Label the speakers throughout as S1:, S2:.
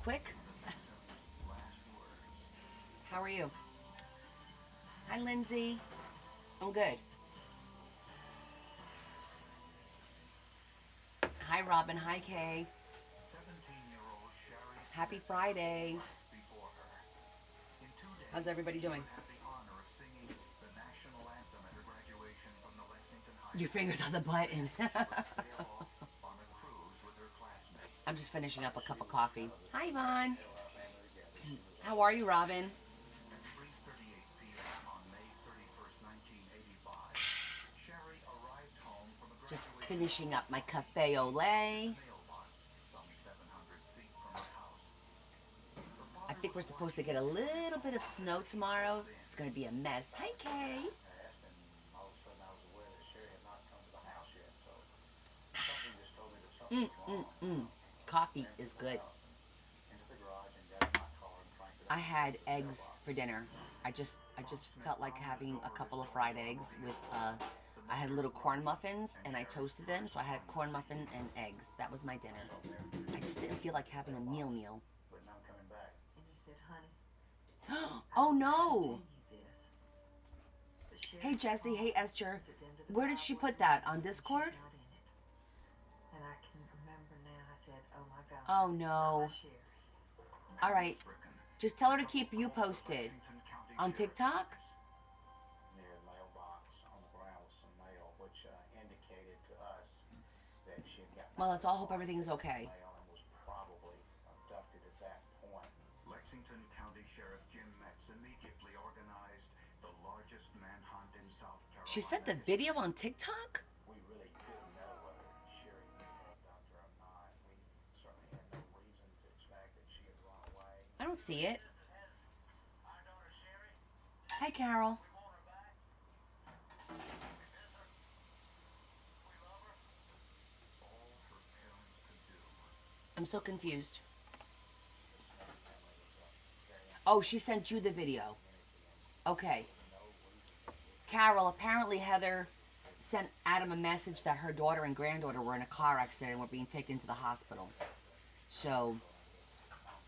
S1: quick. How are you? Hi, Lindsay. I'm good. Hi, Robin. Hi, Kay. Happy Friday. How's everybody doing? Your fingers on the button. I'm just finishing up a cup of coffee. Hi, Yvonne. How are you, Robin? Just finishing up my cafe au lait. I think we're supposed to get a little bit of snow tomorrow. It's going to be a mess. Hi, Kay. Coffee is good. I had eggs for dinner. I just felt like having a couple of fried eggs with I had little corn muffins and I toasted them, so I had corn muffin and eggs. That was my dinner. I just didn't feel like having a meal. Oh no! Hey Jesse, hey Esther. Where did she put that? On Discord? Oh no. Alright. Just tell her to keep you posted. On TikTok? Well, let's all hope everything is okay. Lexington County Sheriff Jim Metz immediately organized the largest manhunt in South Carolina. She sent the video on TikTok? We really didn't know whether Sherry knew the abductor or not. We certainly had no reason to expect that she had run away. I don't see it. Hi, Carol. I'm so confused. Oh, she sent you the video. Okay. Carol, apparently Heather sent Adam a message that her daughter and granddaughter were in a car accident and were being taken to the hospital. So,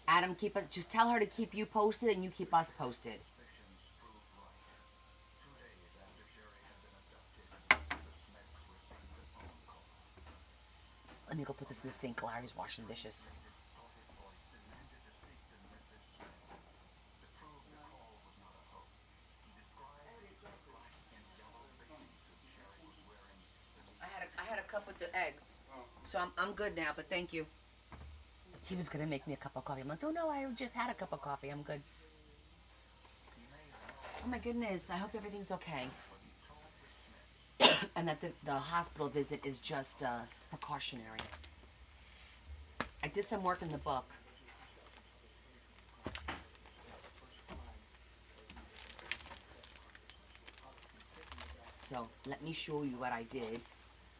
S1: Adam, just tell her to keep you posted and you keep us posted. Let me go put this in the sink. Larry's washing dishes. I had a cup with the eggs, so I'm good now. But thank you. He was gonna make me a cup of coffee. I'm like, oh no, I just had a cup of coffee. I'm good. Oh my goodness. I hope everything's okay. And that the hospital visit is just precautionary. I did some work in the book. So let me show you what I did.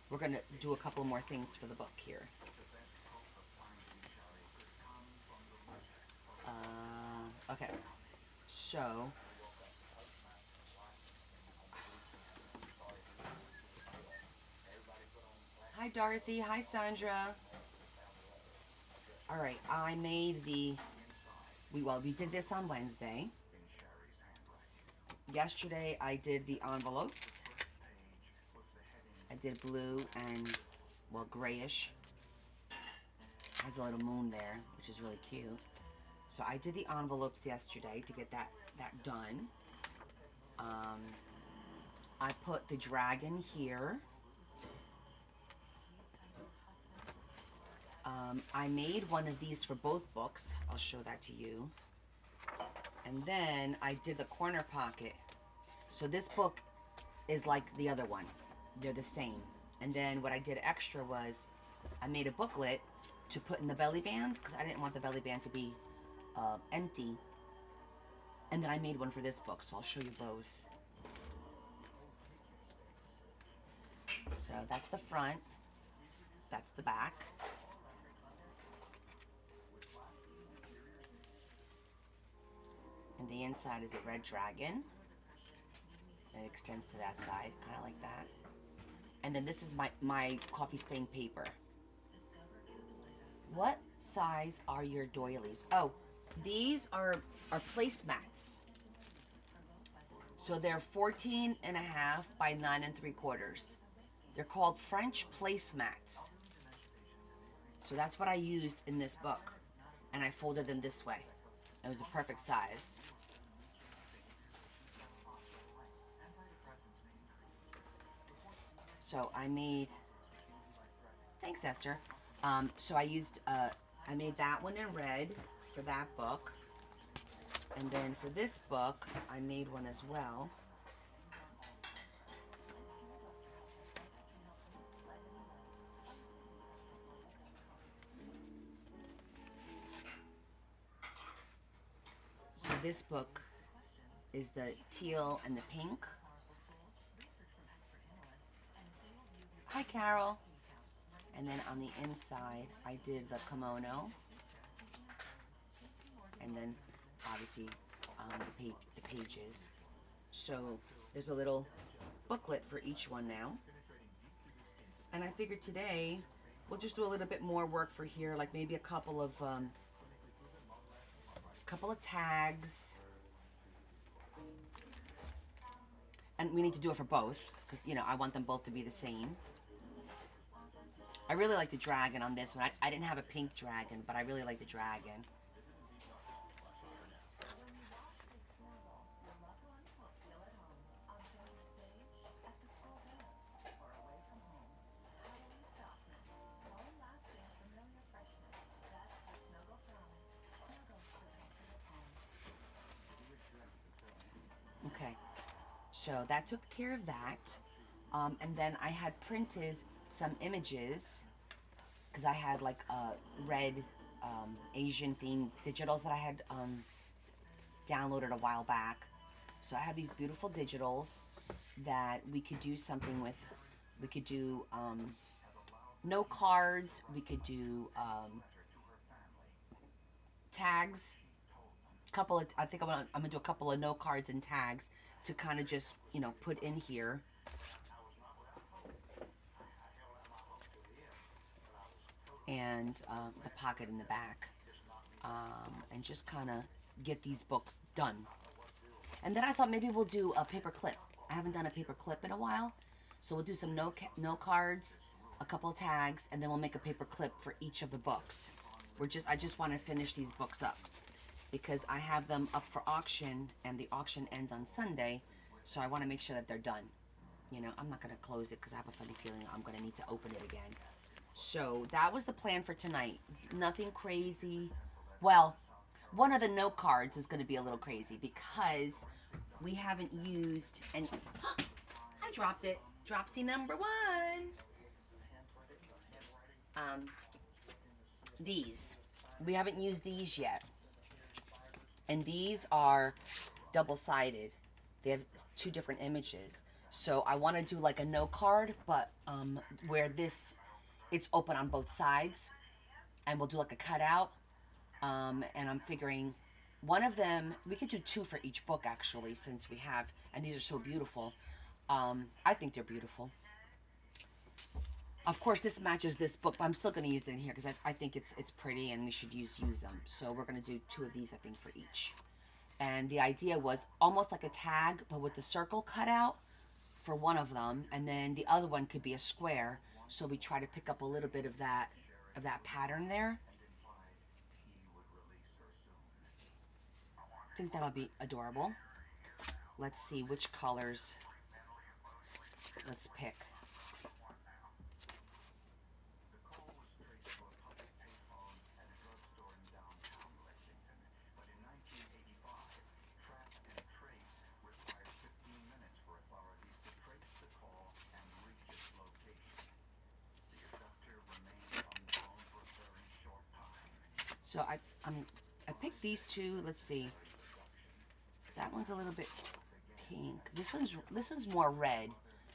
S1: We're going to do a couple more things for the book here. Okay. So... Hi, Dorothy. Hi, Sandra. All right. I made we did this on Wednesday. Yesterday, I did the envelopes. I did blue and, well, grayish. Has a little moon there, which is really cute. So I did the envelopes yesterday to get that done. I put the dragon here. I made one of these for both books. I'll show that to you. And then I did the corner pocket. So this book is like the other one. They're the same. And then what I did extra was I made a booklet to put in the belly band because I didn't want the belly band to be empty. And then I made one for this book, so I'll show you both. So that's the front. That's the back. And the inside is a red dragon. It extends to that side, kind of like that. And then this is my coffee stain paper. What? size are your doilies? Oh, these are placemats. So they're 14 and a half by 9 3/4. They're called French placemats. So that's what I used in this book. And I folded them this way. It was the perfect size. So I made, thanks Esther. So I made that one in red for that book. And then for this book, I made one as well. So this book is the teal and the pink. Hi, Carol. And then on the inside, I did the kimono. And then, obviously, the pages. So there's a little booklet for each one now. And I figured today, we'll just do a little bit more work for here, like maybe a couple of tags. And we need to do it for both, because, you know, I want them both to be the same. I really like the dragon on this one. I didn't have a pink dragon, but I really like the dragon. Okay, so that took care of that. And then I had printed some images because I had like red Asian themed digitals that I had downloaded a while back. So I have these beautiful digitals that we could do something with. We could do note cards. We could do tags. I think I'm gonna do a couple of note cards and tags to kind of just, you know, put in here. And the pocket in the back, and just kind of get these books done. And then I thought maybe we'll do a paper clip. I haven't done a paper clip in a while, so we'll do some note cards, a couple of tags, and then we'll make a paper clip for each of the books. I just want to finish these books up because I have them up for auction, and the auction ends on Sunday, so I want to make sure that they're done. You know, I'm not going to close it because I have a funny feeling I'm going to need to open it again. So that was the plan for tonight. Nothing crazy. Well, one of the note cards is going to be a little crazy because we haven't used any. I dropped it. Dropsy number 1. These. We haven't used these yet. And these are double-sided. They have 2 different images. So I want to do like a note card, but where it's open on both sides, and we'll do like a cutout, and I'm figuring one of them, we could do 2 for each book actually, since we have, and these are so beautiful. I think they're beautiful. Of course this matches this book, but I'm still going to use it in here because I think it's pretty and we should use them. So we're going to do 2 of these, I think, for each. And the idea was almost like a tag, but with the circle cut out for one of them, and then the other one could be a square. So we try to pick up a little bit of that pattern there. I think that'll be adorable. Let's see which colors. Let's pick. So I picked these 2. Let's see. That one's a little bit pink. This one's more red.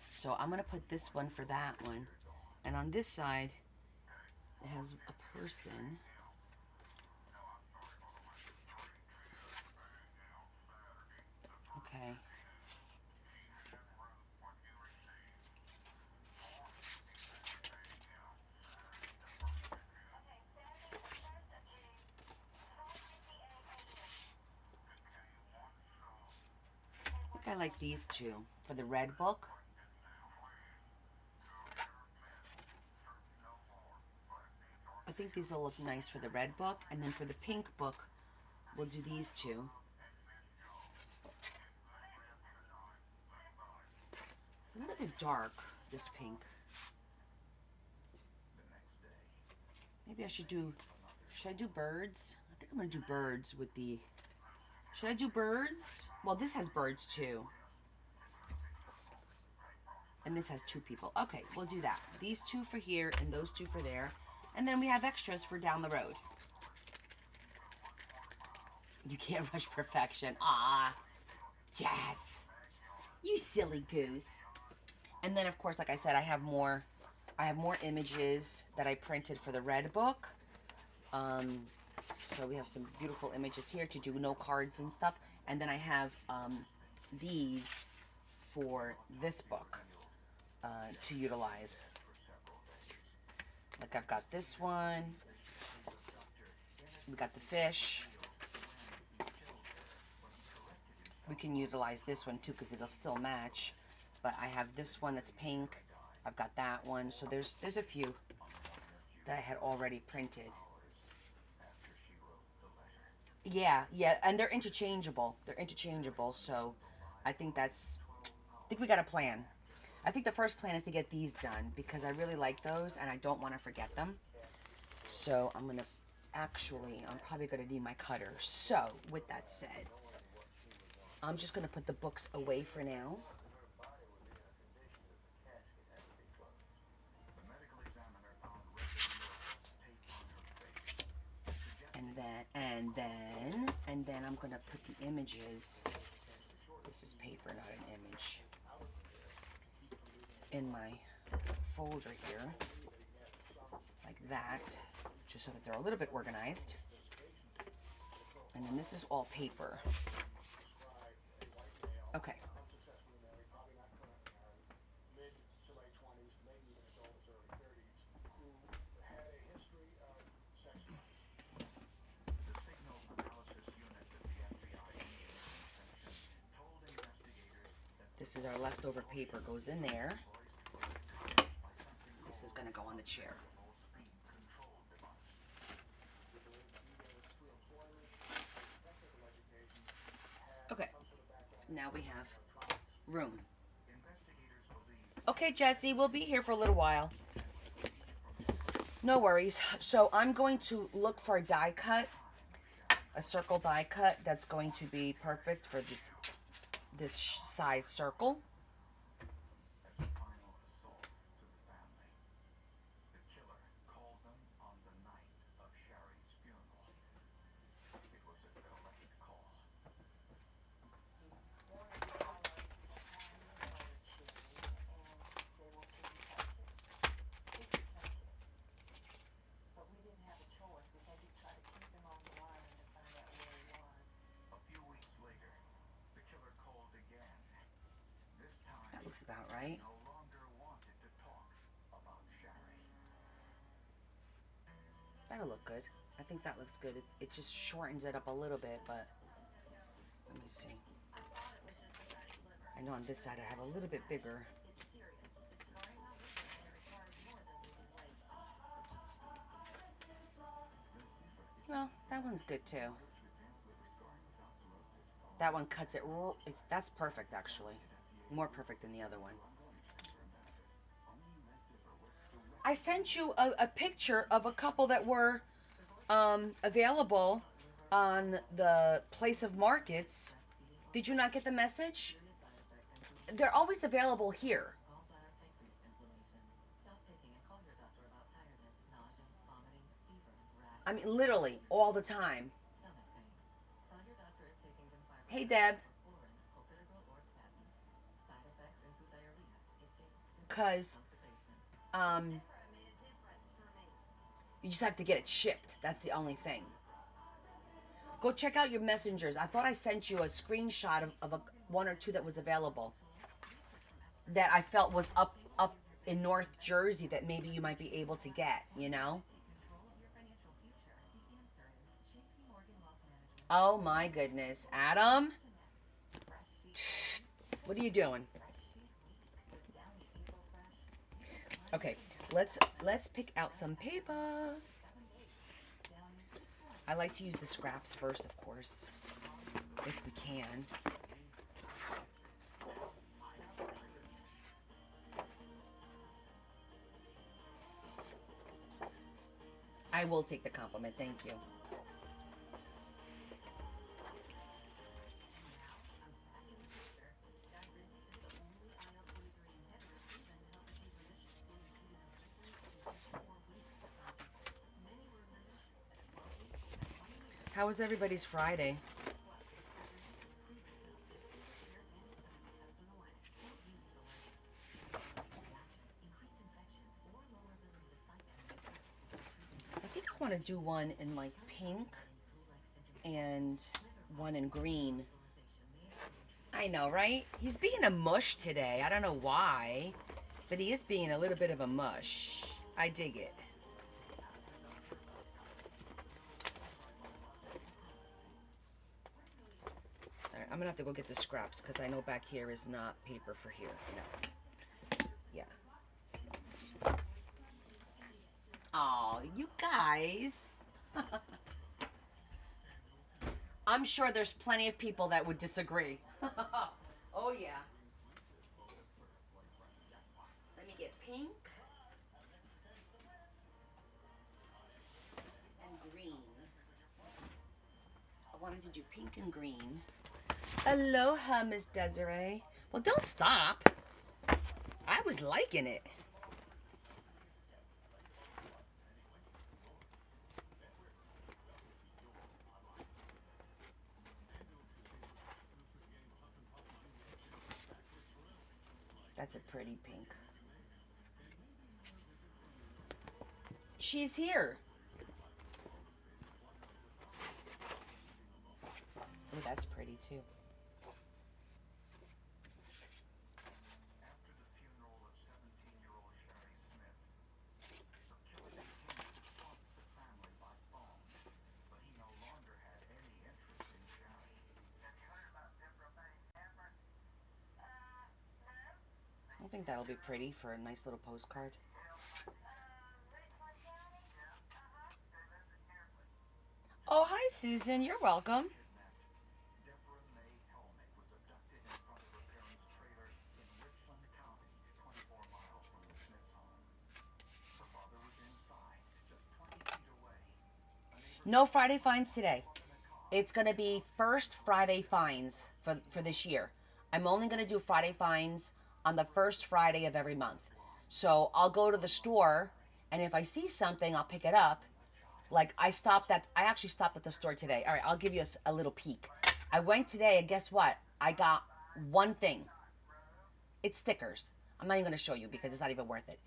S1: So I'm gonna put this one for that one. And on this side, it has a person. Okay. I like these two for the red book. I think these will look nice for the red book. And then for the pink book, we'll do these two. It's a little bit dark, this pink. Maybe I should I do birds? I think I'm going to do birds with the... Should I do birds? Well, this has birds too. And this has 2 people. Okay, we'll do that. These 2 for here and those 2 for there. And then we have extras for down the road. You can't rush perfection. Ah, Jazz. You silly goose. And then, of course, like I said, I have more images that I printed for the red book. So we have some beautiful images here to do note cards and stuff. And then I have these for this book to utilize. Like I've got this one. We got the fish. We can utilize this one too because it'll still match. But I have this one that's pink. I've got that one. So there's a few that I had already printed. Yeah, and they're interchangeable. So I think we got a plan. I think the first plan is to get these done because I really like those and I don't want to forget them. So I'm probably going to need my cutter. So with that said, I'm just going to put the books away for now. And then I'm going to put the images. This is paper, not an image. In my folder here, like that, just so that they're a little bit organized. And then this is all paper. Okay. This is our leftover paper, goes in there. This is going to go on the chair. Okay, now we have room. Okay, Jesse, we'll be here for a little while. No worries. So I'm going to look for a die cut, a circle die cut that's going to be perfect for this size circle. About right. That'll look good. I think that looks good. It just shortens it up a little bit, but let me see. I know on this side I have a little bit bigger. Well, that one's good too. That one cuts it. That's perfect, actually. More perfect than the other one. I sent you a picture of a couple that were available on the Place of Markets. Did you not get the message? They're always available here. I mean, literally, all the time. Hey, Deb. Because you just have to get it shipped. That's the only thing. Go check out your messengers. I thought I sent you a screenshot of one or two that was available that I felt was up in North Jersey that maybe you might be able to get, you know? Oh my goodness. Adam? What are you doing? Okay, let's pick out some paper. I like to use the scraps first, of course, if we can. I will take the compliment, thank you. How was everybody's Friday? I think I want to do one in like pink and one in green. I know, right? He's being a mush today. I don't know why, but he is being a little bit of a mush. I dig it. All right, I'm gonna have to go get the scraps because I know back here is not paper for here. No. Yeah. Oh, you guys. I'm sure there's plenty of people that would disagree. Oh, yeah. Let me get pink and green. I wanted to do pink and green. Aloha, Miss Desiree. Well, don't stop. I was liking it. That's a pretty pink. She's here. Oh, that's pretty too. I think that'll be pretty for a nice little postcard. Oh, hi, Susan. You're welcome. No Friday finds today. It's going to be first Friday finds for this year. I'm only going to do Friday finds on the first Friday of every month. So I'll go to the store, and if I see something, I'll pick it up. Like I actually stopped at the store today. All right, I'll give you a little peek. I went today, and guess what? I got one thing. It's stickers. I'm not even going to show you because it's not even worth it.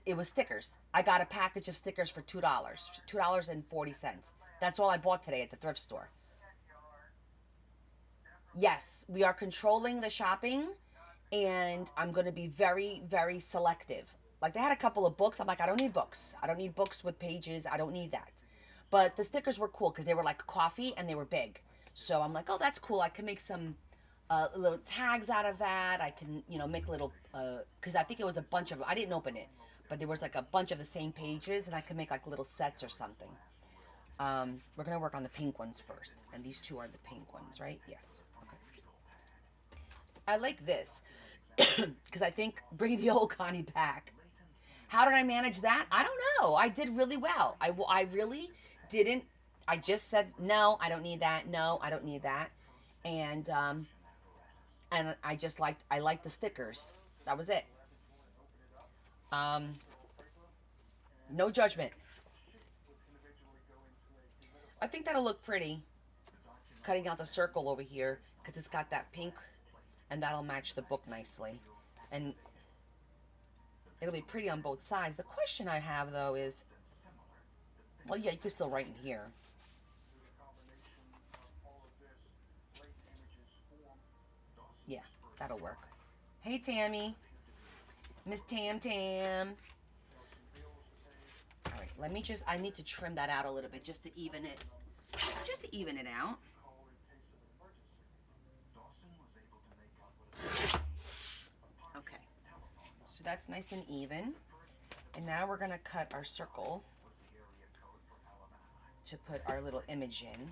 S1: It was stickers. I got a package of stickers for $2, $2.40. That's all I bought today at the thrift store. Yes, we are controlling the shopping, and I'm going to be very, very selective. Like they had a couple of books. I'm like, I don't need books. I don't need books with pages. I don't need that. But the stickers were cool because they were like coffee and they were big. So I'm like, oh, that's cool. I can make some little tags out of that. I can, make little, because I think it was a bunch of, I didn't open it, but there was like a bunch of the same pages, and I can make like little sets or something. We're going to work on the pink ones first. And these two are the pink ones, right? Yes. Okay. I like this because I think bring the old Connie back. How did I manage that? I don't know. I did really well. I really didn't. I just said, no, I don't need that. No, I don't need that. And I just I liked the stickers. That was it. No judgment. I think that'll look pretty. Cutting out the circle over here because it's got that pink, and that'll match the book nicely. And it'll be pretty on both sides. The question I have, though, is, well, yeah, you can still write in here. Yeah, that'll work. Hey, Tammy. Miss Tam Tam. All right, let me I need to trim that out a little bit just to even it out. So that's nice and even. And now we're gonna cut our circle to put our little image in.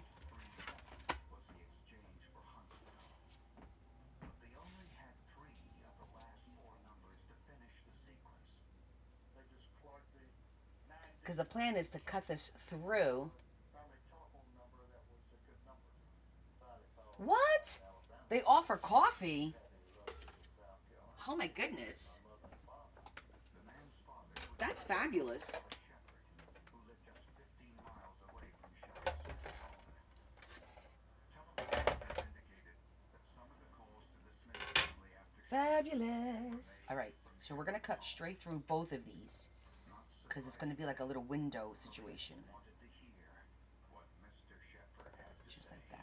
S1: Because the plan is to cut this through. What? They offer coffee? Oh my goodness. That's fabulous. Fabulous. All right, so we're going to cut straight through both of these because it's going to be like a little window situation. Just like that.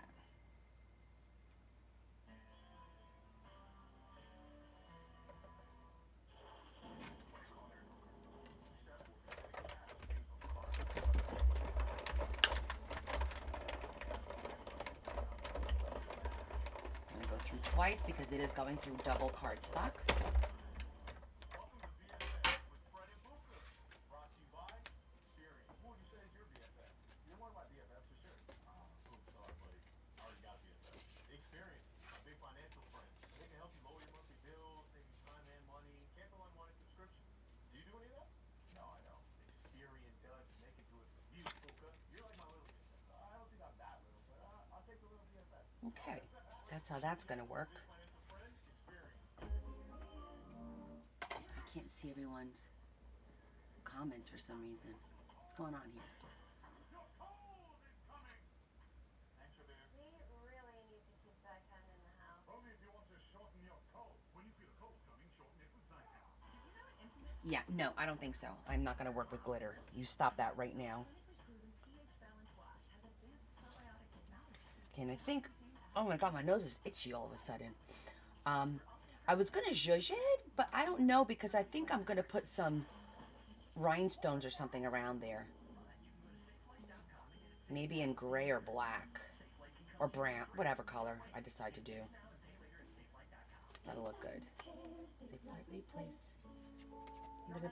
S1: I'm going to go through twice because it is going through double cardstock. Okay, that's how that's going to work. I can't see everyone's comments for some reason. What's going on here? Yeah, no, I don't think so. I'm not going to work with glitter. You stop that right now. Okay, and I think, oh my god, my nose is itchy all of a sudden. I was going to zhuzh it, but I don't know because I think I'm going to put some rhinestones or something around there. Maybe in gray or black or brown, whatever color I decide to do. That'll look good. Safe Flight Replace.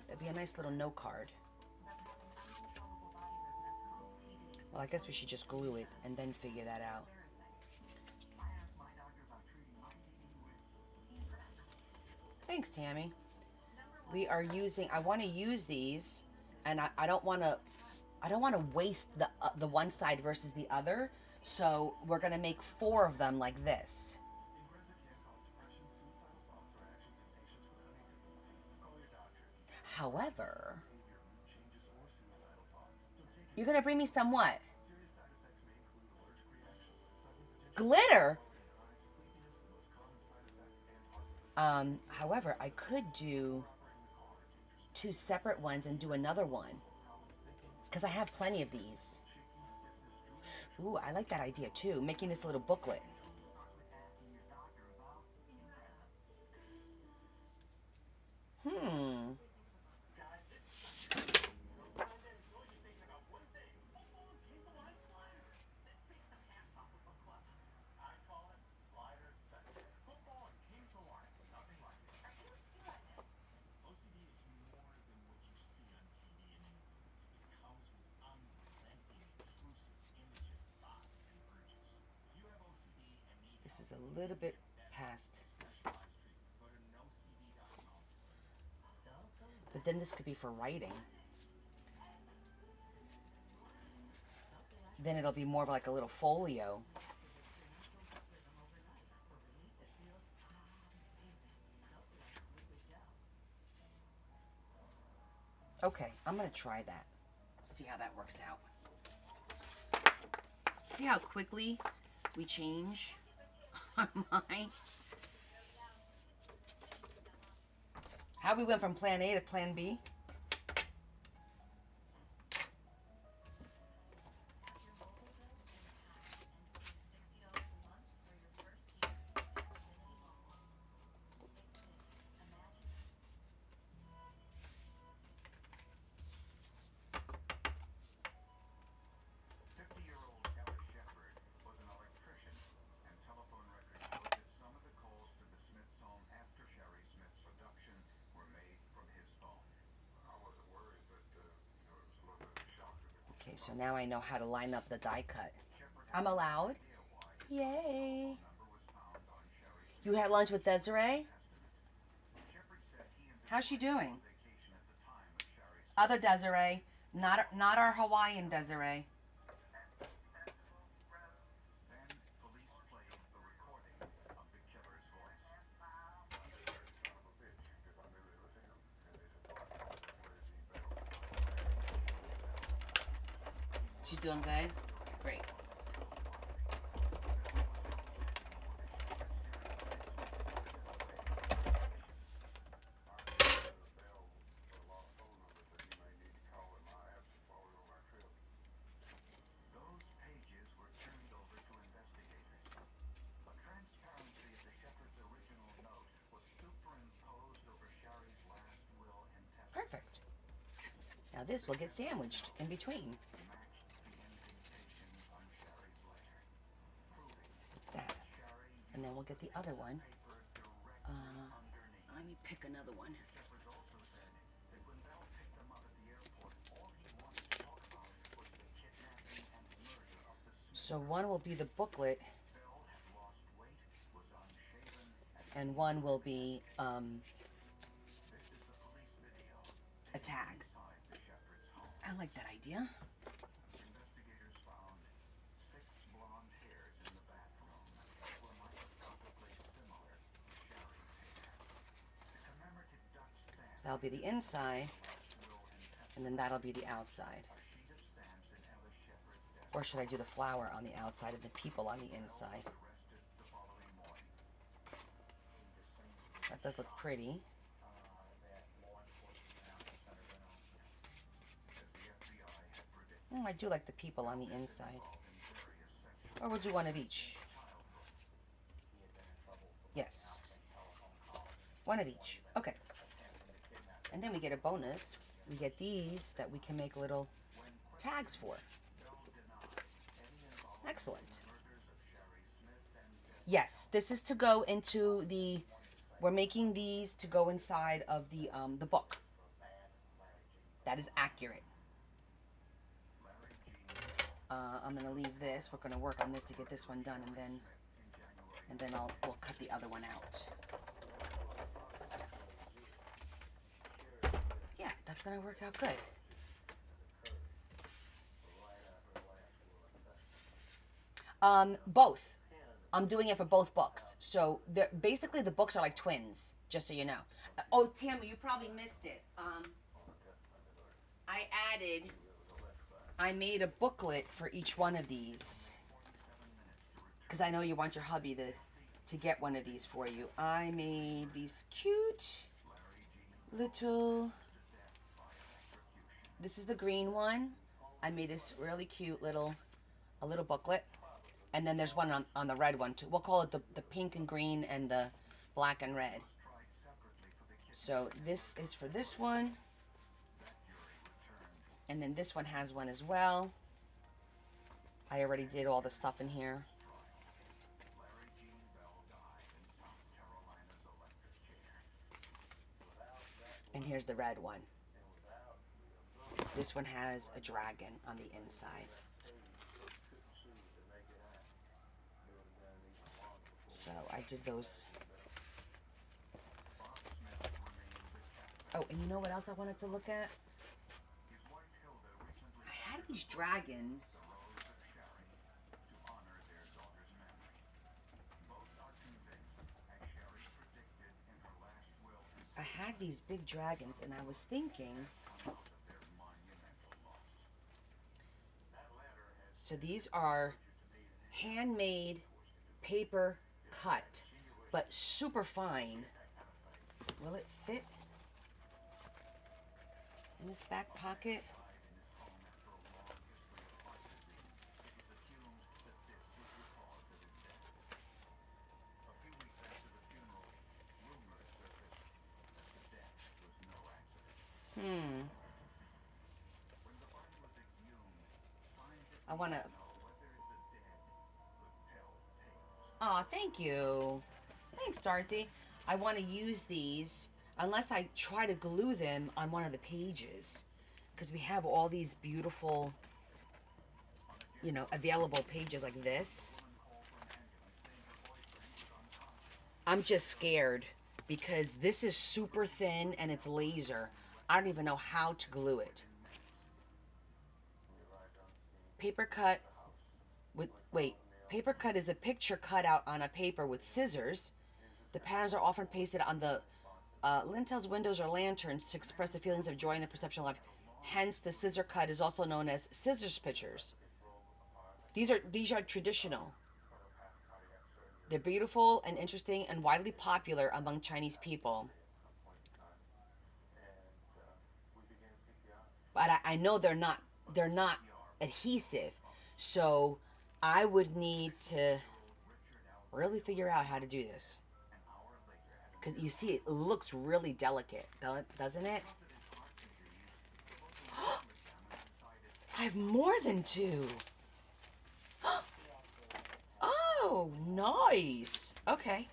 S1: It'd be a nice little note card. Well, I guess we should just glue it and then figure that out. Thanks, Tammy. We are using, I want to use these, and I don't want to waste the one side versus the other. So we're going to make 4 of them like this. However, you're going to bring me some what? Glitter? However, I could do 2 separate ones and do another one. Because I have plenty of these. Ooh, I like that idea too. Making this little booklet. This is a little bit past. But then this could be for writing. Then it'll be more of like a little folio. Okay, I'm going to try that. See how that works out. See how quickly we change our minds? How we went from plan A to plan B? So now I know how to line up the die cut. I'm allowed? Yay! You had lunch with Desiree? How's she doing? Other Desiree, not our Hawaiian Desiree. She's doing good? Great. Perfect. Now this will get sandwiched in between. That. And then we'll get the other one. Let me pick another one. So one will be the booklet, and one will be a tag. I like that idea. So that'll be the inside, and then that'll be the outside. Or should I do the flower on the outside and the people on the inside? That does look pretty. Oh, I do like the people on the inside. Or we'll do one of each. Yes. One of each. Okay. And then we get a bonus. We get these that we can make little tags for. Excellent. Yes, this is to go into the... We're making these to go inside of the book. That is accurate. I'm gonna leave this. We're gonna work on this to get this one done, and then we'll cut the other one out. Yeah, that's gonna work out good. Both. I'm doing it for both books. So basically the books are like twins, just so you know. Oh, Tammy, you probably missed it. I made a booklet for each one of these, because I know you want your hubby to get one of these for you. I made these cute little... This is the green one. I made this really cute little booklet. And then there's one on the red one too. We'll call it the pink and green and the black and red. So this is for this one. And then this one has one as well. I already did all the stuff in here. And here's the red one. This one has a dragon on the inside. So I did those. Oh, and you know what else I wanted to look at? I had these dragons. I had these big dragons, and I was thinking... So these are handmade paper cut, but super fine. Will it fit in this back pocket? I want to... Aw, thank you. Thanks, Dorothy. I want to use these, unless I try to glue them on one of the pages, because we have all these beautiful you know, available pages like this. I'm just scared because this is super thin and it's laser. I don't even know how to glue it. Paper cut with, wait, paper cut is a picture cut out on a paper with scissors. The patterns are often pasted on the lintels, windows, or lanterns to express the feelings of joy and the perception of life. Hence, the scissor cut is also known as scissors pictures. These are traditional. They're beautiful and interesting and widely popular among Chinese people. But I know they're not adhesive. So I would need to really figure out how to do this. Because you see, it looks really delicate, doesn't it? I have more than two. Oh, nice. Okay.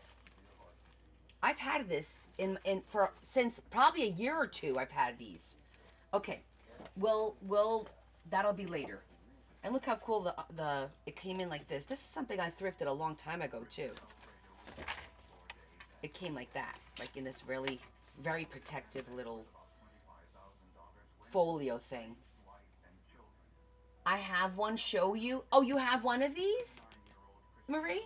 S1: I've had this in for since probably a year or two. I've had these. Okay. We'll that'll be later. And look how cool the it came in like this. This is something I thrifted a long time ago too. It came like that, like in this really very protective little folio thing. I have one. Show you. Oh, you have one of these, Marie?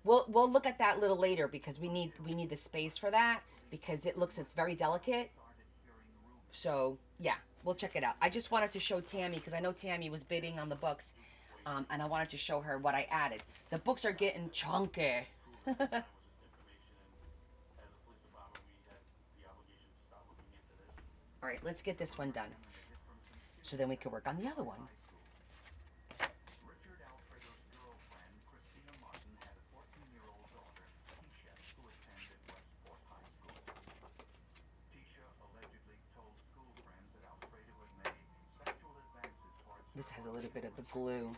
S1: We'll look at that a little later because we need the space for that because it's very delicate. So yeah, we'll check it out. I just wanted to show Tammy because I know Tammy was bidding on the books, and I wanted to show her what I added. The books are getting chunky. All right, let's get this one done so then we can work on the other one. This has a little bit of the glue.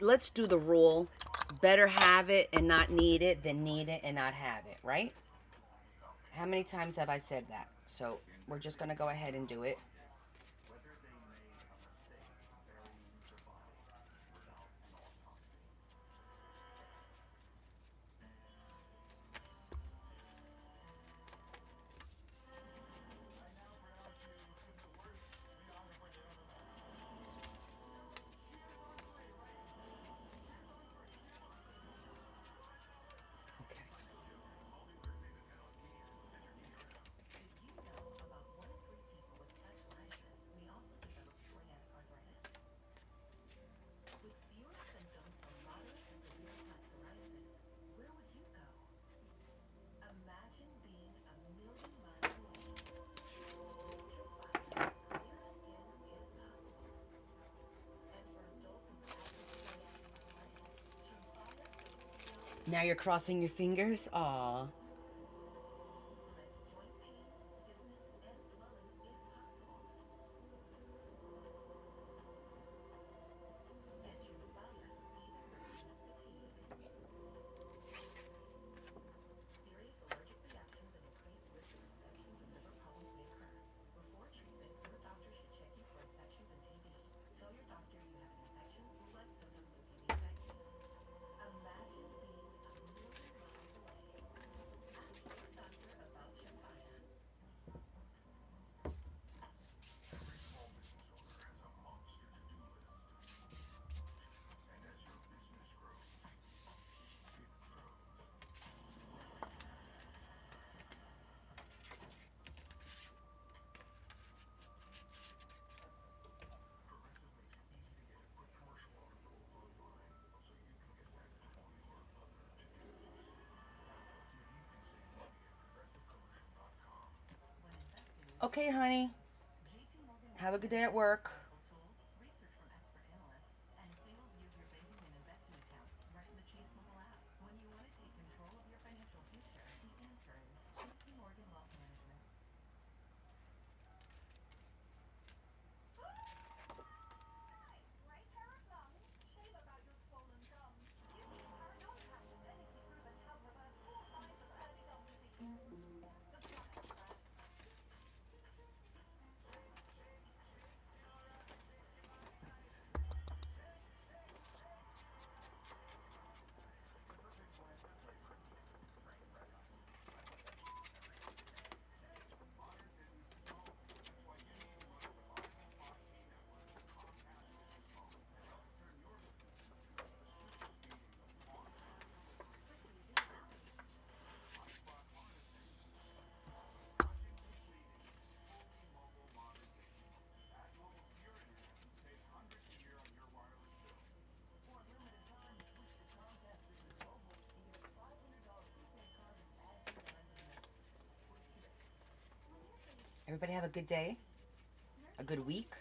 S1: Let's do the rule. Better have it and not need it than need it and not have it, right? How many times have I said that? So we're just going to go ahead and do it. Okay. Now you're crossing your fingers? Aw. Okay, honey. Have a good day at work. Everybody have a good day, a good week.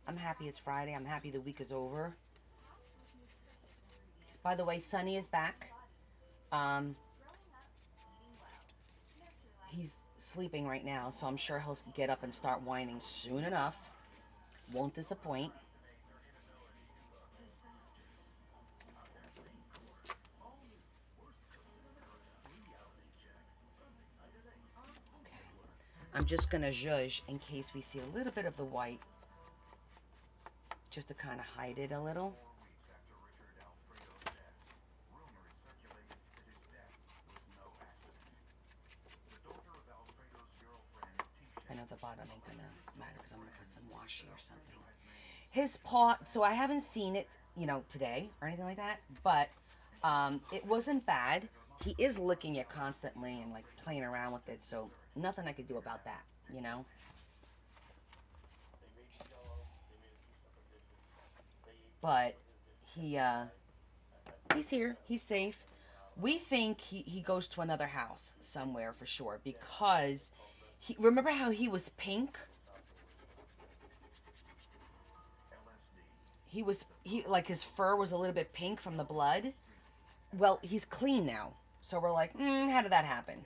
S1: I'm happy it's Friday. I'm happy the week is over. By the way, Sonny is back. He's sleeping right now, so I'm sure he'll get up and start whining soon enough. Won't disappoint. Okay. I'm just going to zhuzh in case we see a little bit of the white, just to kind of hide it a little. I know the bottom ain't gonna matter because I'm gonna put some washi or something. His paw, so I haven't seen it, you know, today or anything like that, but it wasn't bad. He is licking it constantly and like playing around with it, so nothing I could do about that, you know. But he's here. He's safe. We think he goes to another house somewhere for sure because remember how he was pink? He like his fur was a little bit pink from the blood. Well, he's clean now. So we're like, how did that happen?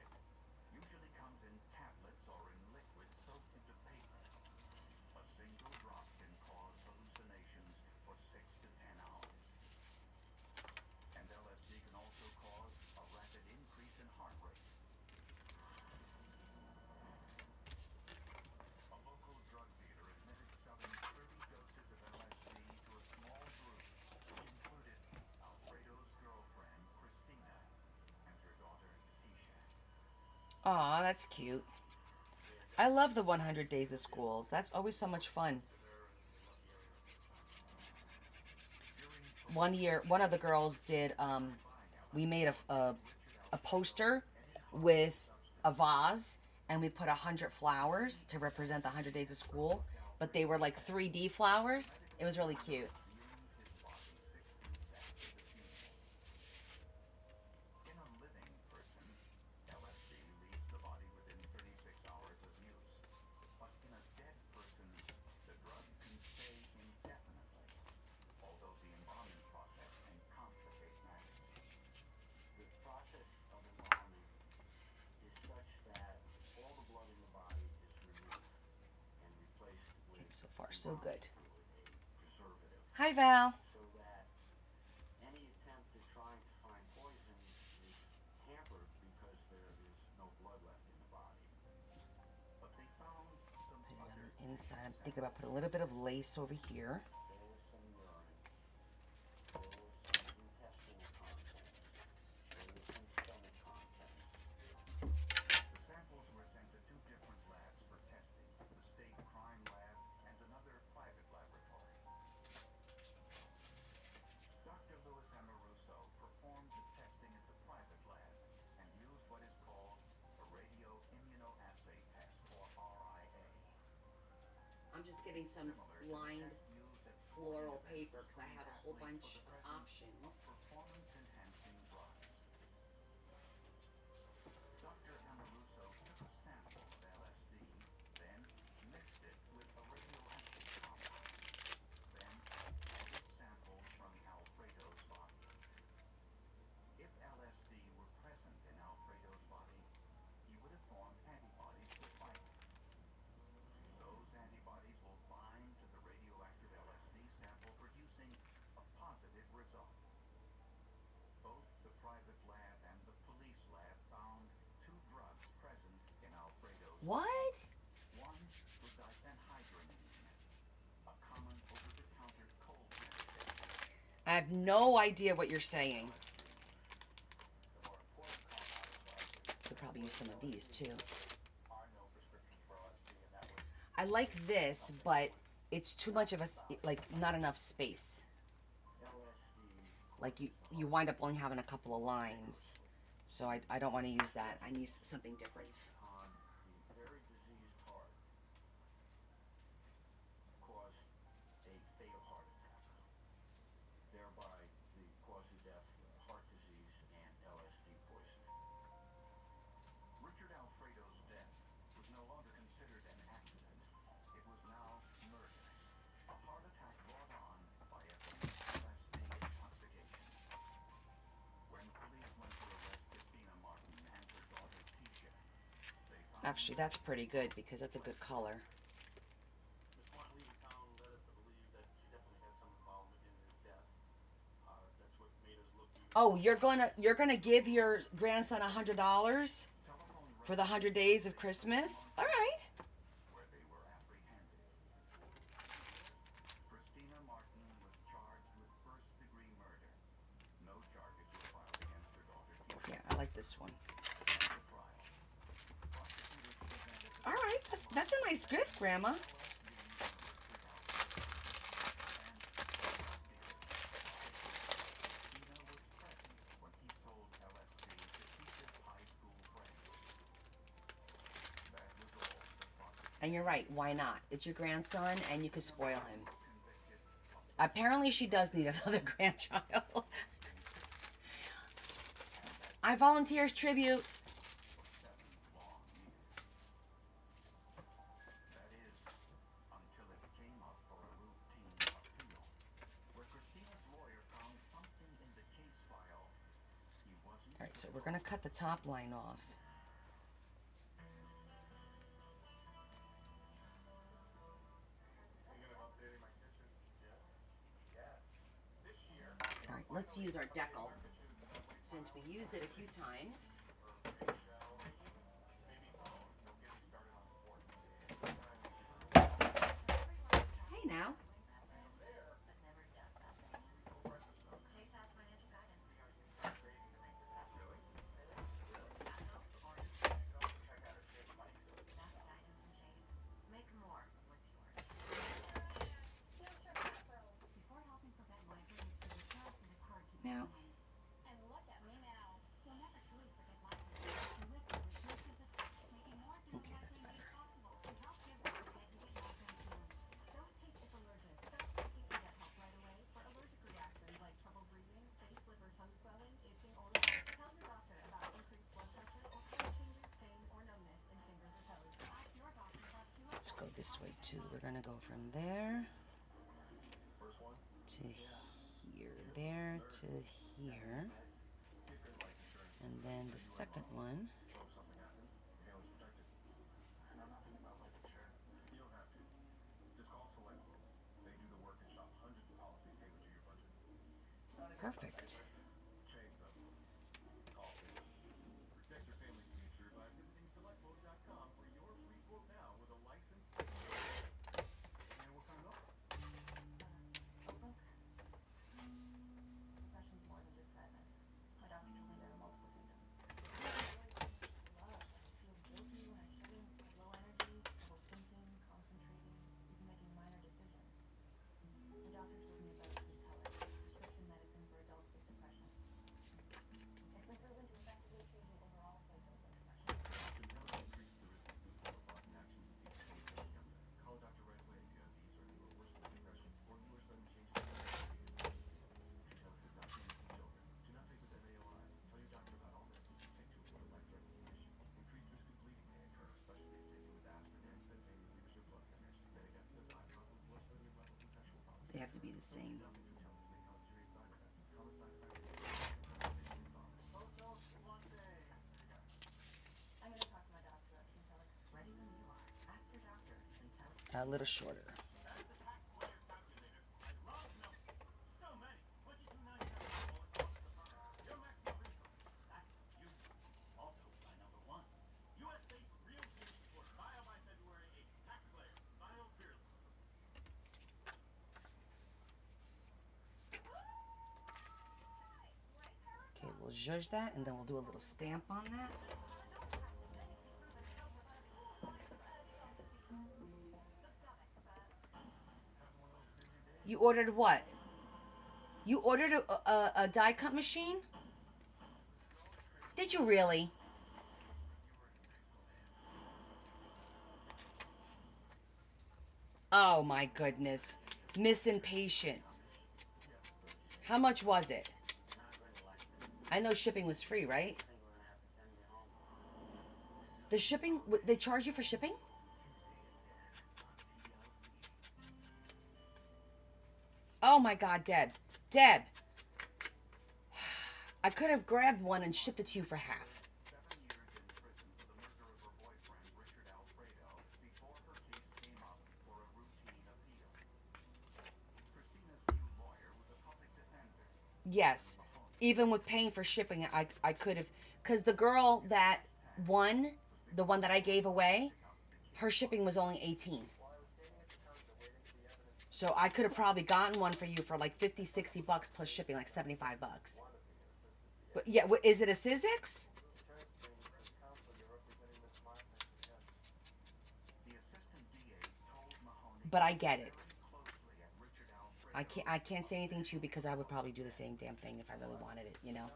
S1: Aw, that's cute. I love the 100 Days of Schools. That's always so much fun. One year, one of the girls did, we made a poster with a vase, and we put 100 flowers to represent the 100 Days of School, but they were like 3D flowers. It was really cute. So far, so good. Hi, Val. Put it on the inside. I'm thinking about putting a little bit of lace over here. I'm just getting some lined floral paper because I have a whole bunch of options. What? I have no idea what you're saying. Could probably use some of these too. I like this, but it's too much of a, like, not enough space. Like, you wind up only having a couple of lines. So I don't want to use that. I need something different. Actually, that's pretty good because that's a good color.
S2: Miss Martin leaving town led us to believe that she definitely had some involvement in his death. That's what made us look even.
S1: Oh, you're gonna give your grandson $100 for the 100 days of Christmas? All right.
S3: Where they were apprehended. Christina Martin was charged with first-degree murder. No charges were filed against her daughter Keisha.
S1: Yeah, I like this one.
S3: At the trial, prosecutors presented
S1: All right, that's a nice gift, Grandma.
S3: Christina was present when he sold LSD to Keisha's high school friends. That was all the prosecutor
S1: And you're right, why not? It's your grandson and you could spoil him.
S3: was convicted of.
S1: Apparently she does need another grandchild. I volunteer as tribute.
S3: For 7 long years. That is, until it came up for a routine appeal, where Christina's lawyer found something in the case file he wasn't.
S1: All right, so we're gonna cut the top line off.
S2: Thinking of updating my kitchen? Yeah. Yes. This year,
S1: All right, let's use our decal since we used it a few times.
S2: maybe phone. We'll get it started on sports.
S1: Hey now. Now,
S4: And look at me now. You'll never truly forget life. You live with resources of making more
S1: okay, that's better.
S4: possible. Help give birth and get migraine soon. Don't take if allergic. Start taking to get help right away for allergic reactions like trouble breathing, face, liver, tongue swelling, itching, or rash. Tell your doctor about increased blood pressure or color changes, pain, or numbness in fingers or toes. Ask your doctor about Q.
S1: Let's go this way too. We're gonna go from there
S2: First one.
S1: to here, there to here, and then the second one.
S2: So if something happens, family's protected. I know nothing about life insurance. You don't have to. Just call Select. They do the work and shop hundreds of policies tailored to your budget.
S1: Perfect.
S2: Change them. Call it. Protect your family's future by visiting SelectQuote.com for your free quote now with a licensed. And what kind of milk?
S4: Depression's more than just sadness. My doctor told me there are multiple symptoms. Feel guilty when I shouldn't, low energy, trouble thinking, concentrating, even making minor decisions. My doctor told me about Intellis, prescription medicine for adults with depression. It's been proven to effectively treat the overall symptoms of depression.
S2: Intelligence increases the risk of suicidal thoughts and actions in people 20 and younger. Call a doctor right away if you have these or newer worsening depression or newer sudden changes in behavior. Intellis is not for use in children. Do not take with NaOIs. Tell your doctor about all medicines you take to avoid a life-threatening condition. Increased risk of bleeding may occur, especially if taken with aspirin, Ansett, pain relievers, or blood thinners. Many episodes eye problems, low sodium levels, and sexual problems.
S1: They have to be the same.
S2: Nothing to Intellis may cause serious side effects. Common side effects include
S4: I'm gonna talk to my doctor about Intellis.
S5: Ready when you are. Ask your doctor. Intellis.
S1: A little shorter.
S2: so many. $22.99 your maximum income. That's you. Also, by number 1. US-based real peace support. File by February 8th. Tax Slayer. File fearless.
S1: Okay, we'll judge that and then we'll do a little stamp on that. You ordered what? You ordered a die cut machine? Did you really? Oh my goodness. Miss Impatient. How much was it? I know shipping was free, right? The shipping, they charge you for shipping? Oh my God, Deb. Deb. I could have grabbed one and shipped it to you for half.
S3: 7 years in prison for the murder of her boyfriend,
S1: Yes. Even with paying for shipping, I could have, because the girl that won, the one that I gave away, her shipping was only 18. So I could have probably gotten one for you for like 50, 60 bucks plus shipping, like 75 bucks. But yeah, is it a Sizzix? But I get it. I can't say anything to you because I would probably do the same damn thing if I really wanted it, you know?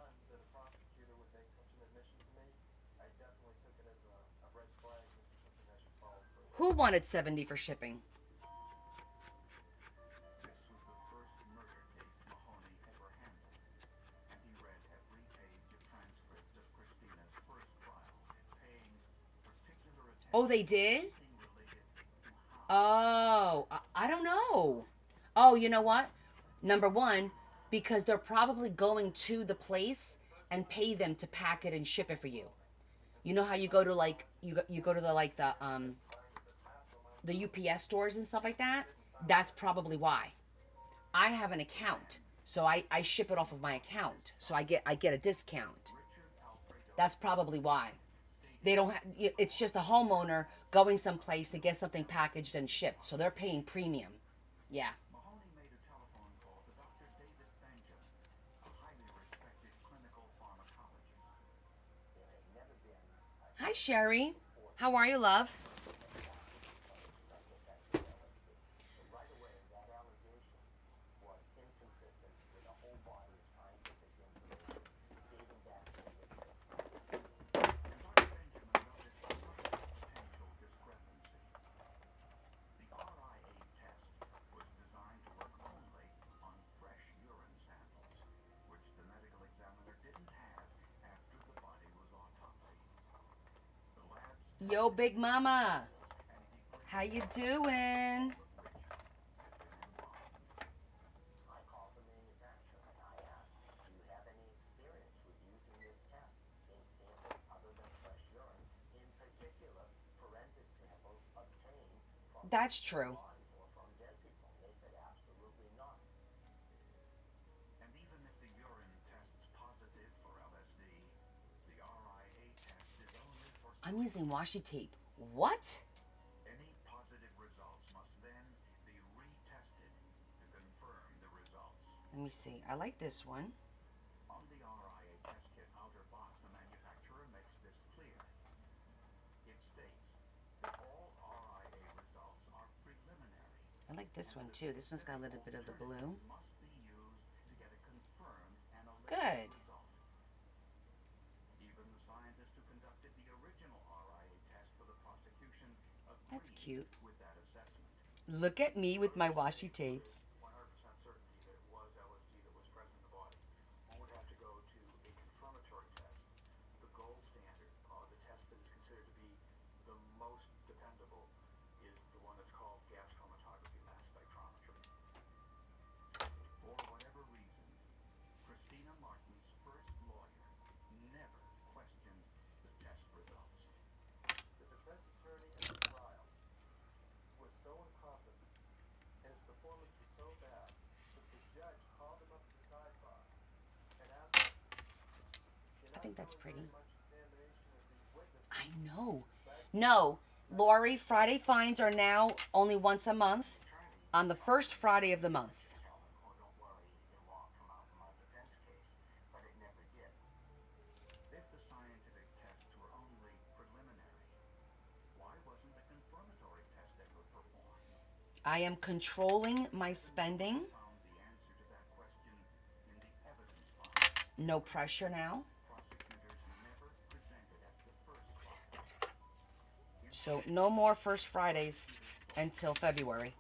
S1: Who wanted 70 for shipping?
S3: This was the first murder case Mahoney ever handled, and he read every page of transcript of Christina's first trial, paying particular attention
S1: Oh, they did?
S3: to anything related to how
S1: Oh, I don't know. Oh, you know what? Number one, because they're probably going to the place and pay them to pack it and ship it for you. You know how you go to like you go to the UPS stores and stuff like that? That's probably why. I have an account, so I ship it off of my account, so I get a discount. That's probably why. They don't have. It's just a homeowner going someplace to get something packaged and shipped, so they're paying premium. Yeah.
S3: Mahoney made a telephone call to Dr. David Benjamin, a highly respected clinical pharmacologist.
S1: Hi, Sherry. How are you, love?
S3: Dr. Benjamin noticed another potential discrepancy. The RIA test was designed to work only on fresh urine samples, which the medical examiner didn't have after the body was autopsied. The lab's
S1: Yo, Big Mama. How you doing?
S6: I called the manufacturer and I asked, do you have any experience with using this test in samples other than fresh urine, in particular forensic samples obtained from
S1: That's true.
S6: bodies or from dead people? They said absolutely not.
S3: And even if the urine tests positive for LSD, the RIA test is only for
S1: I'm using washi tape. What?
S3: any positive results must then be retested to confirm the results.
S1: Let me see. I like this one.
S3: On the RIA test kit outer box, the manufacturer makes this clear. It states that all RIA results are preliminary.
S1: I like this one too. This one's got a little bit of the blue.
S3: Must be used to get a confirmed analytical
S1: Good.
S3: result. Even the scientist who conducted the original RIA test for the prosecution
S1: That's
S3: agreed
S1: cute.
S3: with that assessment.
S1: Look at me with my washi tapes.
S2: 100% certainty that it was LSD that was present in the body. One would have to go to a confirmatory test. The gold standard, the test that is considered to be the most dependable, is the one that's called gas chromatography, mass spectrometry.
S3: For whatever reason, Christina Martin's first lawyer never questioned the test results.
S2: The defense attorney at the trial was so incompetent and his performance was so bad that the judge called him up to sidebar and asked him,
S1: I think that's pretty.
S2: much examination of these witnesses.
S1: I know. No, Lori, Friday fines are now only once a month on the first Friday of the month.
S6: Tell him, oh, don't worry, it won't come out in my defense case. But it never did.
S3: If the scientific tests were only preliminary, why wasn't the confirmatory test ever performed?
S1: I am controlling my spending.
S3: Found the answer to that question in the evidence file.
S1: No pressure now.
S3: Prosecutors never presented at the first trial.
S1: So no more first Fridays until February.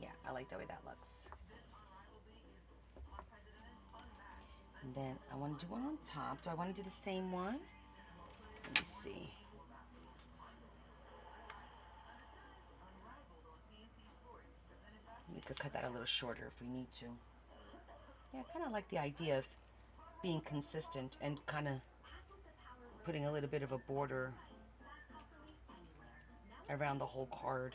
S1: Yeah, I like the way that looks. And then I want to do one on top. Do I want to do the same one? Let me see. We could cut that a little shorter if we need to. Yeah, I kind of like the idea of being consistent and kind of putting a little bit of a border around the whole card.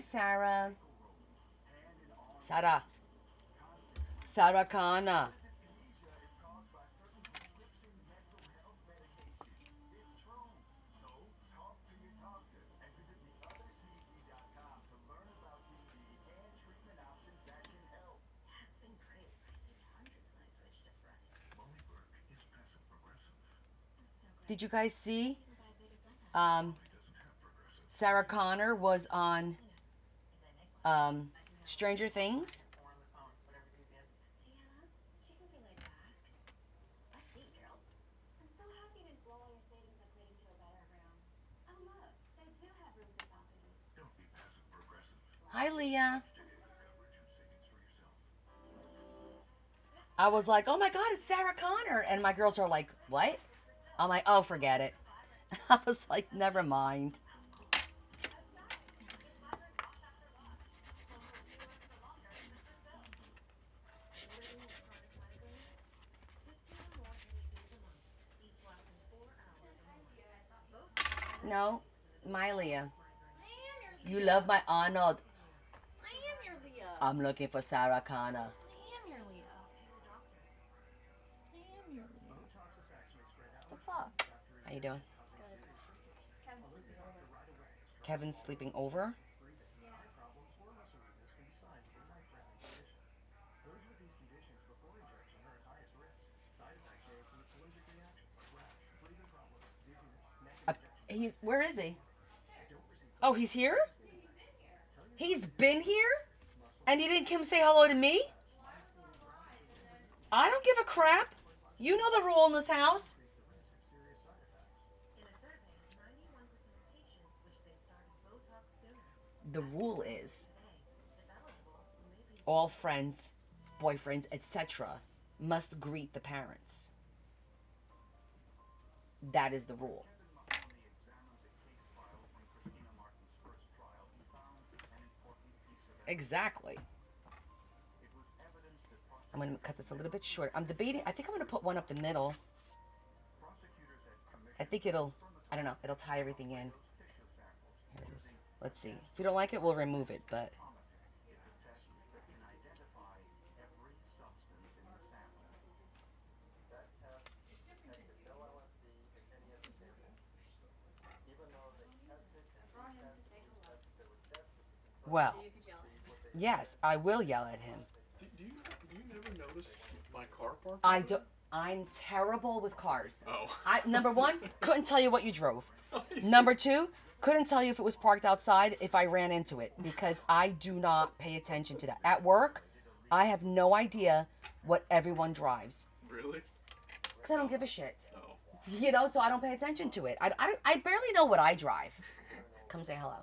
S1: Hi, Sarah. Sarah. Sarah Kana.
S3: Dyskinesia is caused by certain prescription mental health medications. It's true. So, talk to your doctor and visit theothertd.com to learn about TD and treatment options that can help.
S5: That's been great. I saved hundreds when I switched to Progressive.
S3: Mollyberg is passive progressive.
S5: That's so great.
S1: Did you guys see?
S5: Even buy big as that.
S3: Doesn't have progressive.
S1: Sarah Connor was on
S5: Because I make one.
S1: Stranger Things.
S5: Or on the phone, whatever's easiest.
S4: Tiana, she can be laid back.
S5: Let's eat, girls.
S4: I'm so happy to blow all your savings equity to a better room. Oh look, they do have rooms with balconies.
S3: Don't be passive progressive.
S1: Hi, Leah.
S3: Stay in coverage and savings for yourself.
S1: I was like, oh my God, it's Sarah Connor. And my girls are like, what? I'm like, oh, forget it. I was like, never mind. No, my Leah. You love my Arnold.
S7: I am your Leah.
S1: I'm looking for Sarah Connor.
S7: I am your Leah. I am your Leah. The fuck?
S1: How you doing?
S7: Kevin's sleeping over.
S1: Kevin's sleeping over?
S2: Problems or muscle weakness can be signs of a life-threatening condition. Those with these conditions before injection are at highest risk. Side effects may include allergic reactions like rash, breathing problems, dizziness, neck injection.
S1: Where is he? Oh, he's here? He's been here? And he didn't come say hello to me? I don't give a crap. You know the rule in this house.
S5: In a survey, 91% of patients wish they'd started Botox sooner.
S1: The rule is
S5: Today, if eligible, maybe
S1: all friends, boyfriends, etc. must greet the parents. That is the rule.
S3: Kevin Mahoney examined the case file from Christina Martin's first trial. He found an important piece of evidence.
S1: Exactly.
S3: It was evidence that
S1: I'm going to cut this a little bit short. I'm debating. I think I'm going to put one up the middle.
S3: prosecutors had commissioned
S1: I think I don't know, it'll tie everything in.
S3: tissue samples.
S1: Here it is. Let's see. If we don't like it, we'll remove it, but
S3: It's a test that can identify every substance in the sample.
S6: That test detected no LSD in any of the samples. Even though they tested and retested the tests, they were desperate to confirm
S1: well,
S7: You could yell at him.
S1: yes, I will yell at him.
S2: Do you never notice my car park?
S1: I'm terrible with cars.
S2: Oh.
S1: Number one, couldn't tell you what you drove. Number two, couldn't tell you if it was parked outside if I ran into it because I do not pay attention to that. At work, I have no idea what everyone drives
S2: Really?
S1: because I don't give a shit.
S2: Oh.
S1: You know, so I don't pay attention to it. I barely know what I drive. Come say hello.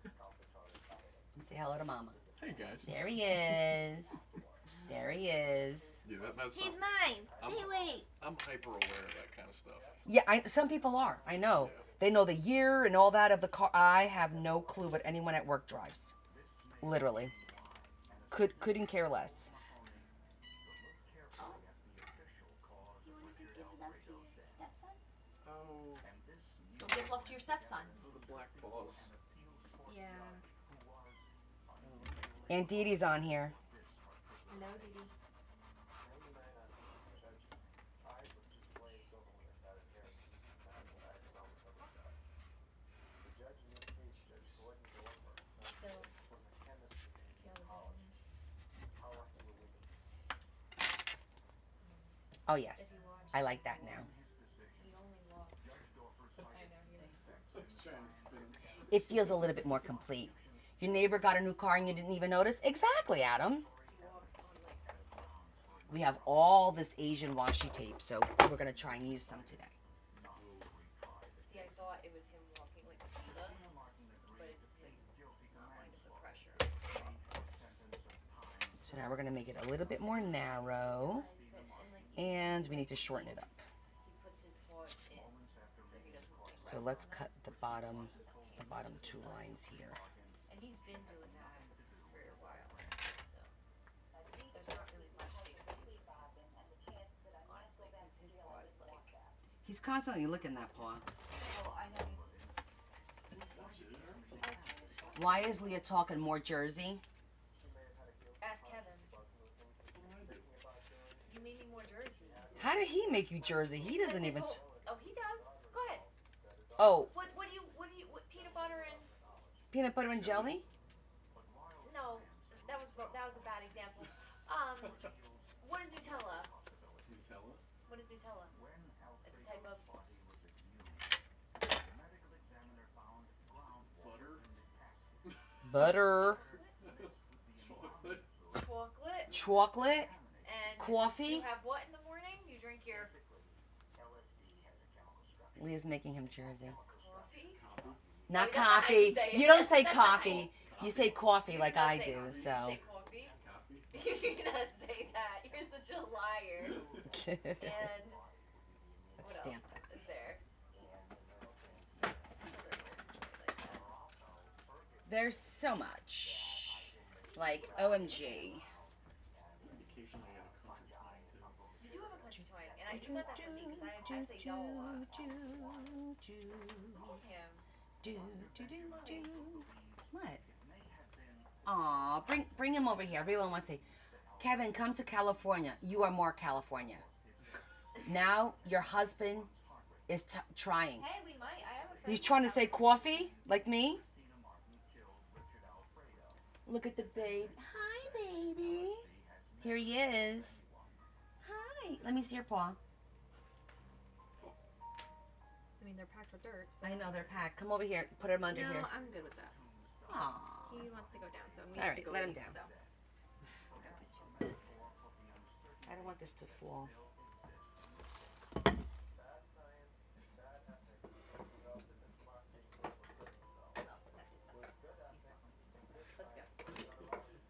S1: Come say hello to Mama.
S2: Hey guys.
S1: There he is. There he is.
S2: Yeah, that's
S7: He's mine.
S2: I'm-
S7: Hey, wait.
S2: I'm hyper aware of that kind of stuff.
S1: Yeah, some people are. I know. They know the year and all that of the car. I have no clue what anyone at work drives. Literally. Couldn't care less.
S7: You want to give love to your stepson?
S2: Oh,
S7: Go give love to your stepson.
S2: the black balls.
S7: Yeah.
S1: Aunt Dee Dee's on here.
S7: Hello, Didi. So,
S1: Oh, yes. I like that now.
S7: he only walks. I know, you're
S2: Just trying to spin.
S1: It feels a little bit more complete. Your neighbor got a new car and you didn't even notice? Exactly, Adam.
S7: he walks on like
S1: We have all this Asian washi tape, so we're going to try and use some today.
S7: See, I thought it was him walking like a cheetah, but it's him not under the pressure.
S1: So now we're going to make it a little bit more narrow, and we need to shorten it up.
S7: He puts his paw in, so he doesn't like
S1: So let's cut the bottom two lines here.
S7: And he's been doing that for a while, so there's not really much they can do. Honestly, because his paw is like,
S1: He's constantly licking that paw.
S7: oh, I know.
S1: Why is Leah talking more Jersey?
S7: Ask Kevin. You made me more Jersey.
S1: How did he make you Jersey? He doesn't even.
S7: Oh, he does. Go ahead.
S1: Oh,
S7: What peanut butter and?
S1: peanut butter and jelly?
S7: No, that was a bad example. What is Nutella?
S2: Nutella?
S7: What is Nutella?
S3: When
S7: It's a type of.
S3: body was exhumed, the medical examiner found groundwater
S2: Butter?
S3: in the casket.
S1: Butter,
S2: Chocolate?
S7: Chocolate.
S1: chocolate,
S7: And
S1: coffee.
S7: you have what in the morning? You drink your
S6: LSD has a chemical structure.
S1: Leah's making him Jersey.
S7: coffee.
S1: Not
S7: Oh, that's not how you
S1: coffee.
S7: say it.
S1: You don't say coffee. You say coffee like I do.
S7: You
S1: So.
S7: say coffee.
S2: Coffee?
S7: You cannot say that. You're such a liar. And
S1: Let's
S7: what
S1: stamp
S7: else
S1: that.
S7: is there?
S1: There's so much. Like OMG.
S2: Occasionally I have a country pie too.
S7: You do have a country twang, and you got that for me because I say no a lot. Him.
S1: What? Aw, bring him over here. Everyone wants to say, Kevin, come to California. You are more California. Now your husband is trying.
S7: Hey, we might. I have a friend.
S1: He's trying to say coffee, like me. Look at the babe. Hi, baby. Here he is. Hi. Let me see your paw.
S8: I mean, they're packed with dirt. So.
S1: I know they're packed. Come over here. Put him under
S8: No,
S1: here.
S8: I'm good with that.
S1: Aw.
S8: He wants to go down, so we
S1: All
S8: have
S1: right,
S8: to go
S1: let him
S8: eat,
S1: down.
S8: So.
S1: I don't want this to fall.
S6: Bad science, bad ethics result in this clock being so good itself. With good ethics, good
S7: Let's go.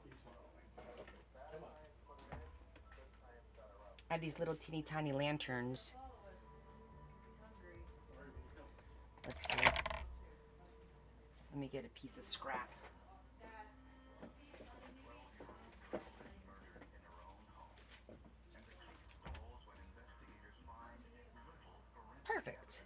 S2: He's following.
S6: bad science put her in, good science got her out.
S1: I have these little teeny tiny lanterns.
S7: He's hungry.
S1: Let's see. Let me get a piece of scrap. Perfect.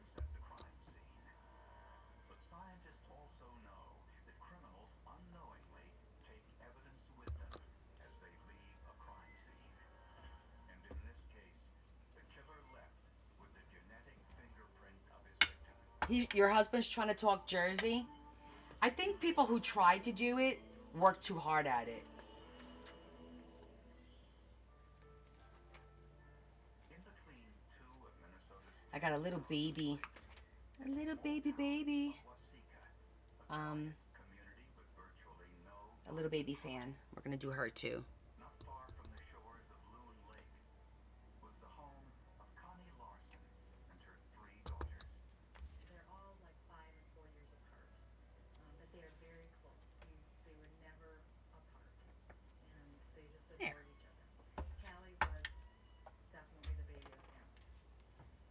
S3: But scientists also know that criminals unknowingly take evidence with them as they leave a crime scene. And in this case, the killer left with the genetic fingerprint of his victim.
S1: Your husband's trying to talk Jersey. I think people who try to do it work too hard at it.
S3: In between two of Minnesota's
S1: I got a little baby. A little baby.
S3: Waseca, community with virtually no,
S1: A little baby fan. We're going to do her too.
S3: not far from the shores of Loon Lake, was the home of Connie Larson and her 3 daughters.
S5: They're all like 5 and 4 years apart, but they are very close. They were never apart, and they just
S1: There.
S5: adored each other. Callie was definitely the baby of the family,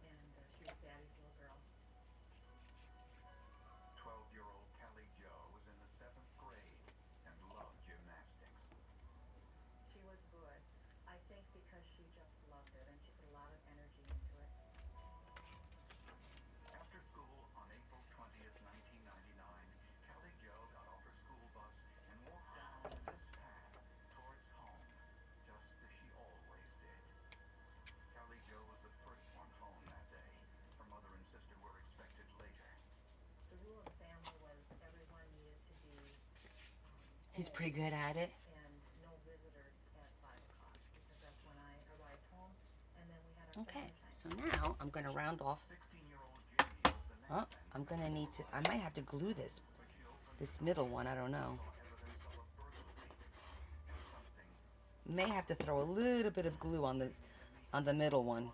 S5: and she was Daddy's little girl.
S3: 12-year-old Callie Jo was in the 7th grade and loved gymnastics.
S5: She was good, I think, because she just loved it, and she put a lot of energy into it.
S3: After school on April 20th, 1999, Callie Jo got off her school bus and walked down this path towards home, just as she always did. Callie Jo was the first one home that day. Her mother and sister were expected later.
S5: The rule of the family was everyone needed to be
S1: He's
S5: home,
S1: pretty good at it.
S5: and no visitors at 5 o'clock, because that's when I arrived home, and then we had our
S1: Okay,
S5: family time.
S1: so now I'm going to round off.
S3: 16-year-old Jamie was the next
S1: Oh, I'm going to need to, I might have to glue this middle one. I don't know.
S3: evidence of a burglary and something
S1: May have to throw a little bit of glue on the middle one.
S5: I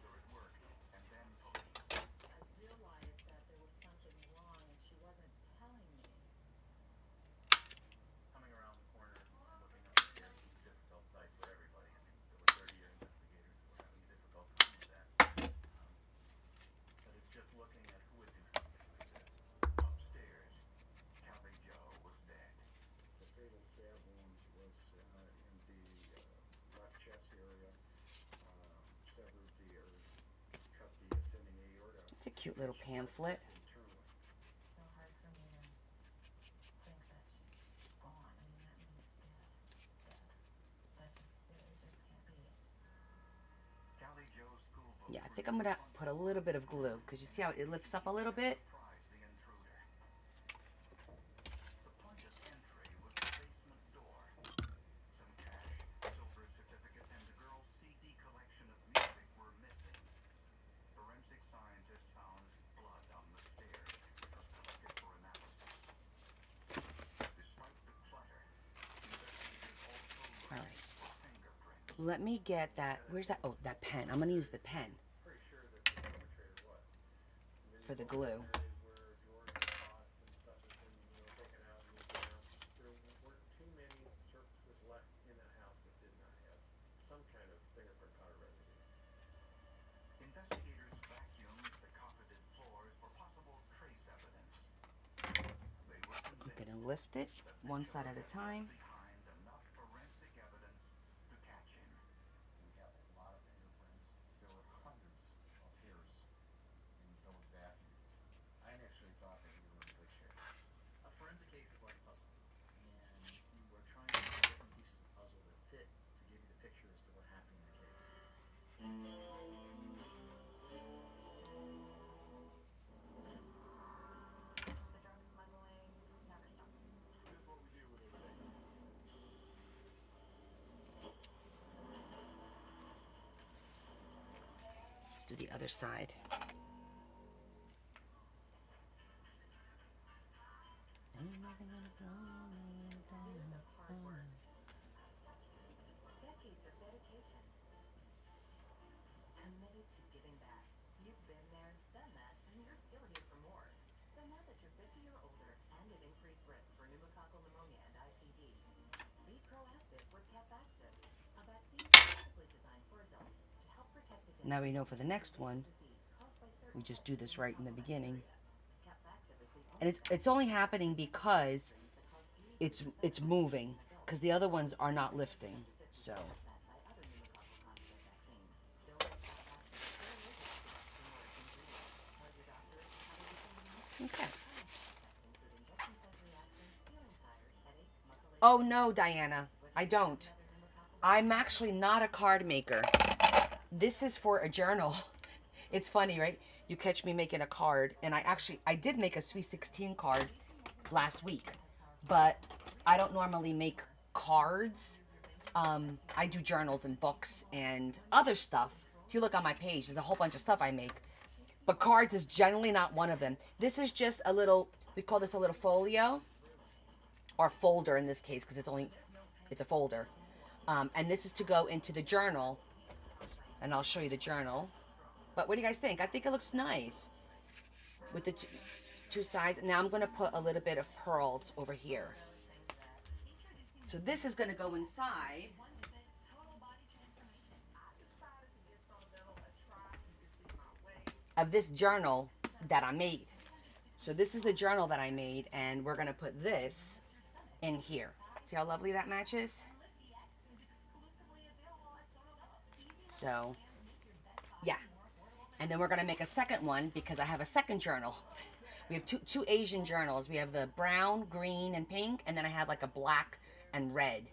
S5: realized that there was something wrong, and she wasn't telling me.
S2: Coming around the corner and looking up the stairs was a difficult sight for everybody. I mean, there were 30-year investigators who were having a difficult time with that. But it's just looking at who would do something like this.
S3: upstairs. Callie Jo was dead.
S9: The fatal stab wound was in the left chest area, severed the or cut the ascending aorta
S1: It's a cute little pamphlet.
S9: internally.
S5: It's still hard for me to think that she's
S1: think I'm gonna put a little bit of glue because you see how it lifts up a little bit.
S3: Surprise the intruder. The point of entry was the basement door. Some cash, silver certificates, and the girl's CD collection of music were missing. Forensic scientists found blood on the stairs, which was collected for analysis. Despite the clutter, investigators also
S1: All
S3: looked
S1: right.
S3: for fingerprints.
S1: Let me get that. Where's that? Oh, that pen. I'm gonna use the pen
S9: Pretty sure that the perpetrator was. And then
S1: for the
S9: you go
S1: glue.
S9: in areas where George and Ross and stuff has been, taken out and moved around. There weren't too many surfaces left in that house that did not have some kind of fingerprint powder residue.
S3: Investigators vacuumed the carpeted floors for possible trace evidence. They were
S1: I'm
S3: convinced
S1: gonna lift it one side at a time.
S3: behind enough forensic evidence to catch him.
S2: We have a lot of fingerprints. There were hundreds of hairs in those vacuums. I initially thought that we were in good shape.
S10: A forensic case is like a puzzle, and you are trying to put different pieces of puzzle that fit to give you the picture as to what happened in the case.
S4: The drug smuggling never stops.
S2: This is what we deal with every day.
S1: Let's do the other side.
S4: Decades of dedication. Committed to giving back. You've been there, done that, and you're still here for more. So now that you're 50 or older and at increased risk for pneumococcal pneumonia and IPD, be proactive with Capvaxive, a vaccine specifically designed for adults to help protect against
S1: Now we know for the next one.
S4: disease caused by certain
S1: We just do this right in the beginning.
S4: Capvaxive is the only
S1: And it's only happening because it's moving, because the other ones are not lifting. So
S4: by other pneumococcal conjugate vaccines. Don't let Capvaxive stay with you. Tell your doctor if you have everything you need.
S1: okay.
S4: Effects include injection site reactions, feeling tired, headache, muscle ache,
S1: Oh no, Diana, I don't.
S4: pneumococcal.
S1: I'm actually not a card maker. This is for a journal. It's funny, right? You catch me making a card, and I did make a Sweet 16 card last week, but I don't normally make cards. I do journals and books and other stuff. If you look on my page, there's a whole bunch of stuff I make, but cards is generally not one of them. This is just a little, we call this a little folio, or folder in this case, because it's a folder. And this is to go into the journal, and I'll show you the journal. But what do you guys think? I think it looks nice with the two sides. Now I'm going to put a little bit of pearls over here. So this is going to go inside of this journal that I made. So this is the journal that I made, and we're going to put this in here. See how lovely that matches? So, yeah. And then we're going to make a second one because I have a second journal. We have two Asian journals. We have the brown, green, and pink, and then I have like a black and red.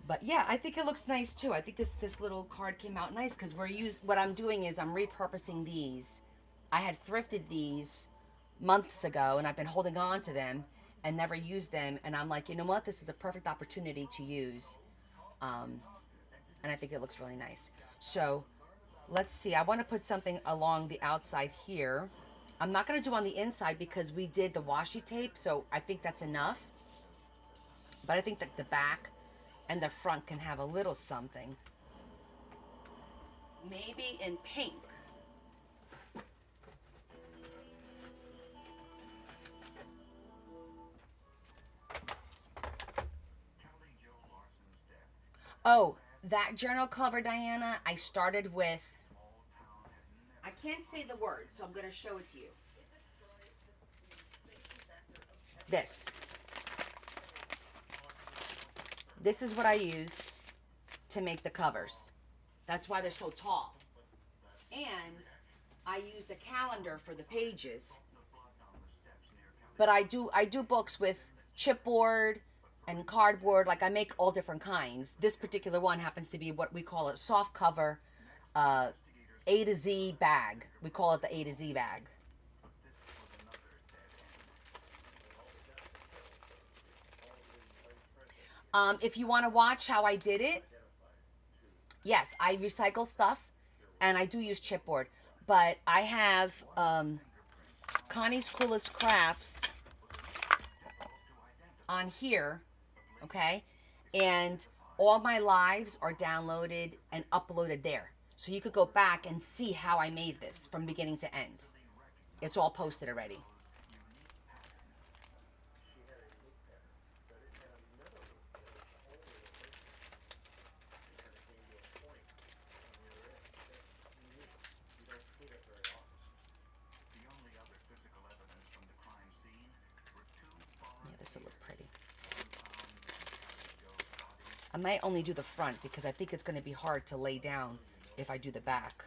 S1: But yeah, I think it looks nice too. I think this little card came out nice because what I'm doing is I'm repurposing these. I had thrifted these months ago, and I've been holding on to them and never used them. And I'm like, you know what? This is the perfect opportunity to use. And I think it looks really nice. So let's see. I want to put something along the outside here. I'm not going to do on the inside because we did the washi tape, so I think that's enough. But I think that the back and the front can have a little something. Maybe in pink.
S3: Kelly Jo Larson's death.
S1: Oh, that journal cover, Diana, I started with, I can't say the word, so I'm going to show it to you. This. This is what I used to make the covers. That's why they're so tall. And I used a calendar for the pages. But I do books with chipboard and cardboard. Like, I make all different kinds. This particular one happens to be what we call a soft cover A to Z bag. We call it the A to Z bag.
S3: But this was another dead end.
S1: If you want to watch how I did it, yes, I recycle stuff, and I do use chipboard. But I have Connie's Coolest Crafts on here, okay? And all my lives are downloaded and uploaded there. So you could go back and see how I made this from beginning to end. It's all posted already.
S9: She had a loop pattern, but it had another loop that was only a picture. It kind of came to a point on the other end. That's unique. You don't see that very often.
S3: The only other physical evidence from the crime scene were two borrowed
S1: Yeah, this will look pretty.
S3: one found in Callie Joe's body.
S1: I might only do the front because I think it's going to be hard to lay down if I do the back.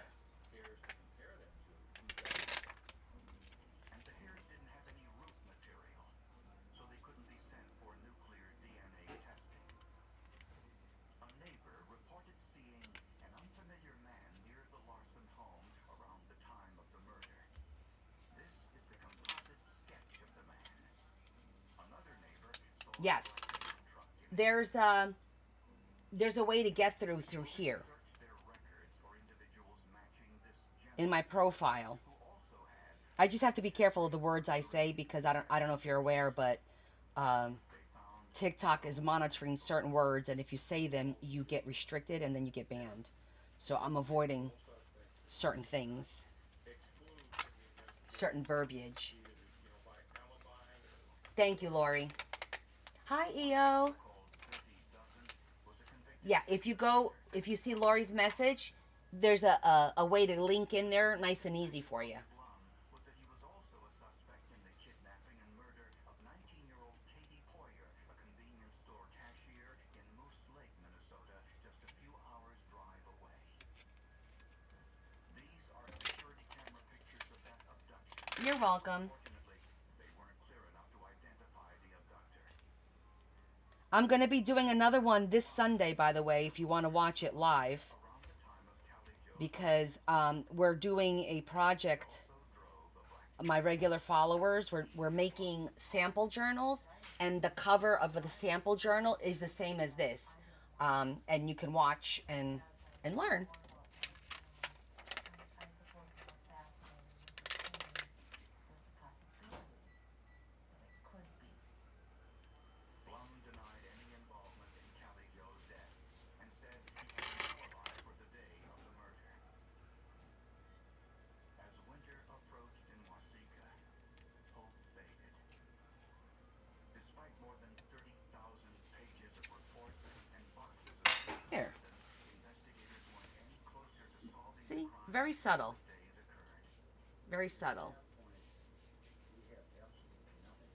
S3: And the hairs didn't have any root material, so they couldn't be sent for nuclear DNA testing. A neighbor reported seeing an unfamiliar man near the Larson home around the time of the murder. This is the composite sketch of the man. Another neighbor saw
S1: Yes.
S3: a truck
S1: There's a way to get through here
S3: search their records for individuals matching this gentleman
S1: in my profile.
S3: who also had
S1: I just have to be careful of the words I say because I don't know if you're aware, but TikTok is monitoring certain words, and if you say them, you get restricted and then you get banned. So I'm avoiding certain things, certain verbiage. Thank you, Lori. Hi, EO. Yeah, if you see Lori's message, there's a way to link in there, nice and easy for you.
S3: was that he was also a suspect in the kidnapping and murder of 19-year-old Katie Poyer, a convenience store cashier in Moose Lake, Minnesota, just a few hours' drive away. These are security camera pictures of that abduction.
S1: You're welcome.
S3: Fortunately, they weren't clear enough to identify the abductor.
S1: I'm going to be doing another one this Sunday, by the way, if you want to watch it live.
S3: Around the time of Callie Joe's
S1: Because we're doing a project, my regular followers, we're making sample journals, and the cover of the sample journal is the same as this. And you can watch and learn.
S6: I suppose the fascinating with the possibility that it could be.
S3: Blum denied any involvement in Callie Joe's death and said he had no alibi for the day of the murder. As winter approached in Waseca, hope faded. Despite more than 30,000 pages of reports and boxes of
S1: Here.
S3: evidence, investigators weren't any closer to solving
S1: See?
S3: the crime
S1: Very subtle.
S3: the day it occurred.
S1: Very subtle.
S10: We had absolutely nothing.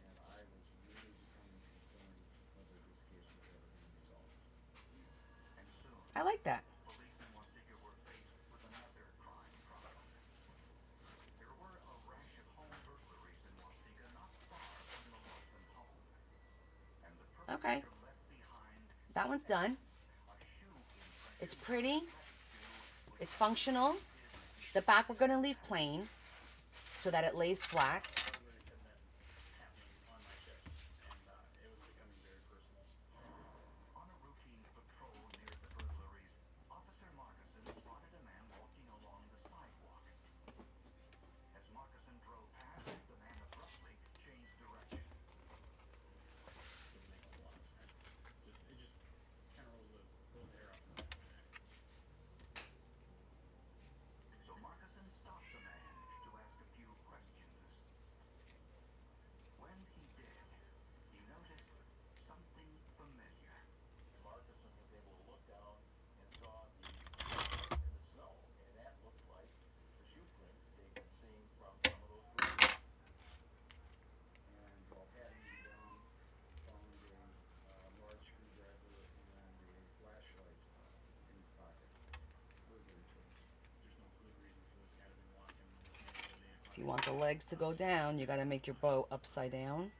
S10: And I was really becoming concerned whether this case would ever be solved.
S3: And soon,
S1: I like that.
S3: police in Waseca were faced with another crime problem. There were a rash of home burglaries in Waseca not far from the Larson home. And the
S1: Okay.
S3: perpetrator left behind
S1: That one's done.
S3: a shoe imprint
S1: It's pretty. It's functional. The back we're going to leave plain so that it lays flat.
S10: Literally had that happening on my shift, and it was becoming very personal.
S3: on a routine patrol near the burglaries. Officer Marcusson spotted a man walking along the sidewalk. As Marcusson drove past, the man abruptly changed direction.
S10: Didn't make a lot of sense. It just kind of rose the hair off the back of my neck.
S3: So Marcusson stopped the man to ask a few questions. When he did, he noticed something familiar.
S6: Marcusson was able to look down and saw the in the snow, and that looked like the shoe print that they've been seeing from some of those burglars.
S10: And while patting him down, found a large screwdriver and a flashlight in his pocket. Burglary tools. There's no good reason for this guy to be walking in this neighborhood.
S1: If you want the legs to go down, you got to make your bow upside down.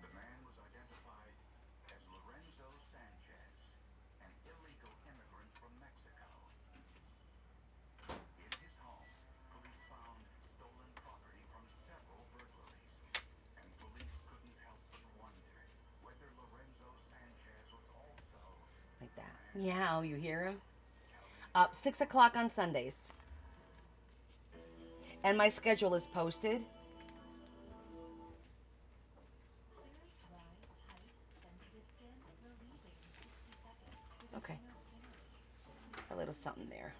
S3: The man was identified as Lorenzo Sanchez, an illegal immigrant from Mexico.
S1: Yeah, you hear him? 6 o'clock on Sundays. And my schedule is posted. Okay. A little something there.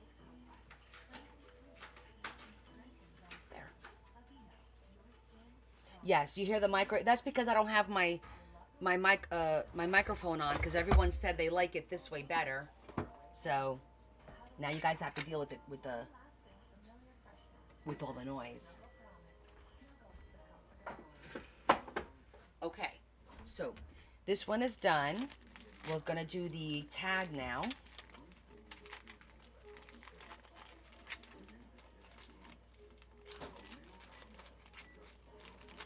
S1: There. Yes, you hear the micro. That's because I don't have my microphone on, because everyone said they like it this way better. So now you guys have to deal with it with all the noise. Okay, so this one is done. We're gonna do the tag now.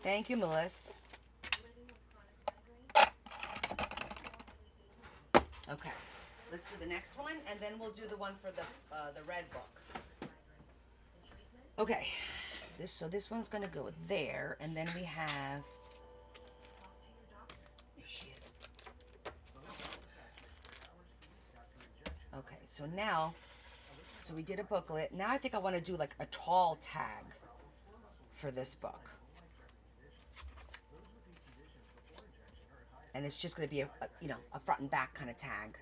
S1: Thank you, Melissa. Okay, let's do the next one, and then we'll do the one for the red book. Okay, this one's gonna go there, and then we have. There she is. Okay, so now, we did a booklet. Now I think I want to do like a tall tag for this book. And it's just going to be a front and back kind of tag.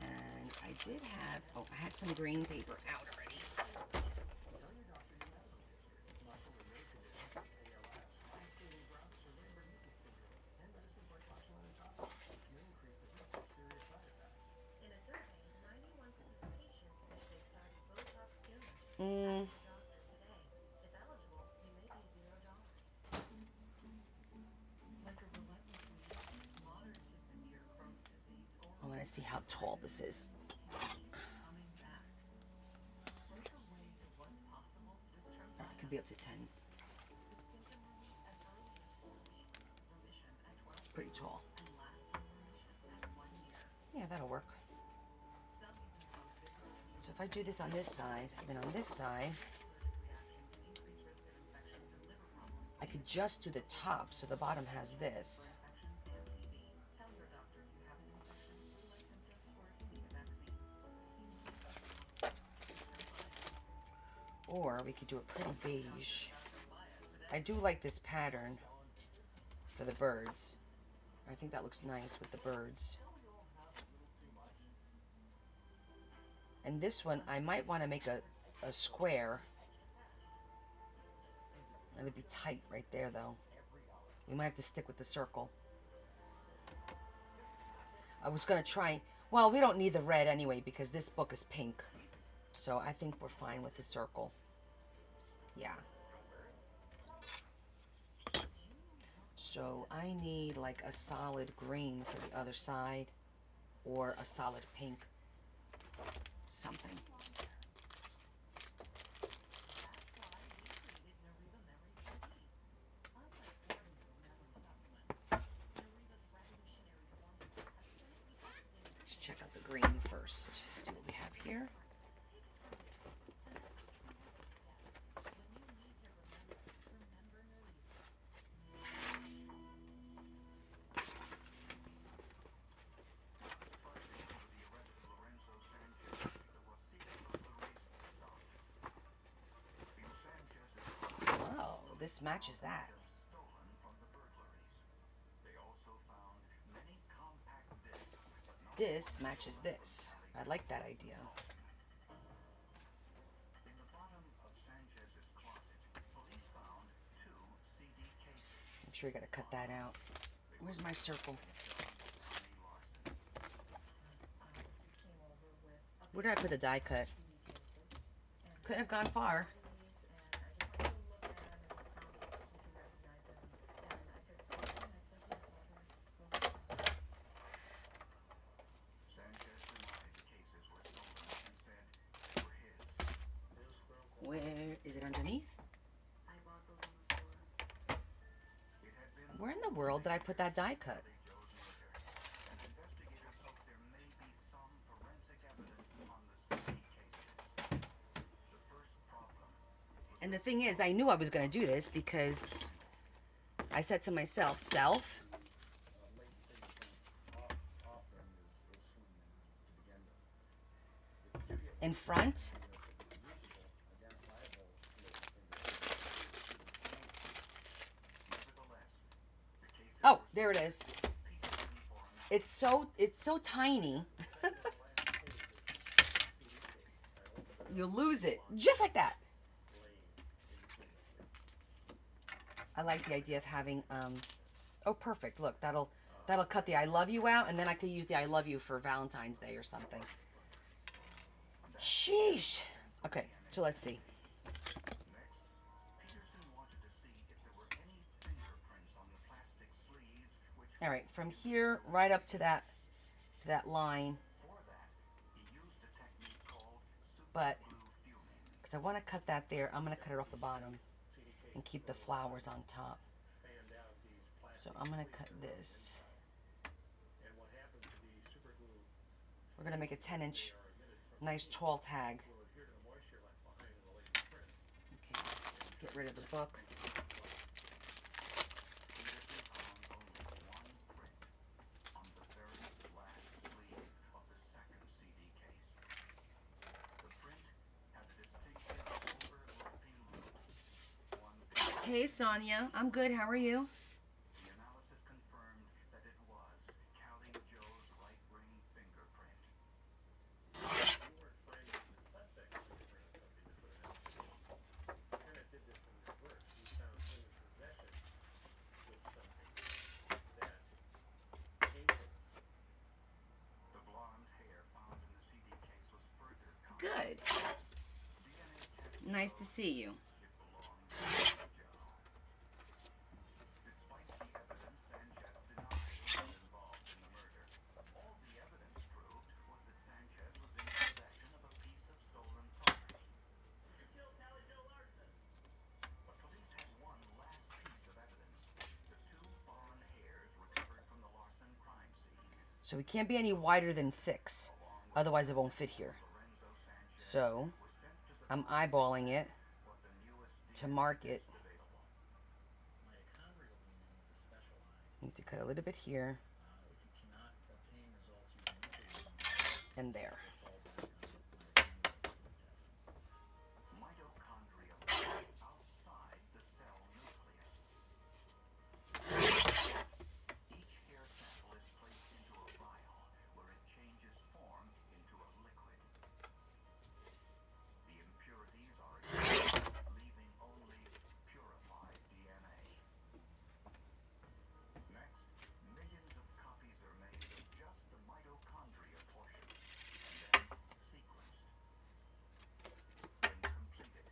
S1: And I did have, I had some green paper out already.
S4: In a survey, 91% of patients said they started Botox sooner. Ask your doctor today. If eligible, you may pay $0.
S5: Like a relentless week, moderate to severe Crohn's disease or
S1: I want to see how tall this is.
S5: coming back. Look away to what's possible with Tremfya.
S1: It could be up to 10.
S5: With symptom relief as early as 4 weeks, remission at 12
S1: It's pretty tall.
S5: and lasting remission at 1 year.
S1: Yeah, that'll work.
S5: Some even saw physical
S1: So if I do this on this side, then on this side,
S5: reactions and increased risk of infections and liver problems.
S1: I could just do the top, so the bottom has this.
S5: Infections and TB. Tell your doctor if you have any flu-like symptoms or if you need a vaccine.
S1: Or we could do a pretty beige. I do like this pattern for the birds. I think that looks nice with the birds. And this one, I might want to make a square. And it'd be tight right there, though. We might have to stick with the circle. I was going to try... Well, we don't need the red anyway, because this book is pink. So I think we're fine with the circle. Yeah. So I need like a solid green for the other side. Or a solid pink. Something. Let's check out the green first. See what we have here. Oh, this matches that.
S3: stolen from the burglaries. They also found many compact discs, but not
S1: This matches this. I like that idea.
S3: in the bottom of Sanchez's closet. Police found 2 CD cases.
S1: I'm sure you gotta cut that out. Where's my circle? Where did I put the die cut? Couldn't have gone far.
S3: Sanchez denied the cases were stolen and said they were his.
S1: Where is it underneath?
S5: I bought those on the store.
S3: It had been
S1: Where in the world did I put that die cut?
S3: Joe's murder, and investigators hope there may be some forensic evidence on the CD cases. The first problem
S1: And the thing is, I knew I was gonna do this because I said to myself, self,
S10: late thinking off them is sweet.
S1: in front. Oh, there it is. It's so tiny. You'll lose it just like that. I like the idea of having oh, perfect. Look, that'll cut the I love you out, and then I could use the I love you for Valentine's Day or something. Sheesh. Okay, so let's see. All right, from here right up to that line. But because I want to cut that there, I'm going to cut it off the bottom and keep the flowers on top. So I'm going to cut this. We're going to make a 10-inch nice tall tag. Okay, let's get rid of the book. Hey Sonia, I'm good. How are you?
S3: The analysis confirmed that it was Callie Joe's right ring fingerprint.
S9: You weren't finding the suspect's fingerprint on something to put an LCD. You kind of did this in reverse. You found him in possession with something that came from the scene.
S3: The blonde hair found in the CD case was further
S1: Good.
S3: DNA test
S1: Nice to see you.
S3: it belonged to Joe. Despite the evidence, Sanchez denied being involved in the murder. All the evidence proved was that Sanchez was in possession of a piece of stolen property.
S2: You killed Callie Joe Larson.
S3: But police had one last piece of evidence: the two foreign hairs recovered from the Larson crime scene.
S1: So we can't be any wider than 6. Otherwise it won't fit here.
S3: Lorenzo Sanchez
S1: So
S3: was sent to the
S1: I'm eyeballing it
S3: but the newest
S1: to mark it.
S3: available.
S10: Mitochondrial DNA is a specialized.
S1: Need to cut a little bit here
S10: If you cannot obtain results using
S1: and there.
S10: fall back on mitochondrial testing.
S3: Mitochondria lie outside the cell nucleus. Each hair sample is placed into a vial where it changes form into a liquid. The impurities are extracted, leaving only purified DNA. Next, millions of copies are made of just the mitochondria portion, and then sequenced. When completed,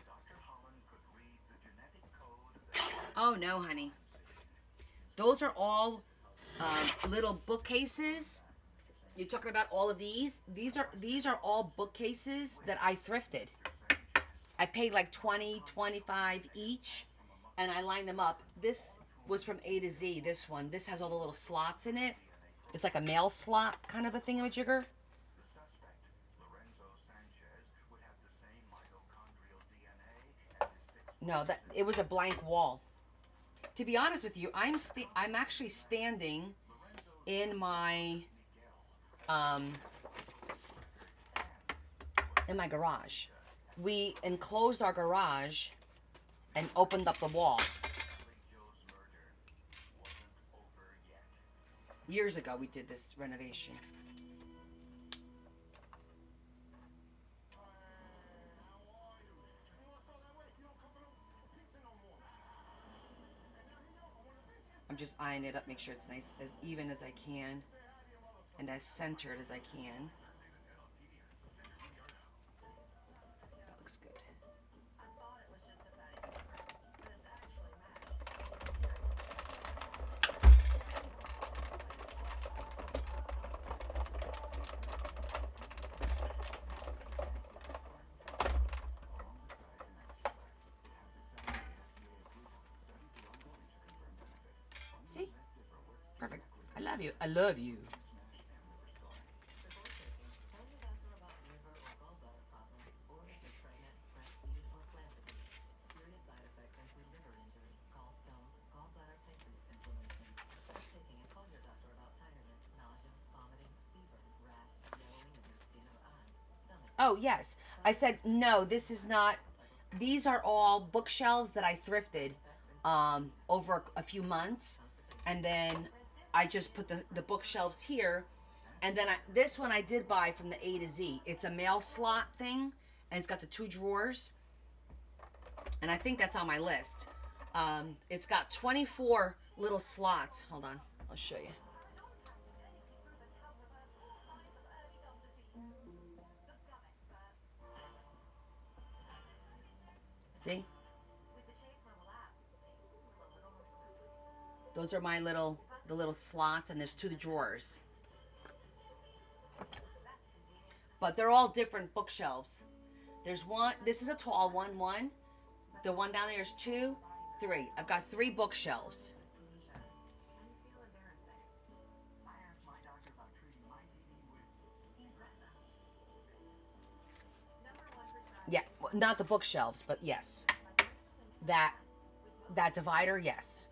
S3: Dr. Holland could read the genetic code that
S1: Oh no, honey. Those are all little bookcases. You're talking about all of these? These are all bookcases that I thrifted. I paid like $20, $25 each, and I lined them up. This was from A to Z, this one. This has all the little slots in it. It's like a mail slot kind of a thingamajigger.
S3: the suspect, Lorenzo Sanchez, would have the same mitochondrial DNA as his 6
S1: No, it was a blank wall. To be honest with you, I'm actually standing in my garage. We enclosed our garage and opened up the wall
S3: Joe's murder wasn't over yet.
S1: years ago. We did this renovation. I'm just eyeing it up, make sure it's nice, as even as I can, and as centered as I can. That looks good.
S5: I thought it was just a fatty liver, but it's actually mashed.
S1: See? Perfect. I love you. I love you.
S6: Tell your doctor about liver or gallbladder problems, or if you're pregnant, breastfeeding, or philanthropist. Serious side effects include liver injury, gallstones, gallbladder pancreas inflammation. Stop taking and call your doctor about tiredness, nausea, vomiting, fever, rash, yellowing of your skin or eyes, stomach.
S1: Oh, yes. I said, no, this is not. These are all bookshelves that I thrifted over a few months. And then I just put the bookshelves here. And then this one I did buy from the A to Z. It's a mail slot thing. And it's got the 2 drawers. And I think that's on my list. It's got 24 little slots. Hold on. I'll show you. See? Those are my the little slots, and there's 2 drawers. But they're all different bookshelves. There's one, this is a tall one. The one down there is 2, 3. I've got 3 bookshelves.
S3: I asked my doctor about treating my TB with Ingrezza.
S1: Yeah, well, not the bookshelves, but yes. That divider, yes.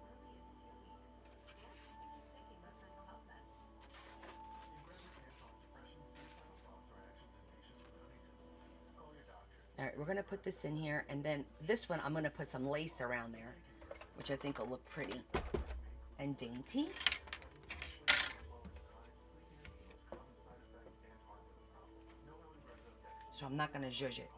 S1: All right, we're going to put this in here, and then this one I'm going to put some lace around there, which I think will look pretty and dainty. So I'm not going to zhuzh it.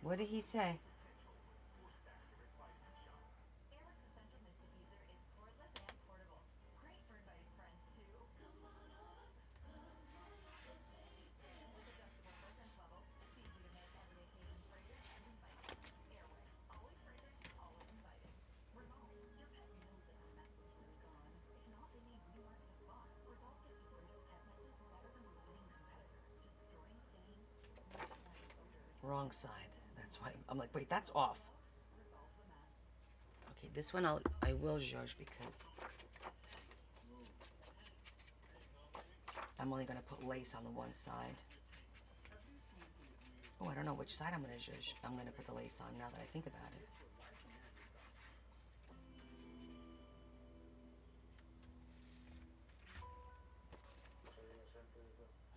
S1: What did he say? Wrong side. That's why I'm like, wait, that's off. Okay, this one I will zhuzh because I'm only gonna put lace on the one side. Oh, I don't know which side I'm gonna zhuzh. I'm gonna put the lace on now that I think about it.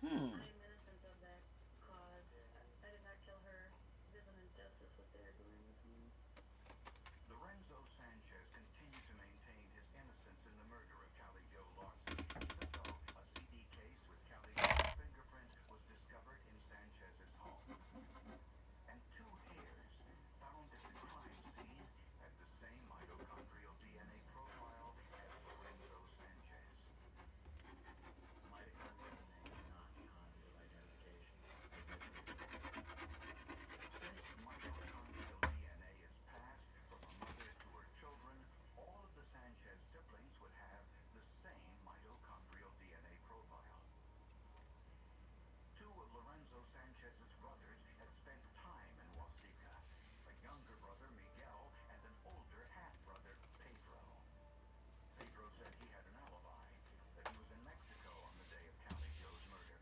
S1: Hmm.
S3: Lorenzo Sanchez continued to maintain his innocence in the murder of Cali Joe Larson, even though a CD case with Cali Joe's fingerprint was discovered in Sanchez's home. And 2 hairs found at the crime scene had the same mitochondrial DNA profile as Lorenzo Sanchez.
S10: Mitochondrial DNA is not conduit identification.
S3: Since mitochondrial DNA is passed from a mother to her children, all of the Sanchez siblings would have the same mitochondrial DNA profile. 2 of Lorenzo Sanchez's brothers had spent time in Waseca, a younger brother, Miguel, and an older half-brother, Pedro. Pedro said he had an alibi, that he was in Mexico on the day of Cali Joe's murder.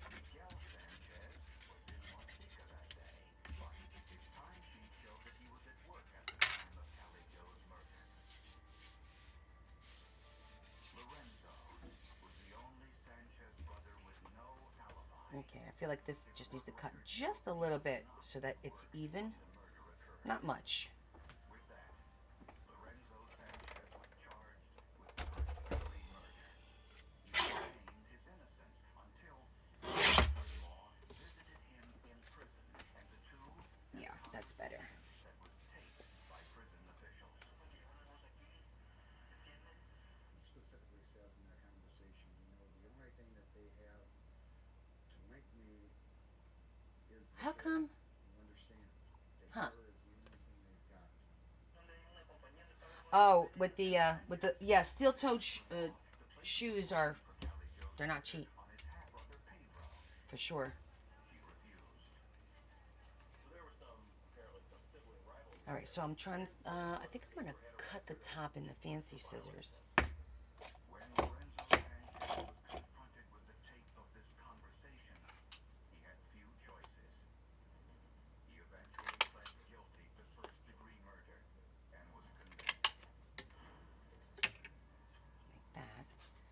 S3: Miguel Sanchez was in Waseca that day, but his timesheet showed that he was at work at the time of Cali Joe's murder. Lorenzo was the only Sanchez brother with no alibi.
S1: Okay, I feel like this just needs to cut just a little bit so that it's even. Not much.
S3: With that, Lorenzo Sanchez was charged with first-degree murder. He maintained his innocence until his sister-in-law visited him in prison, and the 2
S1: Yeah, that's better.
S3: that was taped by prison officials.
S10: He specifically says in that conversation, the only thing that they have to link me is the
S1: How
S10: hair.
S1: come?
S10: You understand? The
S1: Huh.
S10: hair is the only thing they've got.
S1: Oh, with the yeah, steel-toed shoes are, they're not cheap. For sure.
S2: So there was apparently some sibling rivalry
S1: All right, so I'm trying. I think I'm gonna cut the top in the fancy scissors.
S3: When Lorenzo Sanchez was confronted with the tape of this conversation, he had few choices. He eventually pled guilty to first-degree murder and was convicted.
S1: Like that.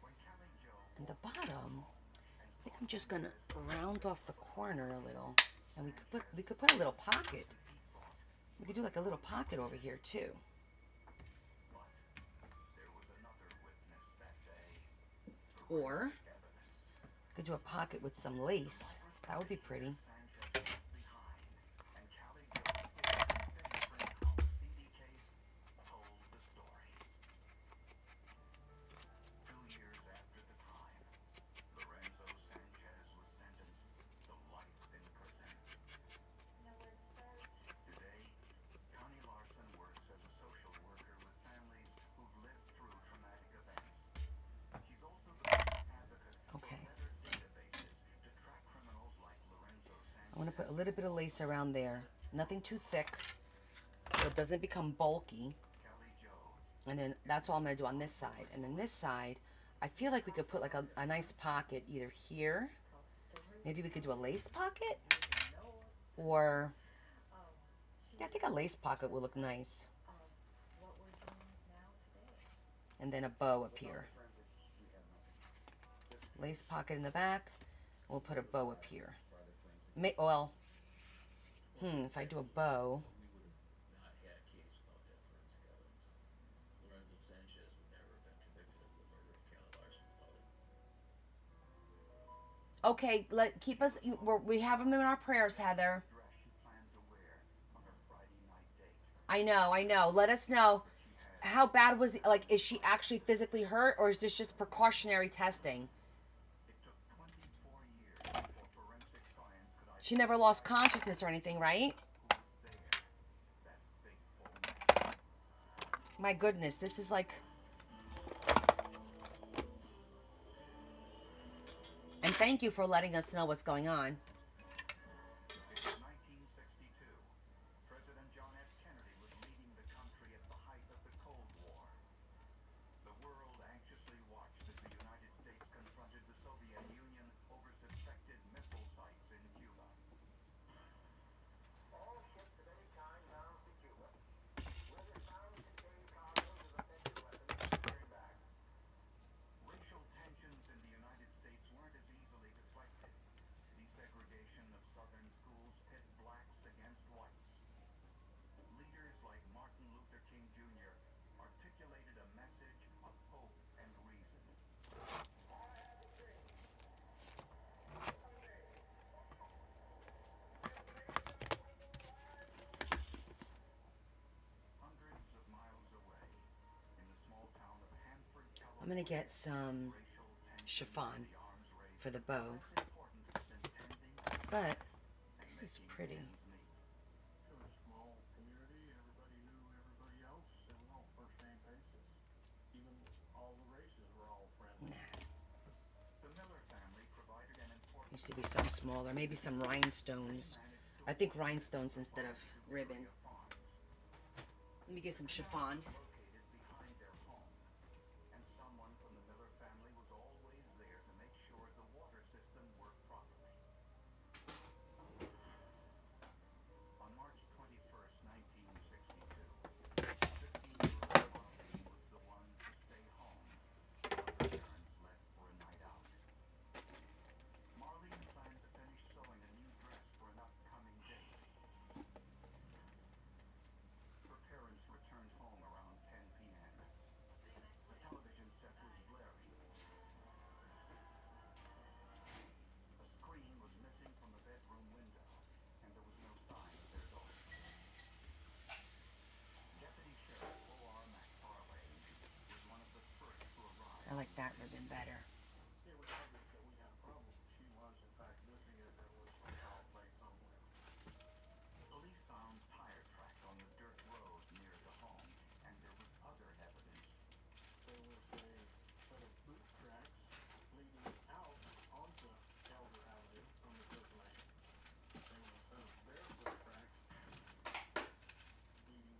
S3: When Callie Joe
S1: And the bottom, I think I'm just gonna round off the corner a little, and we could put a little pocket. We could do like a little pocket over here too.
S3: there was another witness that day.
S1: Or we could do a pocket with some lace. That would be pretty.
S3: Sanchez left behind, and Callie Joe's fingerprint on the CD case told the story. 2 years after the crime, Lorenzo Sanchez was sentenced to life in prison. Today, Connie Larson works as a social worker with families who've lived through traumatic events. She's also the advocate
S1: Okay.
S3: for better databases to track criminals like Lorenzo Sanchez.
S1: I'm gonna put a little bit of lace around there. Nothing too thick, so it doesn't become bulky.
S3: Callie Joe,
S1: And then that's all I'm gonna do on this side. And then this side, I feel like we could put like a nice pocket either here. Maybe we could do a lace pocket, or yeah, I think a lace pocket will look nice.
S5: What we're doing now today.
S1: And then a bow up here.
S10: Forensic, we have nothing.
S1: Lace pocket in the back. We'll put a bow up here.
S10: For other forensic,
S1: Well, if I do a bow,
S2: We would have not had a case without that forensic evidence. Lorenzo Sanchez would never have been convicted of the murder of Callie Larson without it.
S1: okay, keep us. We have them in our prayers, Heather.
S3: dress she planned to wear on her Friday night date.
S1: I know. Let us know. How bad was is she actually physically hurt, or is this just precautionary testing?
S3: It took 24 years before forensic science could
S1: She never lost consciousness or anything, right?
S3: who was there. That fateful night.
S1: My goodness, this is like... And thank you for letting us know what's going on.
S3: It was 1962. President John F. Kennedy was leading the country at the height of the Cold War. The world anxiously watched as the United States confronted the Soviet Union over suspected missile sites in Cuba.
S6: All ships of any kind bound for Cuba, whether found containing cargoes of offensive weapons, turn back.
S3: Racial tensions in the United States weren't as easily deflected. Desegregation of southern schools pit blacks against whites. Leaders like Martin Luther King Jr. articulated a message of hope and reason. Hundreds of miles away, in the small town of Hanford, California,
S1: I'm going to get some
S3: racial tensions
S1: chiffon
S3: in the arms race
S1: for the bow.
S3: less important than tending
S1: But this is pretty.
S3: ends meet.
S10: it was a small community, everybody knew everybody else, and we're all first name basis. Even all the races were all friendly.
S3: The Miller family provided an important
S1: Used to be some smaller, maybe some rhinestones. I think rhinestones instead of ribbon.
S3: farms
S1: Let me get some chiffon.
S3: located behind their home, and someone from the Miller family was always there to make sure the water system worked properly. On March 21st, 1962, 15-year-old Marlene was the one to stay home while her parents left for a night out. Marlene planned to finish sewing a new dress for an upcoming date. Her parents returned home around 10 p.m. The television set was blaring. A screen was missing from the bedroom window, and there was no sign of their daughter. Deputy Sheriff O.R. McFarlane was one of the first to arrive.
S1: I like that ribbon better.
S10: It was obvious that we had a problem. She was, in fact, missing it. There was some foul play somewhere.
S3: Police found tire tracks on the dirt road near the home, and there was other evidence.
S10: There was a set of boot tracks leading out onto Elder Avenue from the dirt lane. There was a set of barefoot tracks leading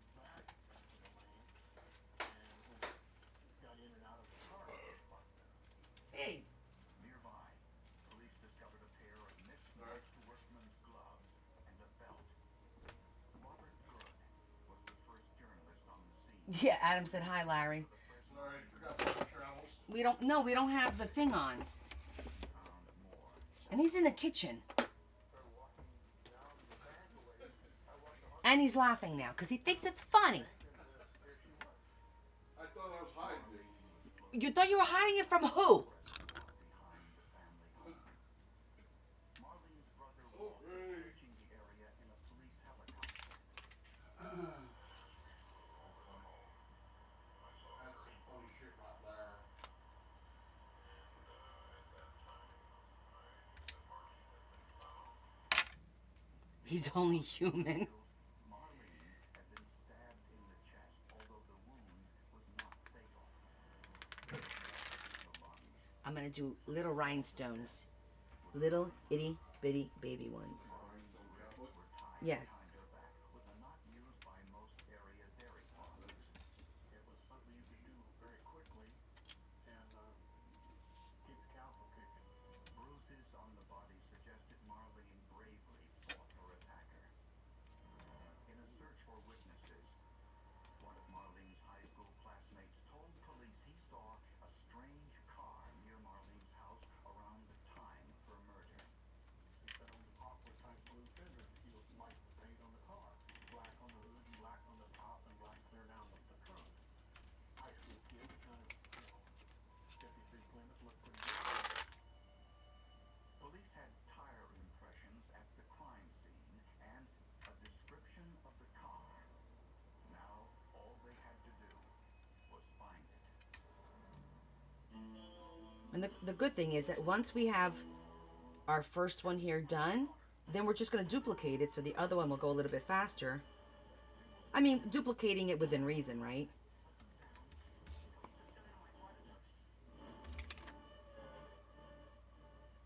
S1: Yeah, Adam said hi, Larry.
S11: Sorry, forgot some travels.
S1: We don't have the thing on. And he's in the kitchen. And he's laughing now because he thinks it's funny.
S11: I thought I was hiding.
S1: You thought you were hiding it from who?
S2: Marlene's brother Walt was searching the area in a police helicopter.
S11: That's some funny shit right there.
S1: He's only human.
S2: Marlene had been stabbed in the chest, although the wound was not fatal. The lungs.
S1: I'm gonna do little rhinestones. Little itty bitty baby ones. Yes.
S2: Their back with a knot used by most area dairy farmers.
S10: It was something you could do very quickly and keep the cow from kicking.
S2: Bruises on the body suggested Marlene bravely fought her attacker. In a search for witnesses, one of Marlene's high school classmates told police he saw a strange car near Marlene's house around the time of her murder.
S10: She said it was an aqua type blue fender that you looked like the paint on the car. Black on the hood and black on the top and black clear down the trunk. High school kid, kind of, 53 Plymouth, looked pretty good.
S2: Police had tire impressions at the crime scene and a description of the car. Now, all they had to do was find it.
S1: And the good thing is that once we have our first one here done, then we're just going to duplicate it so the other one will go a little bit faster. I mean, duplicating it within reason, right?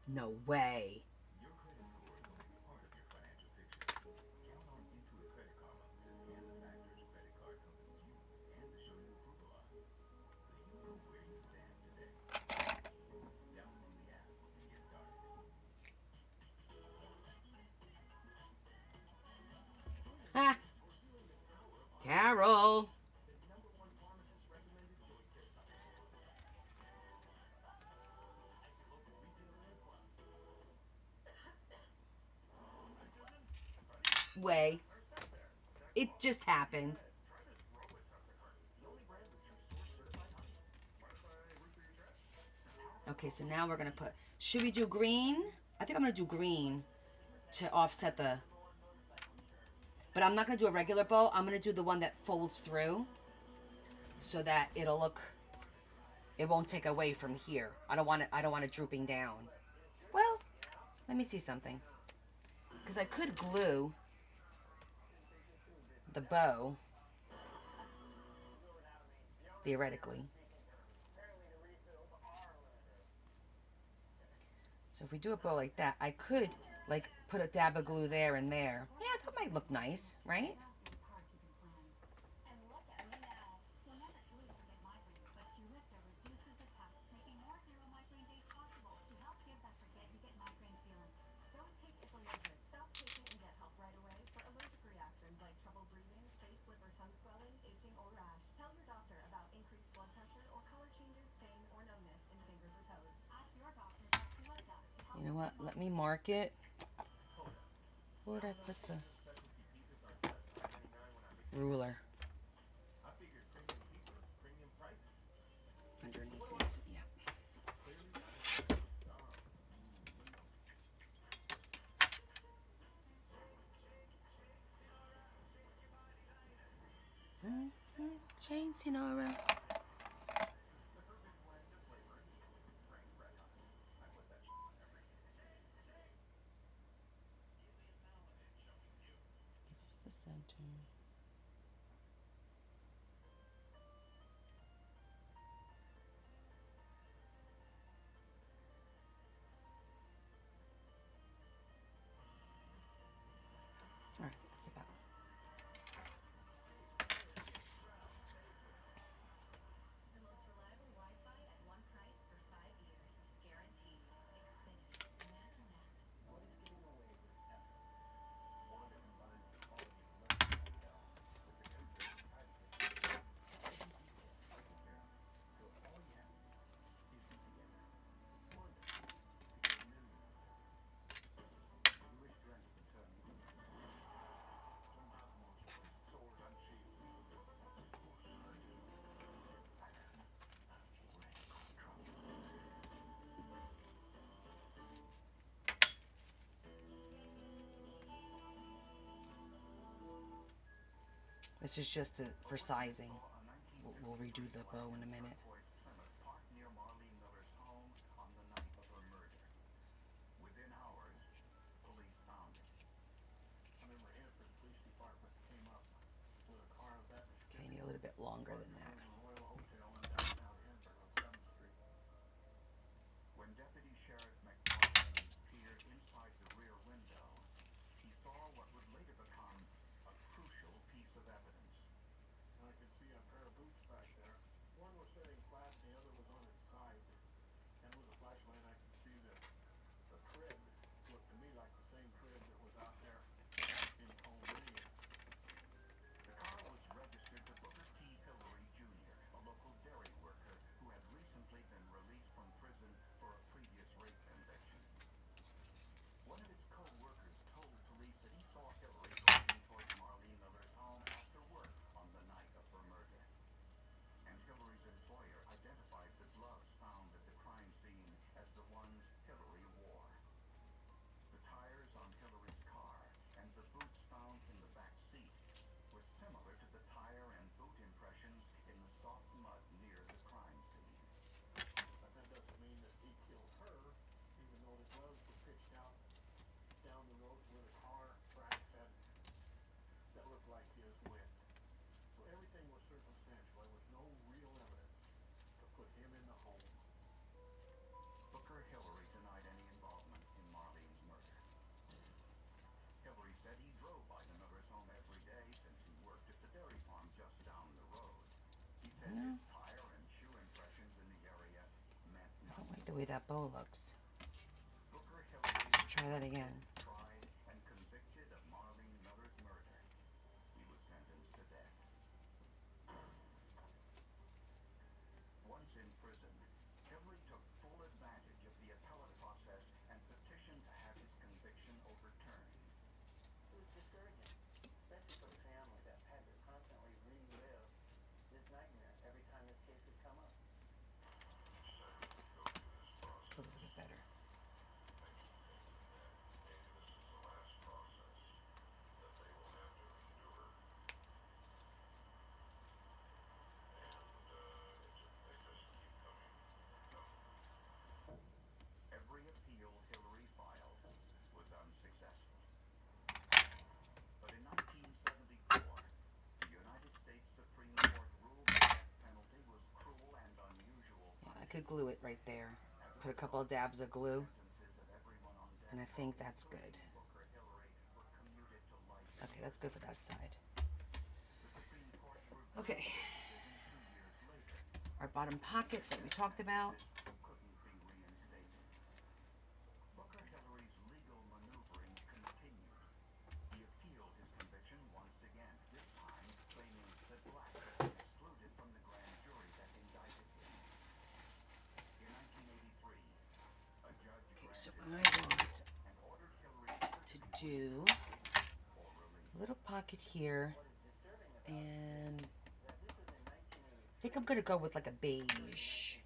S1: No way.
S2: Your credit score is only part of your financial picture. Count on Intuit Credit Karma to scan the factors credit card companies use and to show you approval odds, so you know where you stand today. Download the app and get started.
S1: Ha! Carol! Way. It just happened. Okay, so now we're gonna put, should we do green? I think I'm gonna do green to offset the, but I'm not gonna do a regular bow. I'm gonna do the one that folds through so that it'll look, it won't take away from here. I don't want it drooping down. Well, let me see something. Because I could glue the bow, theoretically. So if we do a bow like that, I could like put a dab of glue there and there. Yeah, that might look nice, right?
S4: And look at me now. You'll never truly forget migraines, but Qulipta reduces attacks, making more zero migraine days possible to help give that forget you get migraine feeling. Don't take Ifalurgin. Stop taking and get help right away for allergic reactions like trouble breathing, face, liver, tongue swelling, itching, or rash. Tell your doctor about increased blood pressure or color changes, pain, or numbness in fingers or toes. Ask your doctor about Qulipta to help.
S1: You know what? Let me mark it. Where would I put the ruler?
S2: I figured premium pizza was premium prices.
S1: Underneath this, yeah. Jane Sinora. This is the center. All right, that's about.
S5: The most reliable Wi-Fi at one price for 5 years. Guaranteed. Xfinity. Imagine that.
S3: What if giving away was effortless? One that combines the quality of electric retail
S1: This is just for sizing. We'll redo the bow in a minute.
S3: Plymouth parked near Marlene Miller's home on the night of her murder. Within hours, police found it.
S10: I remember Hanford Police Department came up with a car of that
S1: Okay, I need a little bit longer than that.
S10: from the Royal Hotel in downtown Hanford on 7th Street.
S3: When Deputy Sheriff McFarland peered inside the rear window, he saw what would later become a crucial piece of evidence.
S10: And I could see a pair of boots back there. One was sitting flat and the other was on its side. And with a flashlight I could see that the tread looked to me like the same tread that was out there in Home Lane.
S3: The car was registered to Booker T. Hillary, Jr., a local dairy worker who had recently been released from prison for a previous rape conviction. One of his co-workers told police that he saw Hillary driving towards Marlene Miller's home after work on the night of her murder. And Hillary's employer identified the gloves found at the crime scene as the ones Hillary wore. The tires on Hillary's car and the boots found in the back seat were similar to the tire and boot impressions in the soft mud near the crime scene.
S10: But that doesn't mean that he killed her, even though the gloves were pitched out down the road where the car tracks had that looked like his went. So everything was circumstantial. There was no real evidence to put him in the home.
S3: Booker Hillary denied any involvement in Marlene's murder. Hillary said he drove by the Miller's home every day since he worked at the dairy farm just down the road. He said his tire and shoe impressions in the area meant
S1: I
S3: nothing.
S1: don't like the way that bow looks.
S3: Booker Hillary
S1: Try that again.
S3: tried and convicted of Marlene Miller's murder. He was sentenced to death. Once in prison, Hillary took full advantage of the appellate process and petitioned to have his conviction overturned.
S6: It was discouraging, especially for the family that had to constantly relive this nightmare every time this case would come up.
S1: It's a little bit better.
S3: Every appeal Hillary filed was unsuccessful. But in 1974, the United States Supreme Court ruled the death penalty was cruel and unusual
S1: Yeah, I could glue it right there. Put a couple of dabs of glue,
S3: sentences of everyone on death.
S1: and I think that's good.
S3: Booker Hillary were commuted to life.
S1: Okay, that's good for that side.
S3: The Supreme Court reversed
S1: Okay,
S3: the decision 2 years later.
S1: our bottom pocket that we talked about.
S3: Couldn't be reinstated. Booker Hillary's legal maneuvering continued. He appealed his conviction once again, this time claiming that blacks had been excluded from the grand jury that indicted him. In 1983, a judge
S1: So
S3: granted
S1: I want
S3: and ordered Hillary
S1: to do
S3: for release.
S1: a little pocket here, and I think I'm gonna go with like a beige.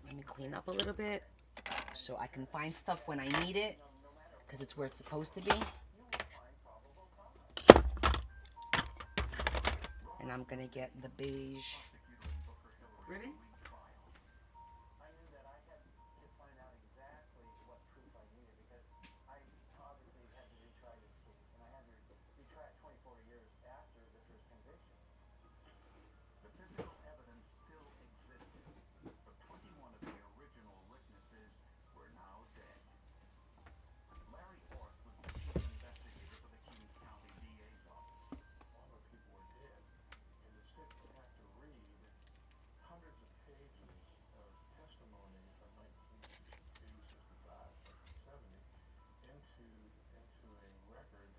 S1: Let me clean up a little bit so I can find stuff when I need it, because it's where it's supposed to be. And I'm gonna get the beige ribbon.
S6: I knew that I had to find out exactly what proof I needed because I obviously had to retry this case, and I had to retry it 24 years after the first conviction.
S3: The physical evidence still existed, but 21 of the original witnesses were now dead. Larry Orth was the chief investigator for the Kings County DA's office.
S10: All the people were dead, and the sick would have to read hundreds of pages of testimony from 1960, 65, 70 into a record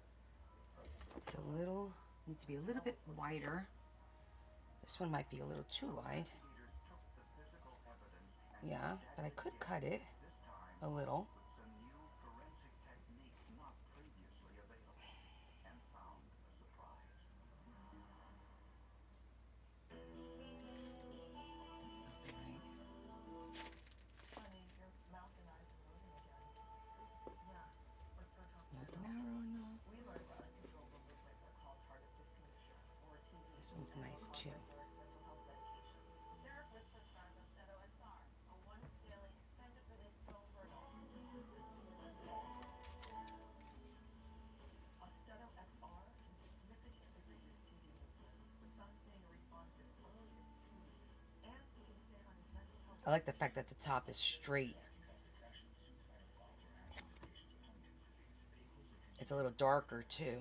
S10: presentation.
S1: It's a little, needs to be a little bit wider. This one might be a little too wide.
S3: Investigators took the physical evidence and
S1: Yeah, but I could cut it
S3: this time
S1: a little.
S3: with some new forensic techniques not previously available, and found a surprise.
S1: That's not the right.
S6: Honey, your mouth and eyes are moving again. Yeah, let's go talk
S1: It's not the This one's nice too.
S4: Therapist prescribed Austedo XR, a once daily extended release pill for adults. Austedo XR can significantly reduce TD movements, with some seeing a response as early as 2 weeks. And he can stay on his mental health.
S1: I like the fact that the top is straight. It's a little darker too.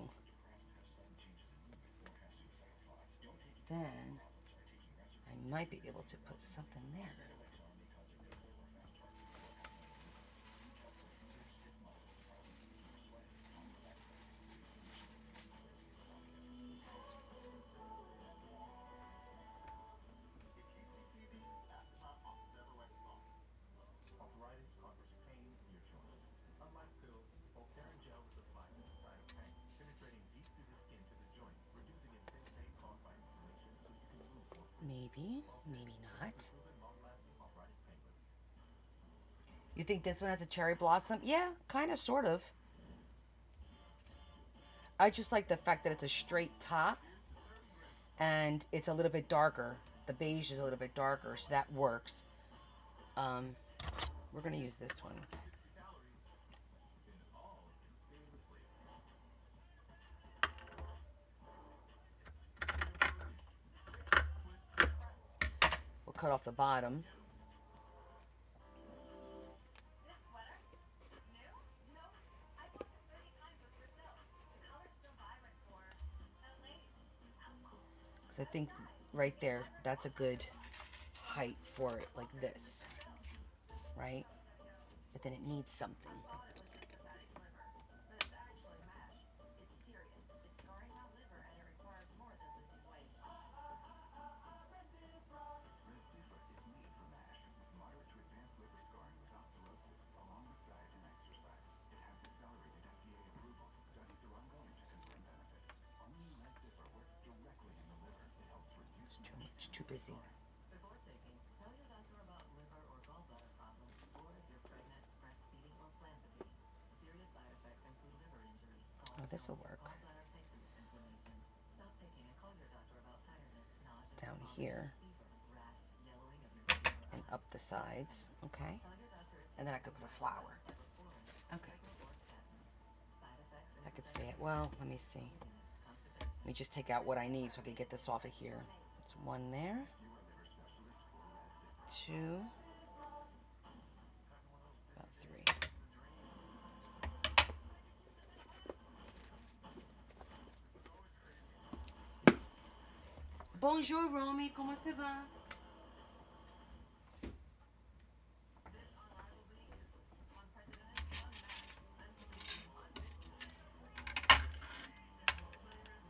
S1: Then I might be able to put something there.
S2: Arthritis causes pain in your joints. Unlike pills, Voltaren gel is applied to the site of pain, penetrating deep through the skin to the joint, reducing intense pain caused by inflammation so you can move more freely.
S1: Maybe, maybe not.
S2: Proven long-lasting arthritis pain relief.
S1: You think this one has a cherry blossom? Yeah, kind of, sort of. I just like the fact that it's a straight top and it's a little bit darker. The beige is a little bit darker, so that works. We're going to use this one. We'll cut off the bottom.
S4: This sweater? New? No. I bought this 30 times with Brazil. The color's still vibrant for LA.
S1: Because I think right there, that's a good height for it, like this. Right? But then it needs something.
S4: Delicious hepatic liver, but it's actually MASH. It's serious. It's scarring out liver and it requires more than losing weight.
S3: Rezdiffra is made for MASH with moderate to advanced liver scarring without cirrhosis, along with diet and exercise. It has accelerated FDA approval. Studies are ongoing to confirm benefit. Only Rezdiffra works directly in the liver. It helps reduce
S1: It's too much, too busy.
S6: Before taking, tell your doctor about liver or gallbladder problems, or if you're pregnant, breastfeeding, or plan to be. Serious side effects include liver injury,
S1: Oh, this'll work.
S6: gallbladder pancreas inflammation. Stop taking and call your doctor about tiredness, nausea,
S1: Down
S6: vomiting,
S1: here
S6: fever, rash, yellowing of your skin or
S1: and
S6: eyes.
S1: up the sides. Okay.
S6: Tell your doctor if
S1: And then I could put a flower.
S6: cyclosporin,
S1: Okay.
S6: or statins. Side effects
S1: That could
S6: include
S1: stay. Well, let me see.
S6: dizziness, constipation.
S1: Let me just take out what I need so I can get this off of here. It's one there. Two. About three. Bonjour, Romy. Comment ça va?
S4: This unrivaled league is unprecedented, unmatched, unbelievable, undisputed.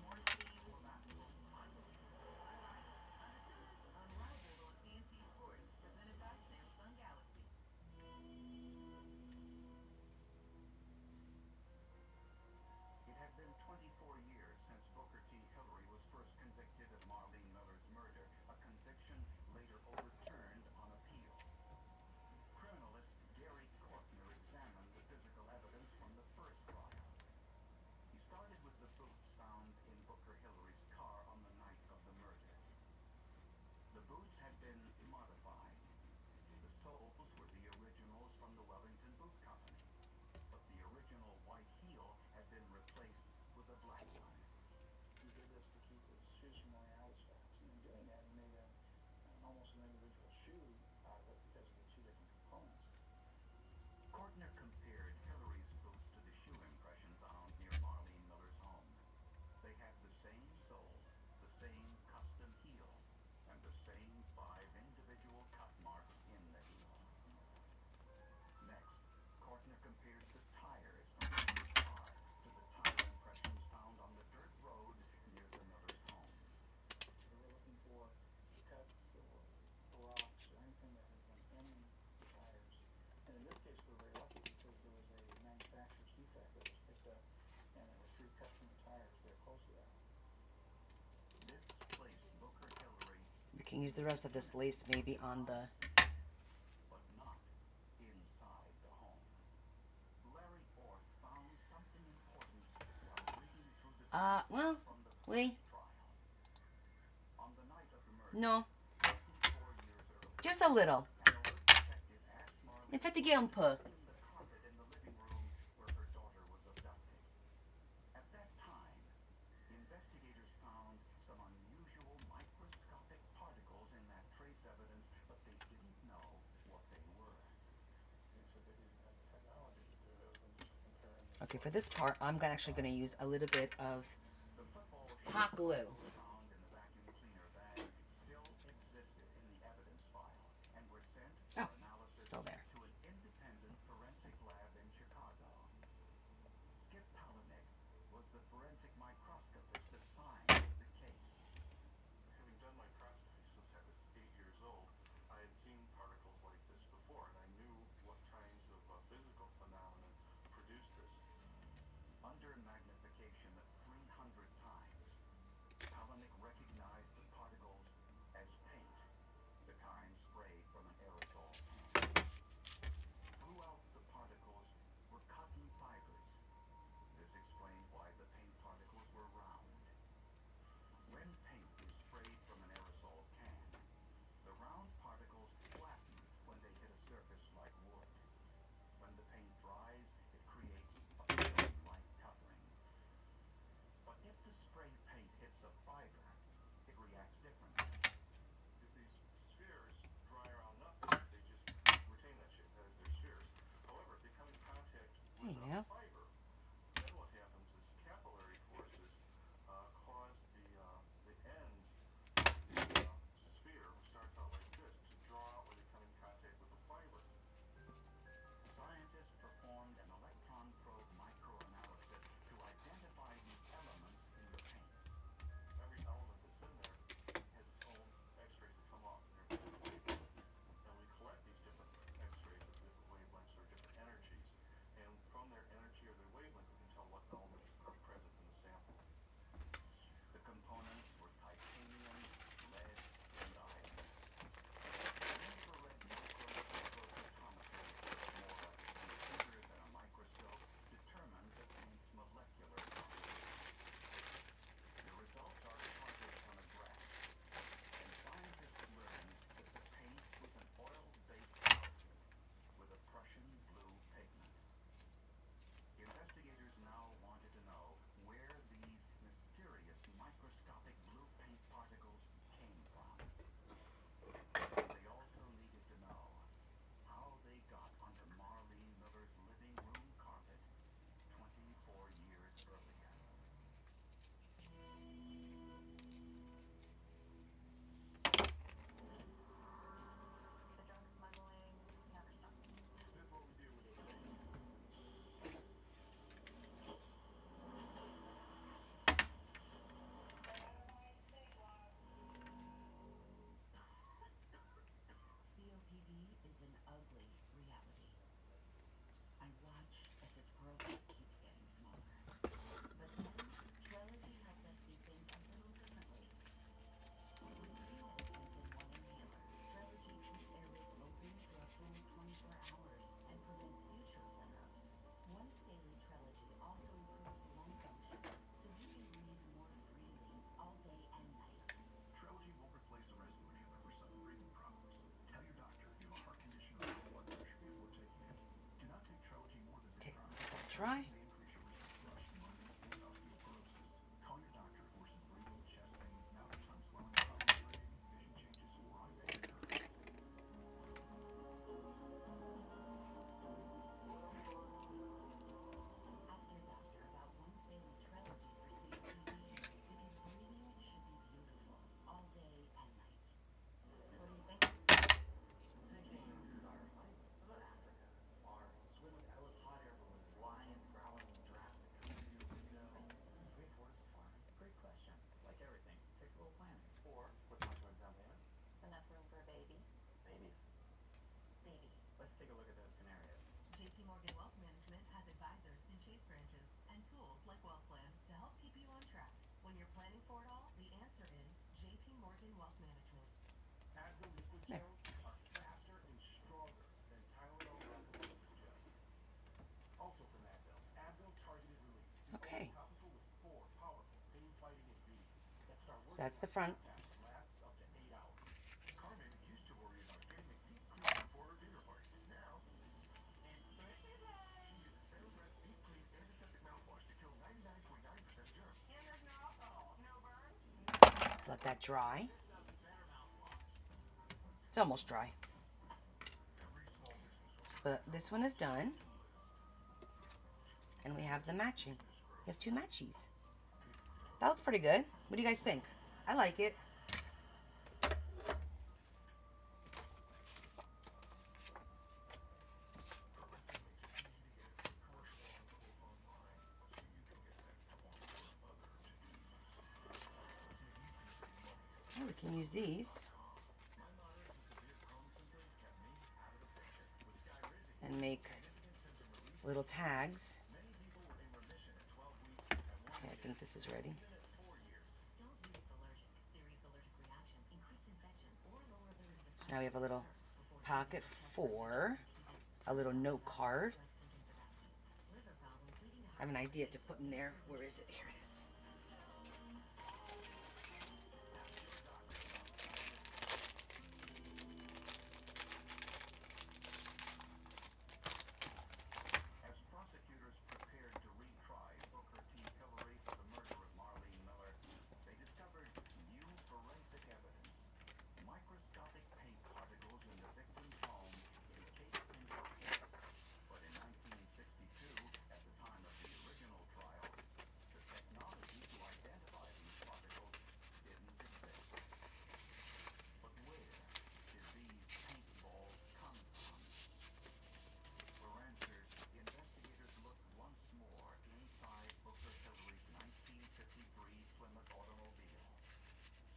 S4: More teams, more basketball, unbelievable. Unrivaled on TNT Sports, presented by Samsung Galaxy.
S3: It had been 24 years since Booker T. Hillary was first convicted of Marlene Miller's murder, a conviction later overturned on appeal. Criminalist Gary Kortner examined the physical evidence from the first trial. He started with the boots found in Booker Hillary's car on the night of the murder. The boots had been modified. The soles were the originals from the Wellington Boot Company, but the original white heel had been replaced with a black one.
S10: He did this to keep his shoes from wearing out as fast. And in doing that, he made almost an individual shoe out of it because of the two different components.
S3: Kortner compared Hillary's boots to the shoe impression found near Marlene Miller's home. They had the same sole, the same custom heel, and the same 5 individual cut marks in the heel. Next, Kortner compared the tires from Miller's car to the tire impressions found on the dirt road near the Miller's home.
S10: They were looking for cuts or rocks or anything that had been in the tires. And in this case, we were very lucky because there was a manufacturer's defect that was picked up, and there were 3 cuts in the tires very close to that.
S3: This placed Booker Hillary,
S1: We can use the rest of this lace maybe on the.
S3: but not inside the home. Larry Orth found something important while reading through the
S1: Well,
S3: from the
S1: we.
S3: trial.
S1: No. Just a little. Ne fatiguer un peu.
S6: the carpet in the living room where her daughter was abducted. At that time, investigators found some unusual microscopic particles in that trace evidence, but they didn't know what they were.
S10: They said they didn't have the technology to do it other than just comparing the
S1: Okay, for this part, I'm actually going to use a little bit of hot glue.
S6: Found in the vacuum cleaner bag still existed in the evidence file and were sent for
S1: Oh,
S6: analysis
S1: still there.
S6: to an independent forensic lab in Chicago. Skip Palahniuk was the forensic microscopist assigned to the case.
S11: Having done microscopy since I was 8 years old, I had seen particles like this before, and I knew what kinds of physical phenomena produced this.
S6: Under magnification of 300 times, Palahniuk recognized the particles as paint, the kind sprayed from an aerosol can. Throughout the particles were cotton fibers. This explained why the paint particles were round. When paint is sprayed from an aerosol can, the round particles flatten when they hit a surface like wood. When the paint dries, it creates a film-like covering. But if the spray paint hits a fiber, it reacts differently.
S11: If these spheres dry around nothing, they just retain that shape, that is, they're spheres. However, if they come in contact with
S1: Hey, now.
S11: a fiber, then what happens is capillary forces cause the ends of the sphere, which starts out like this, to draw out when they come in contact with the fiber.
S6: Scientists performed an electron probe microanalysis to identify the elements in the paint.
S11: Every element that's in there has its own X-rays that come off, and they're different wavelengths. And we collect these different X-rays at different wavelengths or different energies, and from their energy or their wavelength, we can tell what elements are present in the sample.
S6: The components were titanium, lead, and iron. Infrared microphotometry, more like a computer than a microscope, determined the paint's molecular composition. The results are plotted on a graph, and scientists learned that the paint was an oil-based powder with a Prussian blue pigment. Investigators now wanted to know where these mysterious microscopic blue paint particles came from. They also needed to know how they got onto Marlene Miller's living room carpet 24 years earlier.
S4: The drug smuggling never stops.
S11: That's what we deal with every day.
S1: COPD is an ugly reality. I watch as this world just keeps getting smaller. But then, Trelegy helped us see things a little differently. With 3 medicines in one inhaler, Trelegy keeps airways open for a full 24 hours and prevents future flare-ups. Once daily Trelegy also improves lung function, so you can breathe more freely all day and night.
S3: Trelegy won't replace a rescue inhaler for sudden breathing problems. Tell your doctor you have a heart condition or low blood pressure before taking it. Do not take Trelegy more than 3 times.
S1: Try.
S3: May increase your risk of thrush, pneumonia, and osteoporosis. Call your doctor for some breathing, chest pain, mouth or tongue swelling, problems breathing, vision changes, or eye pain.
S1: Ask your doctor about once daily Trelegy for COPD because breathing should be beautiful all day and night.
S4: So what do you think?
S6: Thinking about Africa, safari, swim with hot air balloons, lions, growling, Jurassic, Great for a safari. Great question. Like everything, takes a little planning. Or, with much of a down payment,
S4: Enough room for a baby?
S6: babies.
S4: Baby.
S6: Let's take a look at those scenarios.
S12: JP Morgan Wealth Management has advisors and Chase branches and tools like Wealth Plan to help keep you on track. When you're planning for it all, the answer is JP Morgan Wealth Management.
S10: Advil liquid gels are faster and stronger than Tylenol liquid gels. Also from Advil, Advil Targeted Relief. The
S1: Okay.
S10: only topical with 4 powerful pain-fighting ingredients that start
S1: So
S10: working
S1: that's the
S10: on
S1: front.
S10: contact lasts up to 8 hours.
S1: that dry. It's almost dry. But this one is done. And we have the matching. We have two matchies. That looks pretty good. What do you guys think? I like it. Oh, we can use these. And make little tags. Okay, I think this is ready. So now we have a little pocket for a little note card. I have an idea to put in there. Where is it? Here it is.
S3: As prosecutors prepared to retry Booker T. Hillary for the murder of Marlene Miller, they discovered new forensic evidence. Microscopic paint particles in the victim's home encased in cotton. But in 1962, at the time of the original trial, the technology to identify these particles didn't exist. But where did these paintballs come from? For answers, investigators looked once more inside Booker Hillary's 1953 Plymouth automobile.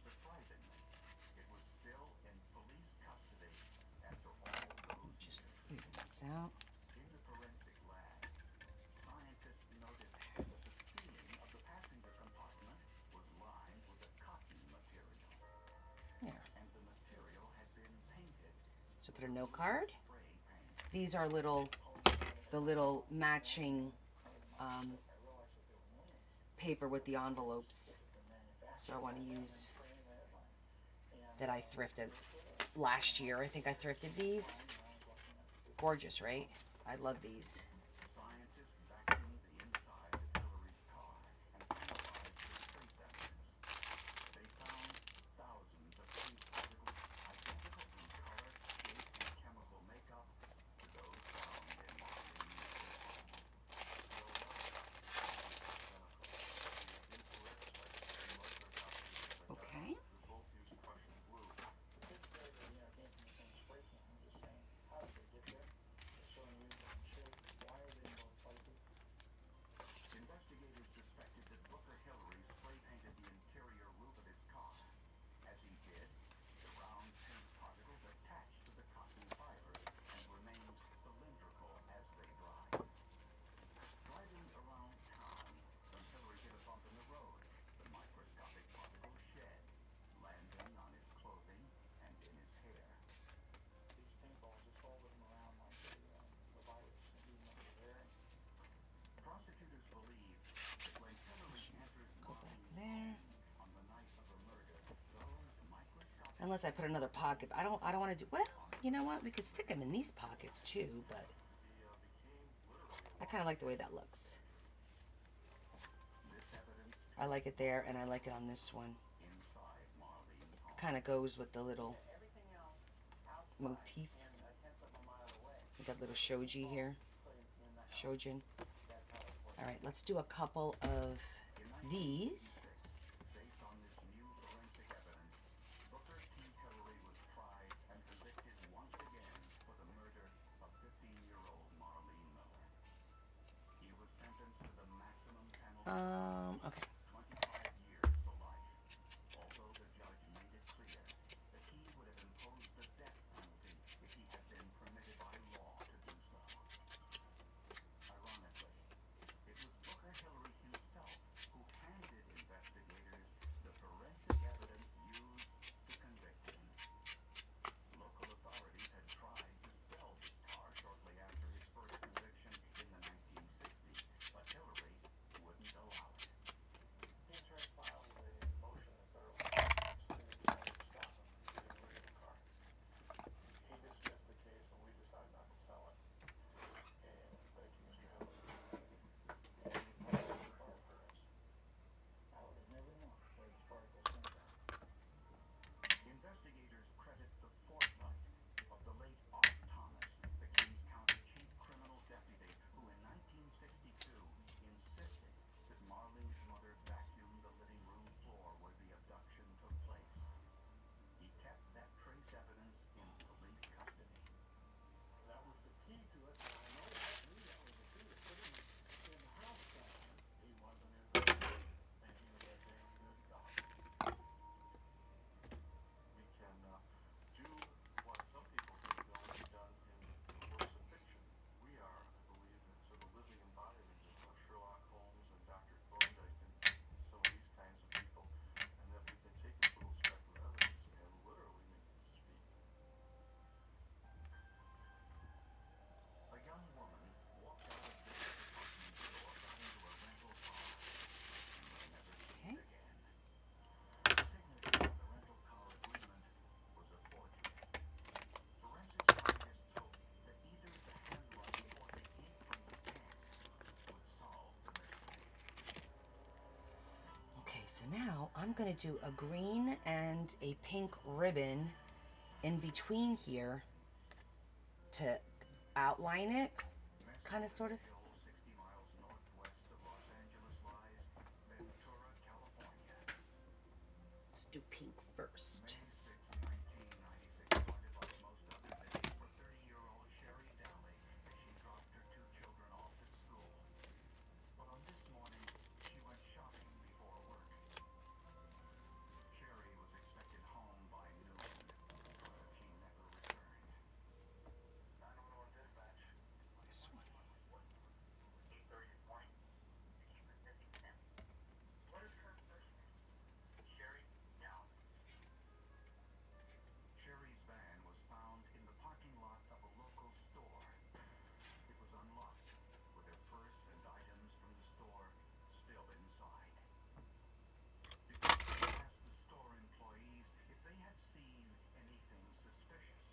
S3: Surprisingly, it was still in police custody after all those
S1: Just
S3: years.
S1: leave this out.
S3: In the forensic lab, scientists noticed that the ceiling of the passenger compartment was lined with a cotton material,
S1: Here.
S3: and the material had been painted
S1: So put a note card.
S3: spray paint.
S1: These are the little matching paper with the envelopes. So I want to use that I thrifted last year. I think I thrifted these. Gorgeous, right? I love these.
S3: Scientists vacuumed the inside of Hillary's car and analyzed the trace evidence. They found thousands of paint particles identical in color, shape, and chemical makeup to those found in Marlene Miller's home.
S1: Okay.
S3: Both use Prussian glue. Investigators suspected that Booker Hillary spray painted the interior roof of his car. As he did, the round paint particles attached to the cotton fibers and remained cylindrical as they dried. Driving around town, when Hillary hit a bump in the road, the microscopic particles shed, landing on his clothing and in his hair.
S10: These paintballs just folded them around like the virus that he was wearing.
S3: Prosecutors believe that when Hillary entered
S1: Go back
S3: Marlene's
S1: there.
S3: home on the night of her murder, those microscopic
S1: Unless I put another pocket. I don't want to do. Well, you know what? We could stick them in these pockets too, but I kind of like the way that looks.
S3: this evidence
S1: I like it there, and I like it on this one.
S3: inside Marlene's home.
S1: Kind of goes with the little
S6: Everything else outside
S1: motif.
S6: and a tenth of a mile away.
S1: We got little shoji here.
S6: Put it in the house.
S1: Shojin.
S6: That's how it works.
S1: All right, let's do a couple of these.
S3: Based on this new forensic evidence, Booker T. Hillary was tried and convicted once again for the murder of 15-year-old Marlene Miller. He was sentenced to the maximum penalty
S1: Okay.
S3: 25 years to life, although the judge made it clear that he would have imposed the death penalty if he had been permitted by law to do so. Ironically, it was Booker Hillary himself who handed investigators
S1: So now I'm going to do a green and a pink ribbon in between here to outline it, kind of, sort of.
S3: 60 miles northwest of Los Angeles lies Ventura, California.
S1: Let's do pink first.
S3: May 6, 1996 started like most other days for 30-year-old Sherry Daly as she dropped her 2 children off at school. But on this morning, she went shopping before work. Sherry was expected home by noon, but she never returned. 911 dispatch.
S1: This one.
S3: 8:30 this morning. She was missing since. What is her first name? Sherry Daly. Sherry's van was found in the parking lot of a local store. It was unlocked, with her purse and items from the store still inside. Because she asked the store employees if they had seen anything suspicious.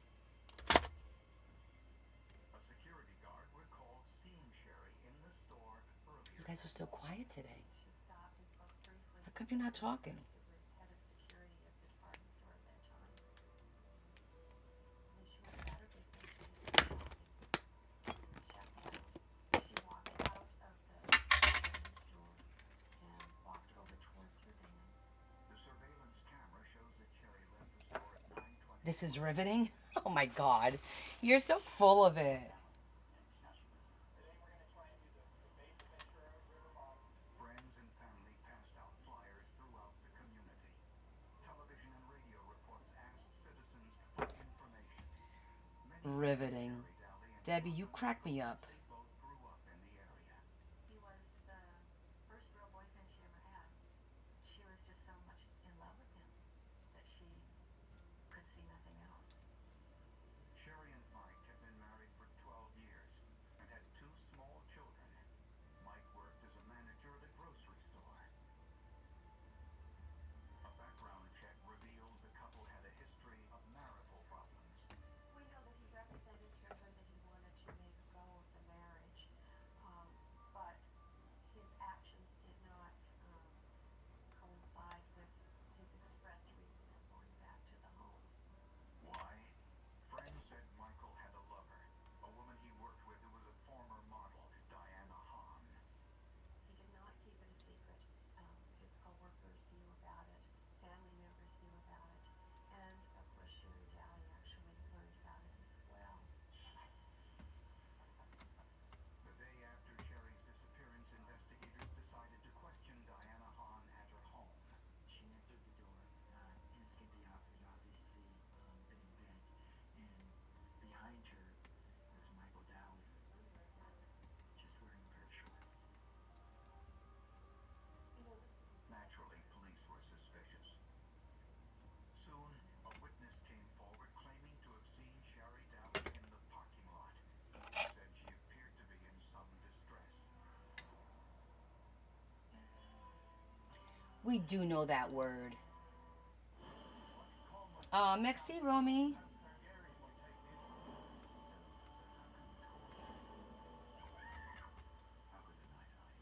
S3: A security guard recalled seeing Sherry in the store earlier.
S1: You guys are so quiet today.
S12: She stopped and spoke briefly.
S1: How come you're not talking?
S12: It was head of security of the department store at that time. When she went about her business, she did some shopping. She walked out of the department store and walked over towards her van.
S3: The surveillance camera shows that Sherry left the store at 9:20.
S1: This is riveting. Oh my God. You're so full of it.
S3: Friends and family passed out flyers throughout the community. Television and radio reports asked citizens for information. Many
S1: Riveting.
S3: Sherry Daly and
S1: Debbie, you crack me up.
S3: they both grew up in the area.
S12: He was the first real boyfriend she ever had. She was just so much in love with him that she could see nothing else.
S3: Sherry and Mike had been married for 12 years and had 2 small children. Mike worked as a manager at a grocery store. A background check revealed the couple had a history of marital problems.
S12: We know that he represented to her that he wanted to make a go of the marriage, but his actions did not coincide with his expressed reason for going back to the home.
S3: Why? Friends said Michael had a lover, a woman he worked with who was a former model, Diana Hahn.
S12: He did not keep it a secret. His coworkers knew about it, family members knew about it, and of course Sherry Daly actually learned about it as well.
S3: The day after Sherry's disappearance, investigators decided to question Diana Hahn at her home.
S6: She answered the door, inescapably, obviously, been in bed, and behind her was Michael Daly, just wearing a pair of shorts.
S3: Naturally, police were suspicious. Soon, a witness came forward claiming to have seen Sherry Daly in the parking lot. He said she appeared to be in some distress.
S1: We do know that word. Merci, Romy.
S3: How could deny tonight?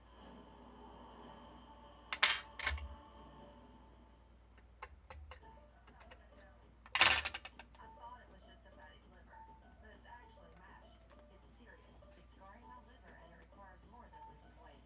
S12: I thought it was just a fatty liver, but it's actually MASH. It's serious. It's scarring my liver and it requires more than losing weight.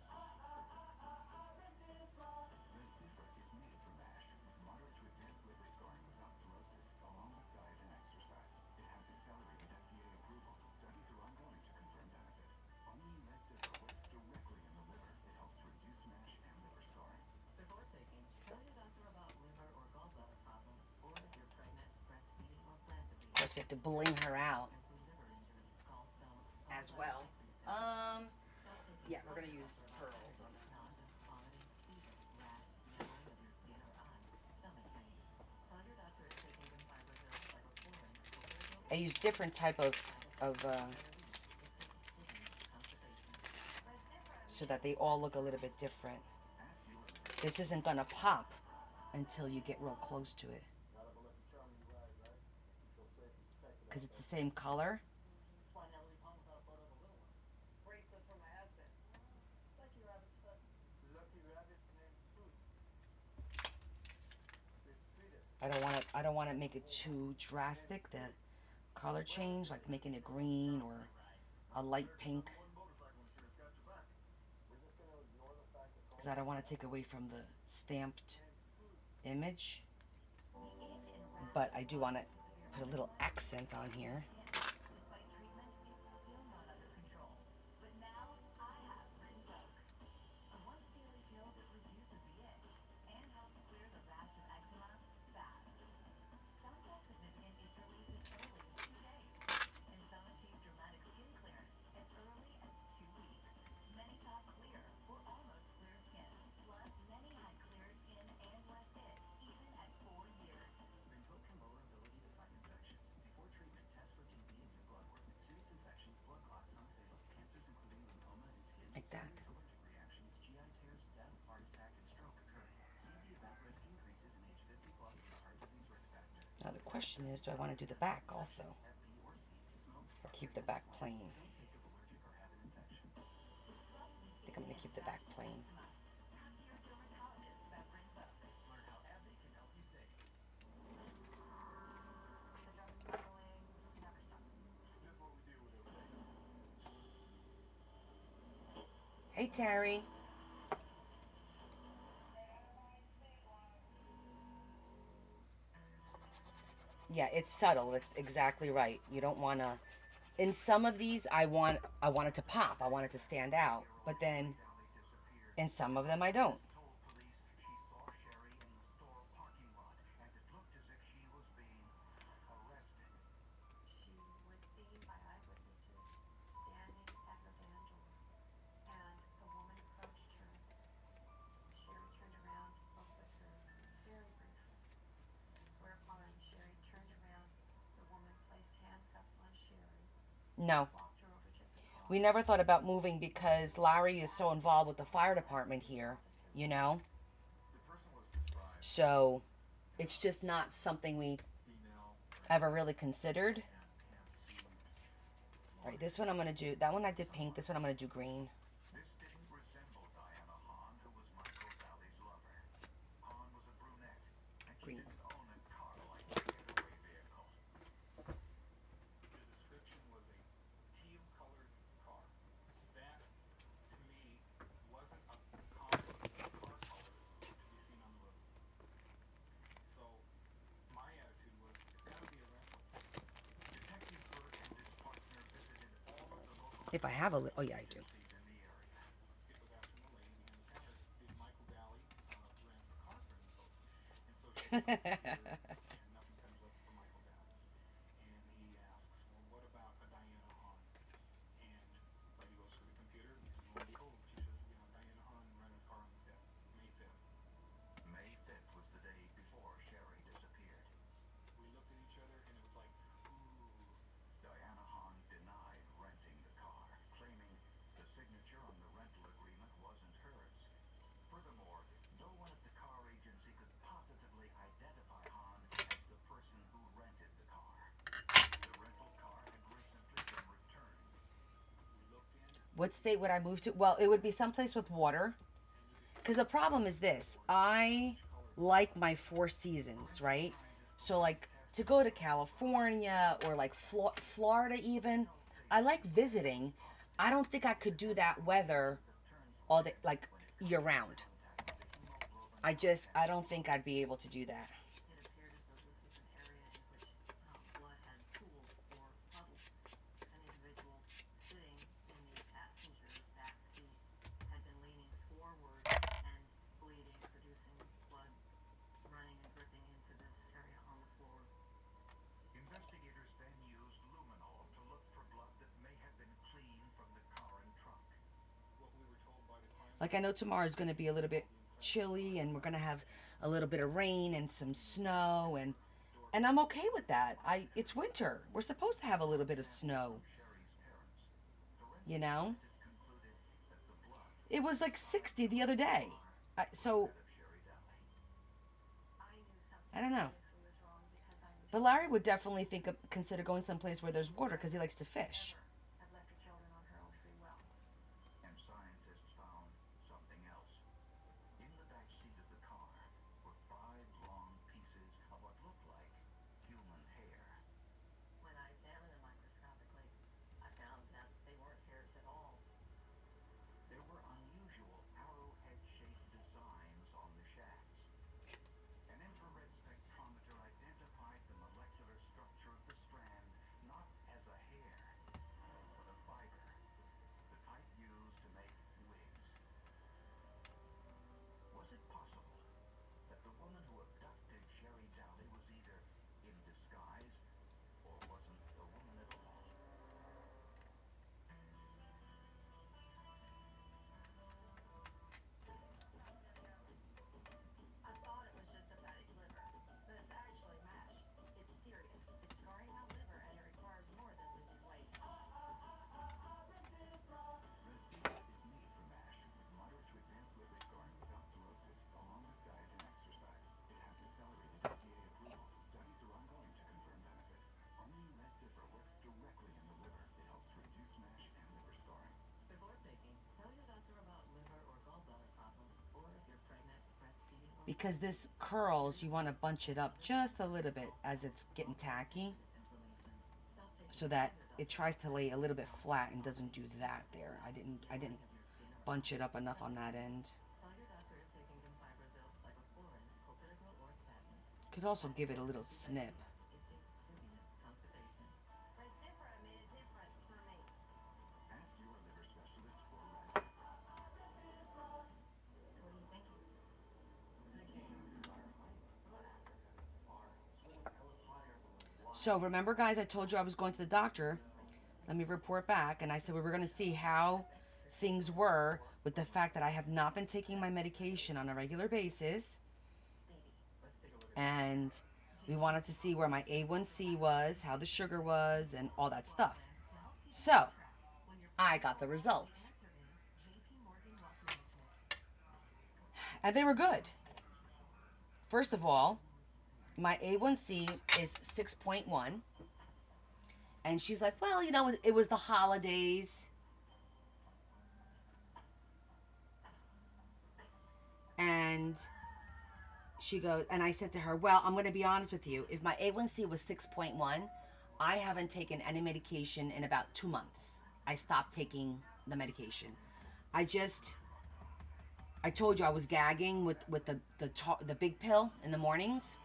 S3: Rezdiffra is made for MASH, with moderate to advanced liver scarring without cirrhosis, along with diet and exercise. It has accelerated FDA approval. Studies are ongoing to confirm benefit. Only Rezdiffra works directly in the liver. It helps reduce MASH and liver scarring.
S6: Before taking, tell your doctor about liver or gallbladder problems, or if you're pregnant, breastfeeding, or plan to be.
S1: Of course, we have to bling her out
S6: Include liver injury, gallstones,
S1: as well. Yeah, we're gonna use pearls on that.
S6: nausea, vomiting, fever, rash, yellowing of your skin or eyes, stomach pain. Tell your doctor if taking Winfibrozil, cyclosporin, or
S1: I use different type of so that they all look a little bit different. This isn't gonna pop until you get real close to it. Because it's the same color.
S12: That's why I never leave home without a photo of a little one. Bracelet for my husband. Lucky rabbit's foot.
S2: Lucky rabbit named Scoot.
S1: I don't want to make it too drastic. The color change, like making it green or a light pink, because I don't want to take away from the stamped image. But I do want to put a little accent on here.
S4: Despite treatment, it's still not under control. But now I have Rinvoq, a once daily pill that reduces the itch and helps clear the rash of eczema fast. Some feel significant itch relief as early as 2 days, and some achieve dramatic skin clearance as early as 2 weeks. Many saw clear or almost clear skin. Plus, many had clearer skin and less itch even at 4 years.
S2: Rinvoq can lower ability to fight infections. Before treatment, test for TB and do blood work. Serious infections, blood clots, some fatal. Cancers including lymphoma and skin.
S1: Like that.
S2: Serious allergic reactions, GI tears, death, heart attack, and stroke occur. CV event risk increases in age 50 plus with a heart disease risk factor.
S1: Now the question is, do I want to do the back also,
S2: Hep B or C is known
S1: or keep the back plain?
S2: don't take if allergic or have an infection.
S1: I think I'm going to keep the back plain.
S4: Talk to your dermatologist about Rinvoq.
S2: Learn how AbbVie can help you save.
S5: The drug smuggling never stops.
S11: That's what we deal with every day.
S1: Hey Terry. Yeah, it's subtle. It's exactly right. You don't want to. In some of these, I want it to pop. I want it to stand out. But then, in some of them, I don't.
S6: Told police she saw Sherry in the store parking lot, and it looked as if she was being arrested.
S12: She was seen by eyewitnesses standing at her van door, and a woman approached her. Sherry turned around, spoke with her very briefly. Whereupon Sherry turned around, the woman placed handcuffs on Sherry,
S1: No.
S12: walked her over to the car.
S1: We never thought about moving because Larry is so involved with the fire department here, you know?
S11: The person was described
S1: So, it's just not something we
S11: female
S1: ever really considered.
S11: and sued.
S1: All right, this one I'm going to do, that one I did pink, this one I'm going to do green.
S6: This didn't resemble Diana Hahn, who was Michael Valley's lover. Hahn was a brunette, and she
S1: Green.
S6: didn't own a car like a getaway vehicle.
S9: The description was a teal-colored car. That, to me, wasn't a common car color to be seen on the road. So, my attitude was, it's gotta be a rental.
S6: Detective Burt and his partner visited all of the local
S1: If I have a, oh yeah, I do.
S6: agencies in the area.
S9: Skip was asking the lady behind the counter, did Michael Valley rent a car for any folks? And so she was like, and nothing comes up for Michael Valley. And he asks, well, what about a Diana Hahn? And lady goes to the computer, and lo and behold, she says, Diana Hahn rented a car on the 5th, May 5th.
S6: May 5th was the day before Sherry disappeared.
S9: We looked at each other, and it was like, ooh.
S6: Diana Hahn denied renting the car, claiming the signature on the rental agreement wasn't hers. Furthermore, no one at the car agency could positively identify Hahn as the person who rented the car. The rental car had recently been returned.
S9: We looked in,
S1: What state would I move to? Well, it would be someplace with water. Because the problem is this. I like my 4 seasons, right? So, like, to go to California or, like, Florida even, I like visiting. I don't think I could do that weather all day, like, year-round. I don't think I'd be able to do that.
S5: It appeared as though this was an area in which blood had pooled or puddled. An individual sitting in the passenger back seat had been leaning forward and bleeding, producing blood running and dripping into this area on the floor.
S6: Investigators then used luminol to look for blood that may have been clean from the car and trunk.
S9: what we were told by the crime
S1: Like, I know tomorrow's going to be a little bit chilly and we're going to have a little bit of rain and some snow and I'm okay with that. It's winter. We're supposed to have a little bit of snow. You know? It was like 60 the other day. So I don't know. But Larry would definitely consider going someplace where there's water because he likes to fish.
S12: Had left her children on her own free will.
S6: And scientists found something else. In the back seat of the car were 5 long pieces of what
S1: because this curls, you want to bunch it up just a little bit as it's getting tacky, so that it tries to lay a little bit flat and doesn't do that there. I didn't bunch it up enough on that end. Could also give it a little snip.
S4: Restifra made a difference for me.
S3: Ask your liver specialist for
S5: So what are you thinking?
S1: So remember, guys, I told you I was going to the doctor. Let me report back. And I said we were going to see how things were with the fact that I have not been taking my medication on a regular basis. And we wanted to see where my A1C was, how the sugar was, and all that stuff. So I got the results. And they were good. First of all, my A1C is 6.1. And she's like, well, you know, it was the holidays. And she goes, and I said to her, well, I'm going to be honest with you. If my A1C was 6.1, I haven't taken any medication in about 2 months. I stopped taking the medication. I told you I was gagging with the big pill in the mornings.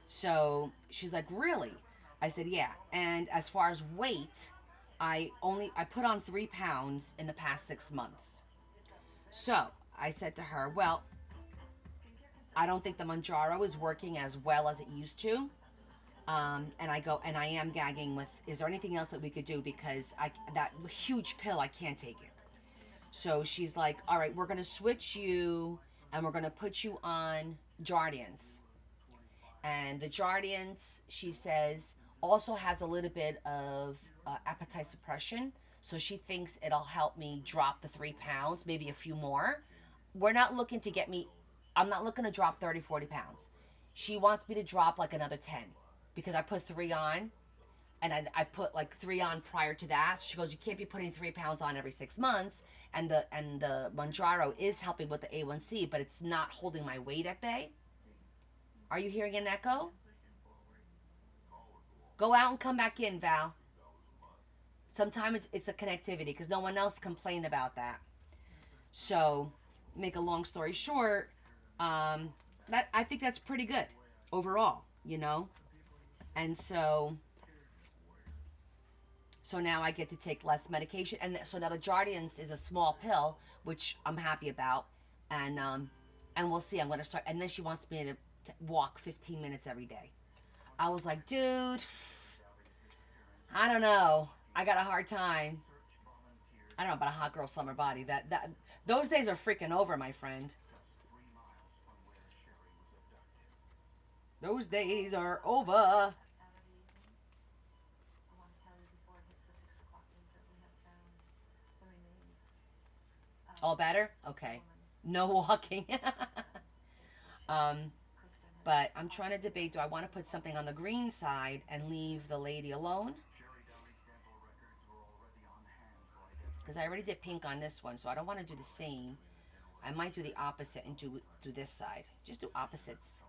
S1: So she's like, really? I said, yeah. And as far as weight, I put on 3 pounds in the past 6 months. So I said to her, well, I don't think the Mounjaro is working as well as it used to. And I am gagging with, is there anything else that we could do? Because that huge pill, I can't take it. So she's like, all right, we're going to switch you and we're going to put you on Jardiance. And the Jardiance, she says, also has a little bit of appetite suppression. So she thinks it'll help me drop the 3 pounds, maybe a few more. We're not looking to I'm not looking to drop 30, 40 pounds. She wants me to drop like another 10 because I put 3 on. And I put like 3 on prior to that. She goes, you can't be putting 3 pounds on every 6 months. And the Mounjaro is helping with the A1C, but it's not holding my weight at bay. Are you hearing an echo? Go out and come back in, Val. Sometimes it's the connectivity because no one else complained about that. So, make a long story short, that I think that's pretty good overall, you know. And so now I get to take less medication, and so now the Jardiance is a small pill, which I'm happy about, and we'll see. I'm gonna start, and then she wants me to walk 15 minutes every day. I was like, dude, I don't know. I got a hard time. I don't know about a hot girl summer body. Those days are freaking over, my friend. Those days are over. All better? Okay. No walking. But I'm trying to debate, do I want to put something on the green side and leave the lady alone? Because I already did pink on this one, so I don't want to do the same. I might do the opposite and do this side. Just do opposites.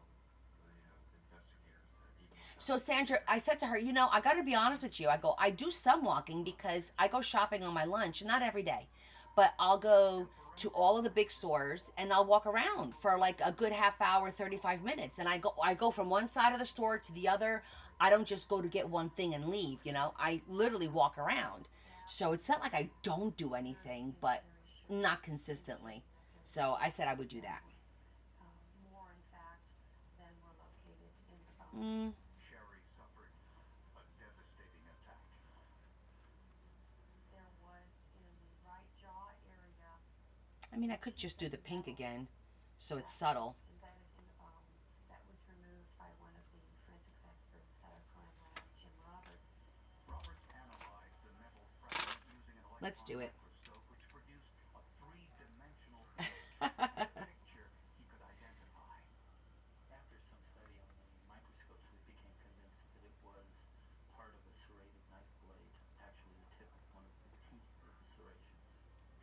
S1: So Sandra, I said to her, you know, I got to be honest with you. I do some walking because I go shopping on my lunch, not every day. But I'll go to all of the big stores and I'll walk around for like a good half hour, 35 minutes. And I go from one side of the store to the other. I don't just go to get one thing and leave, you know. I literally walk around. So it's not like I don't do anything, but not consistently. So I said I would do that.
S12: More, in fact, than were located in the bones.
S3: Sherry suffered a devastating attack.
S12: There was in the right jaw area.
S1: I mean, I could just do the pink again, so it's subtle.
S12: Embedded in the bone that was removed by one of the forensics experts at our crime lab, Jim Roberts.
S3: Roberts analyzed the metal fragment using an
S1: Let's do it.
S3: microscope, which produced a 3-dimensional picture he could identify.
S6: After some study on the microscopes, we became convinced that it was part of a serrated knife blade, actually the tip of one of the teeth of the serrations.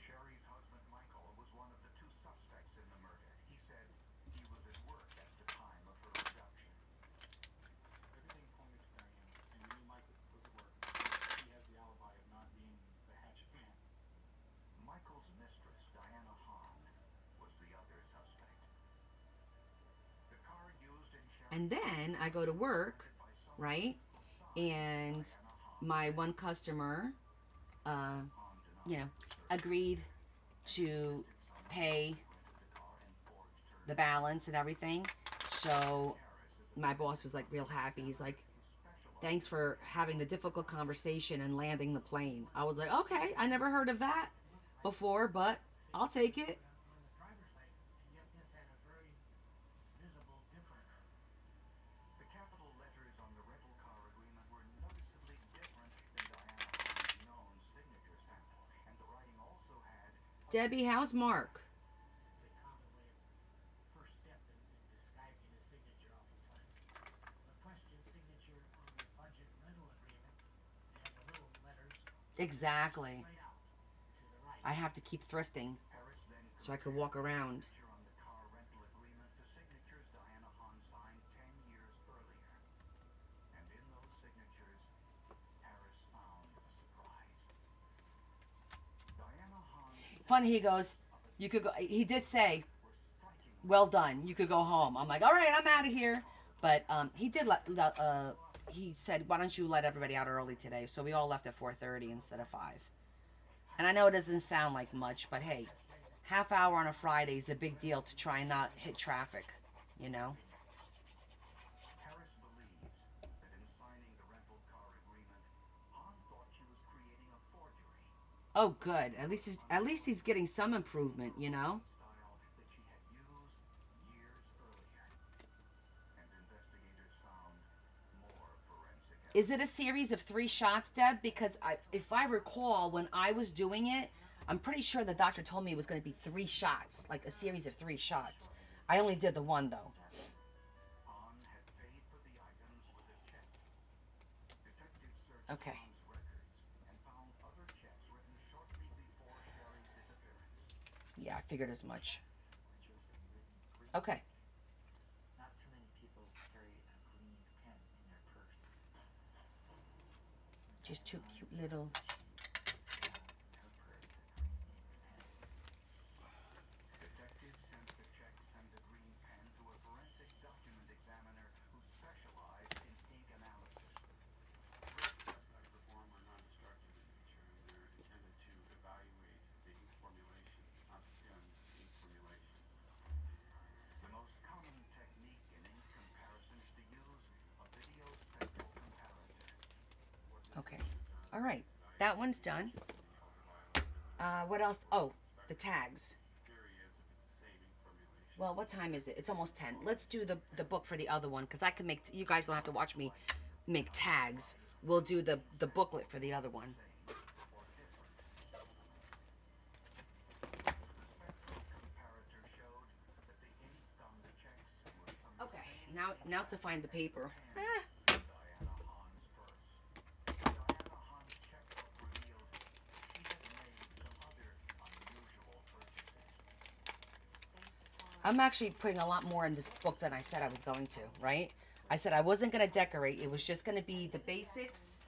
S3: Sherry's husband, Michael, was one of the 2 suspects in the murder. He said he was at work
S1: then I go to work, right? And my one customer, you know, agreed to pay the balance and everything. So my boss was like real happy. He's like, thanks for having the difficult conversation and landing the plane. I was like, okay, I never heard of that before, but I'll take it.
S3: On the driver's license, and yet this had a very visible difference.
S6: The capital letters on the rental car agreement were noticeably different than Diana Hahn's known signature sample, and the writing also had
S1: Debbie, how's Mark?
S3: It's a common way of first step in disguising a signature oftentimes. The question signature on the budget rental agreement, they have the little letters
S1: Exactly.
S3: right out to the right.
S1: I have to keep thrifting
S6: Harris then
S1: so I could walk around.
S6: signature on the car rental agreement to signatures Diana Hahn signed 10 years earlier. And in those signatures, Harris found a surprise. Diana Hahn's
S1: Funny, he goes, you could go, he did say,
S6: were striking.
S1: well done, you could go home. I'm like, all right, I'm out of here. But he did he said, why don't you let everybody out early today? So we all left at 4:30 instead of 5. And I know it doesn't sound like much, but hey, half hour on a Friday is a big deal to try and not hit traffic, you know?
S6: Harris believes that in signing the rental car agreement, Hahn thought she was creating a forgery.
S1: Oh, good. At least he's getting some improvement, you know?
S6: Style that she had used years earlier. And investigators found more forensic evidence.
S1: Is it a series of 3 shots, Deb? Because if I recall, when I was doing it, I'm pretty sure the doctor told me it was going to be 3 shots, like a series of 3 shots. I only did the 1, though.
S6: Hahn had paid for the items with a check. Detectives searched
S1: Okay.
S6: Hahn's records and found other checks written shortly before Sherry's disappearance.
S1: Yeah, I figured as much. Okay.
S13: Not too many people carry a green pen in their purse.
S1: Just 2 cute little...
S13: Her purse, a green ink pen.
S6: Detectives sent the checks and the green pen to a forensic document examiner who specialized in ink analysis.
S11: Tests I perform are non-destructive in nature, and they're intended to evaluate the ink formulation, not the ink formulation.
S6: The most common technique in ink comparison is to use a video spectral comparator.
S1: Okay. All right. That one's done. What else? Oh, the tags.
S11: Theory is if it's the same ink formulation.
S1: Well, what time is it? It's almost 10. Let's do the book for the other one, because I can make... you guys don't have to watch me make tags. We'll do the booklet for the other one.
S6: Comparator showed that the ink on the checks was from
S1: Okay. Now to find the paper.
S6: Diana Hahn's purse. Diana Hahn's checkbook revealed she had made some other unusual purchases.
S1: I'm actually putting a lot more in this book than I said I was going to, right? I said I wasn't going to decorate. It was just going to be the basics,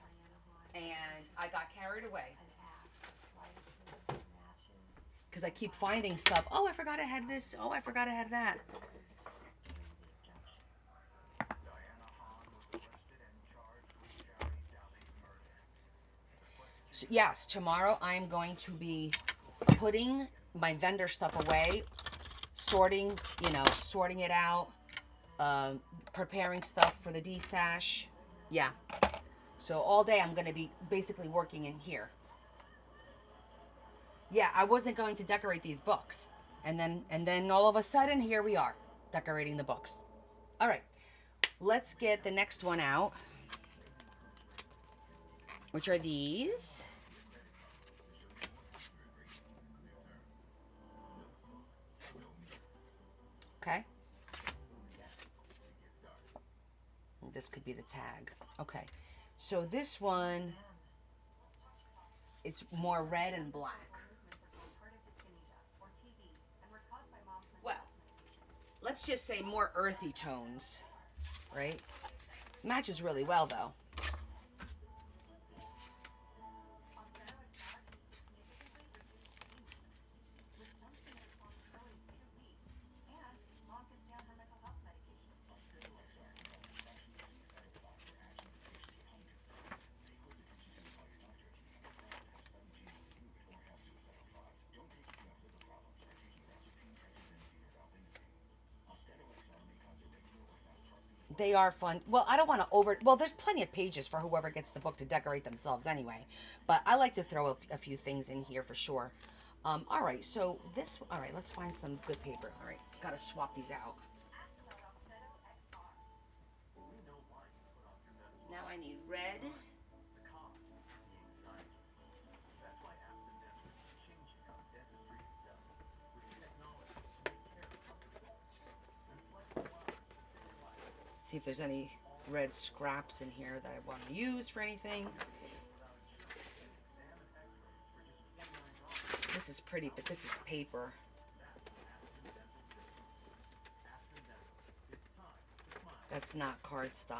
S1: and I got carried away.
S12: An axe, lighter, matches,
S1: Because I keep finding stuff. Oh, I forgot I had this. Oh, I forgot I had that.
S12: during the abduction.
S6: Diana Hahn was arrested and charged with Sherry Daly's murder.
S1: So, yes, tomorrow I am going to be putting my vendor stuff away, sorting it out, preparing stuff for the D-stash. Yeah. So all day I'm going to be basically working in here. Yeah, I wasn't going to decorate these books. And then all of a sudden, here we are, decorating the books. All right. Let's get the next one out, which are these. Okay. This could be the tag. Okay. So this one, it's more red and black.
S12: Movements are called tardive dyskinesia, or TD, and were caused by mom's mental
S1: Well,
S12: health medications.
S1: let's just say more earthy tones, right? Matches really well, though.
S12: Osteo excel can significantly reduce pain movements, with some seeing response as early as 2 weeks, and mom can stay on her mental health medication.
S1: They are fun. Well, I don't want to well, there's plenty of pages for whoever gets the book to decorate themselves anyway. But I like to throw a few things in here for sure. All right, so this, all right, let's find some good paper. All right, got to swap these out. Now I need red. See if there's any red scraps in here that I want to use for anything. This is pretty, but this is paper. That's not cardstock.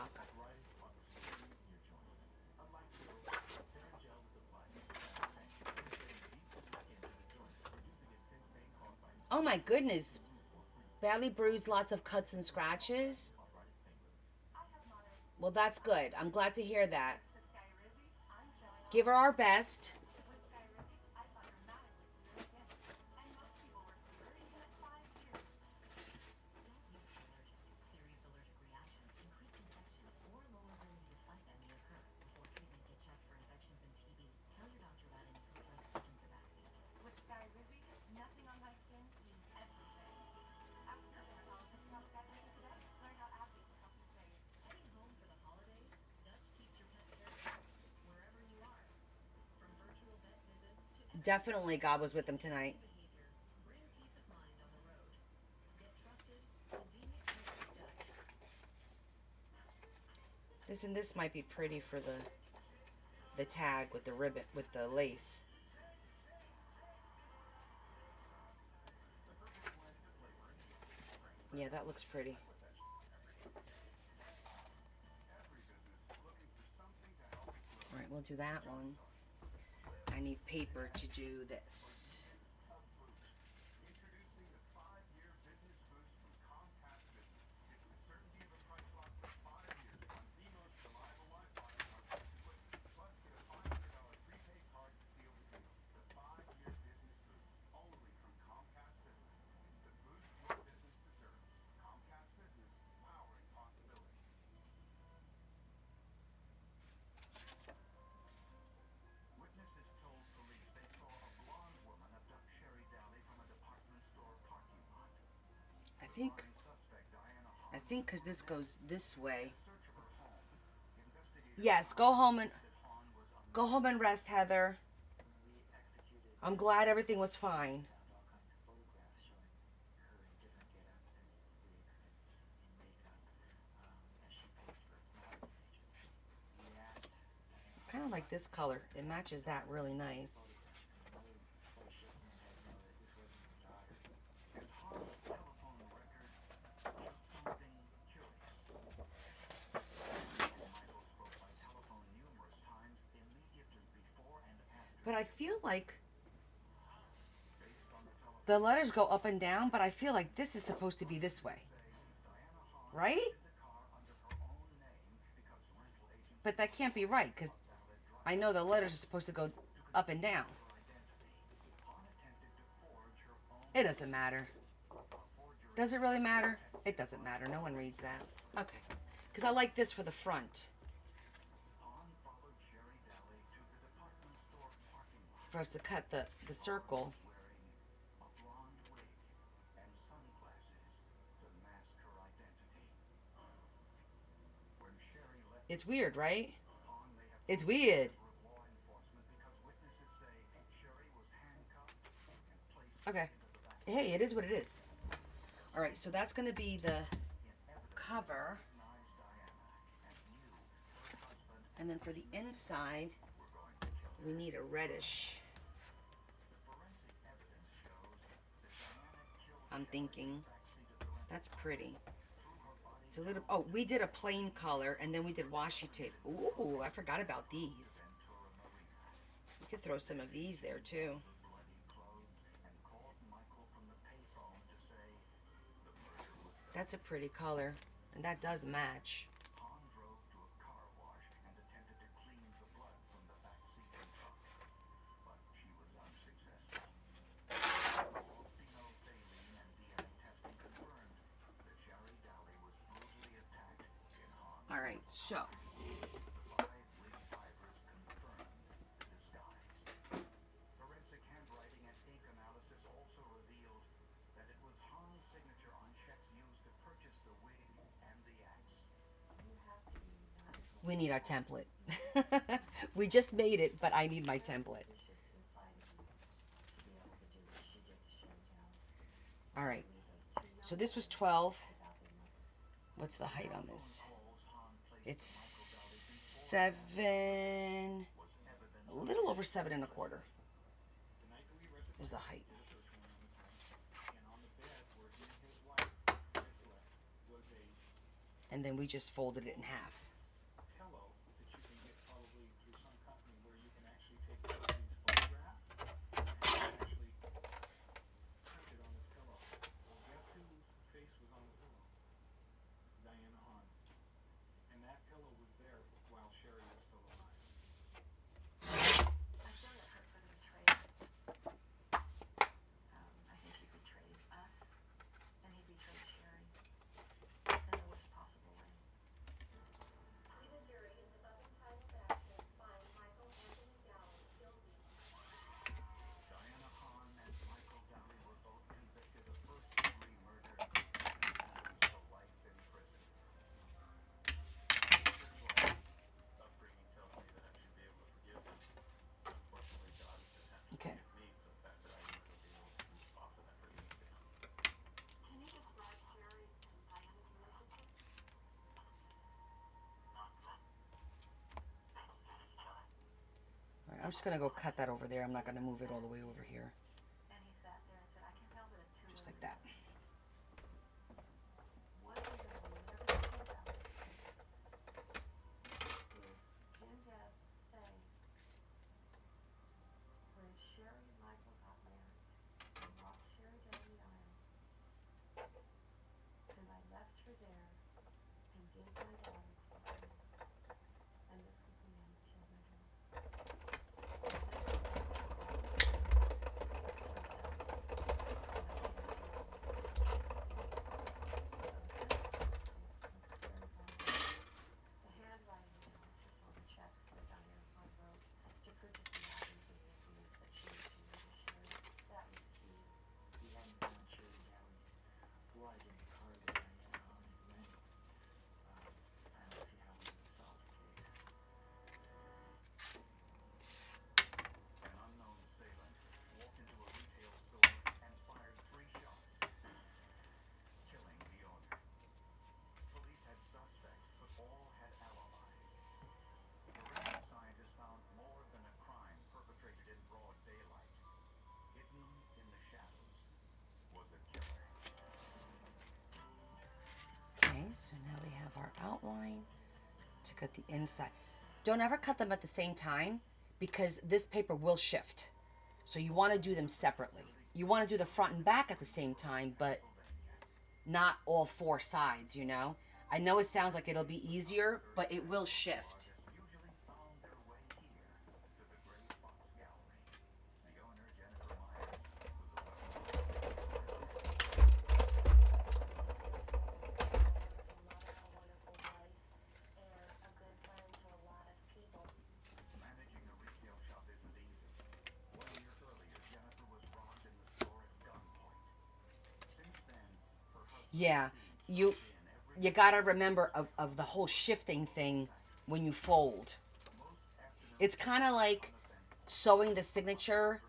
S1: Oh my goodness. Badly bruised, lots of cuts and scratches. Well, that's good. I'm glad to hear that. Give her our best. Definitely God was with him tonight. This might be pretty for the tag with the ribbon, with the lace. Yeah, that looks pretty. All right, we'll do that one. I need paper to do this. I think because this goes this way. Yes, go home and rest, Heather. I'm glad everything was fine. Kind of like this color. It matches that really nice. But I feel like the letters go up and down, but I feel like this is supposed to be this way. Right? But that can't be right, because I know the letters are supposed to go up and down. It doesn't matter. Does it really matter? It doesn't matter. No one reads that. Okay. Because I like this for the front. For us to cut the circle. It's weird, right? It's weird. Okay. Hey, it is what it is. Alright, so that's going to be the cover. And then for the inside, we need a reddish. I'm thinking. That's pretty. It's a little, oh, we did a plain color and then we did washi tape. Ooh, I forgot about these. We could throw some of these there too. That's a pretty color, and that does match. So,
S3: Five lead fibers confirmed the disguise. Forensic handwriting and ink analysis also revealed that it was Han's signature on checks used to purchase the wig and the axe.
S1: we need our template. We just made it, but I need my template.
S12: Vicious inside of you to be able to do what she did to Sherry Dow.
S1: All right.
S12: Leave those two
S1: So
S12: young
S1: this was
S12: girls
S1: 12.
S12: without their mother.
S1: What's the height on this?
S3: Calls Han placed
S1: It's
S3: Michael Dowley before
S1: 7,
S3: was evidence
S1: a little over 7 1/4
S10: The night that we arrested
S1: is the height.
S10: did a search warrant on this house, and on the bed where he and his wife had slept was a
S1: And then we just folded it in half.
S10: pillow that you can get probably through some company where you can actually take somebody's photograph and actually print it on this pillow. Well, guess whose face was on the pillow? Diana Hahn's. And that pillow was there while Sherry was still alive.
S5: I feel that hurt for the betrayal. I think he betrayed us, and he betrayed Sherry in the worst possible way.
S4: The jury in the Southern Title of Action finds Michael Anthony Dowling guilty.
S3: Diana Hahn and Michael Dowley were both convicted of first-degree murder and sentenced to life in prison.
S11: Upbringing tells me that I should be able to forgive him. Unfortunately, God has been having
S1: Okay.
S11: to me for the fact that I would be able to offer that forgiveness.
S4: Can you describe Sherry and Diana's relationship?
S1: All right, I'm just going to go cut that over there. I'm not going to move it all the way over here.
S5: And he sat there and said, I can tell that a two
S1: Just like that.
S12: One thing that I'll never forget about this case is Jim Guest saying, when Sherry and Michael got married, I walked Sherry down the aisle, and I left her there and gave my daughter to this man. And this was the man that killed my daughter. The handwriting analysis on the checks that Diana Hahn wrote to purchase the items and weapons that she was to murder Sherry, that was key.
S13: We then found Sherry Dowley's blood in the car that Diana Hahn had rented. I don't see how we would solve the case.
S3: An unknown assailant walked into a retail store and fired 3 shots, killing the owner. Police had suspects, but all had alibis. Forensic scientists found more than a crime perpetrated in broad daylight. Hidden in the shadows was a killer.
S1: Okay, so now we have our outline to cut the inside. Don't ever cut them at the same time because this paper will shift. So you want to do them separately. You want to do the front and back at the same time, but not all 4 sides, you know? I know it sounds like it'll be easier, but it will shift.
S3: Usually found their way here to the Gray Fox Gallery. The owner, Jennifer Myers, managing a retail shop isn't easy. 1 year earlier, Jennifer was robbed in the store at gunpoint. Since then, her husband
S1: Yeah, you gotta remember of the whole shifting thing when you fold. It's kind of like sewing the signature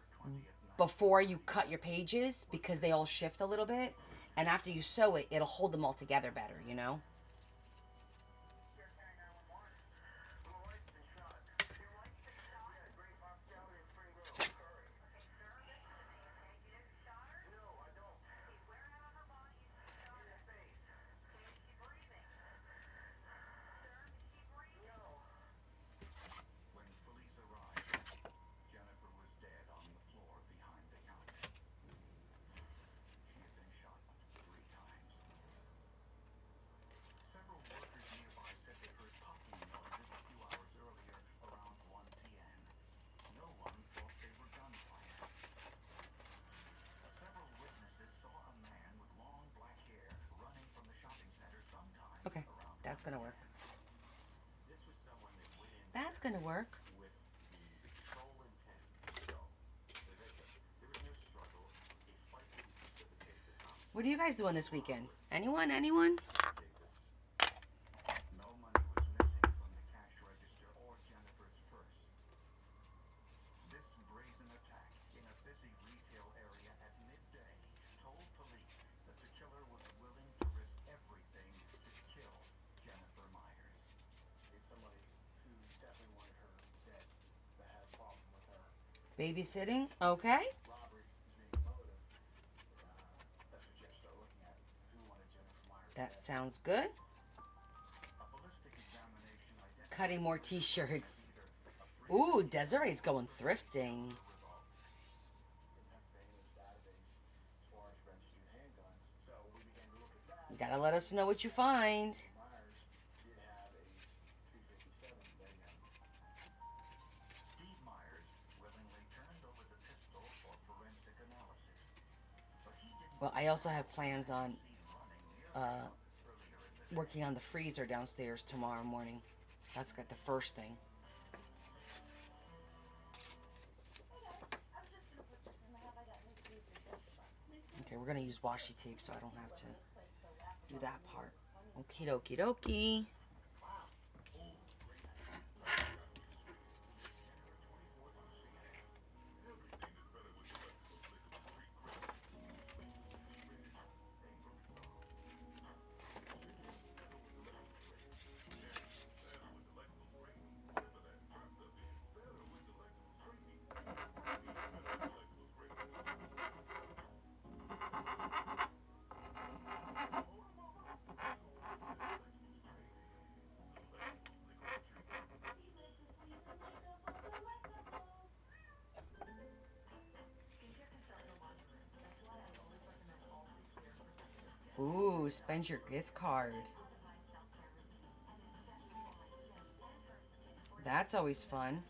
S1: before you cut your pages because they all shift a little bit. And after you sew it, it'll hold them all together better, you know?
S3: When police arrived, Jennifer was dead on the floor behind the counter. She had been shot 3 times. Several workers nearby said they heard popping noises a few hours earlier around 1 p.m. No one thought they were gunfire. Several witnesses saw a man with long black hair running from the shopping center sometime
S1: Okay,
S3: around
S1: that's
S3: 1
S1: gonna work.
S3: p.m.
S1: that's gonna work.
S2: with the sole intent to kill. There was no struggle. A fight didn't precipitate this homicide.
S1: What are you guys doing this weekend? Anyone? Anyone?
S6: No money was missing from the cash register or Jennifer's purse. This brazen attack in a busy retail area at midday told police that the killer was willing to risk everything to kill Jennifer Myers.
S10: It's somebody who definitely wanted her dead, that had a problem with her.
S1: Babysitting? Okay.
S10: Robbery is being motive. That's what you have to start looking at. Who wanted Jennifer Myers
S1: That
S10: dead?
S1: sounds good.
S6: A ballistic examination identified
S1: Cutting more t-shirts. Ooh, Desiree's going thrifting.
S10: In Pennsylvania's database as far as registered handguns. So we began to look at that.
S1: You gotta let us know what you find.
S10: Myers did have a 357 Magnum.
S6: Steve Myers willingly turned over the pistol for forensic analysis. But he didn't
S1: Well, I also have plans on
S6: see running near
S1: uh, working on the freezer downstairs tomorrow morning. That's got the first thing. Okay, we're gonna use washi tape so I don't have to do that part. Okie dokie dokie. Ooh, spend your gift card. That's always fun.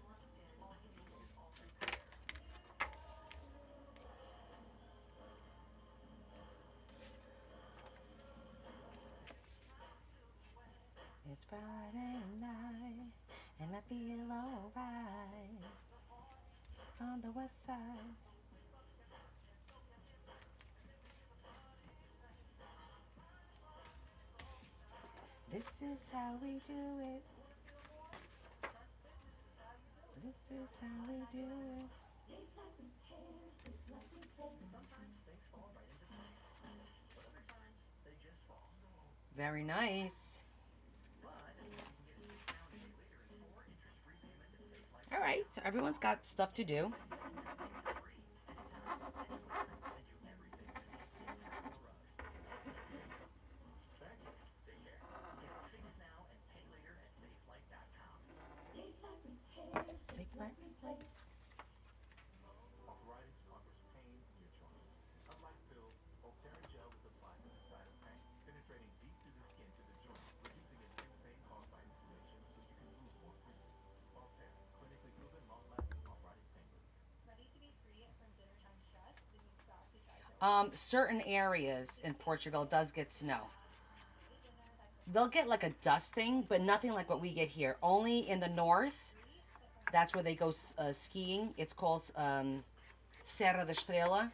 S1: It's Friday night, and I feel alright on the west side. This is how we do it. This is how we do it. Very nice. All right, so everyone's got stuff to do. Safe Light Replace.
S2: Arthritis causes pain in your joints. Unlike pills, Ultera gel is applied to the site of pain, penetrating deep through the skin to the joint, reducing intense pain caused by inflammation so you can move more freely. Ultera, clinically proven, long-lasting arthritis pain relief.
S4: Ready to be free from dinner time stress? Then you've got to try
S1: Certain areas in Portugal does get snow. They'll get like a dusting, but nothing like what we get here. Only in the north, that's where they go skiing. It's called Serra da Estrela.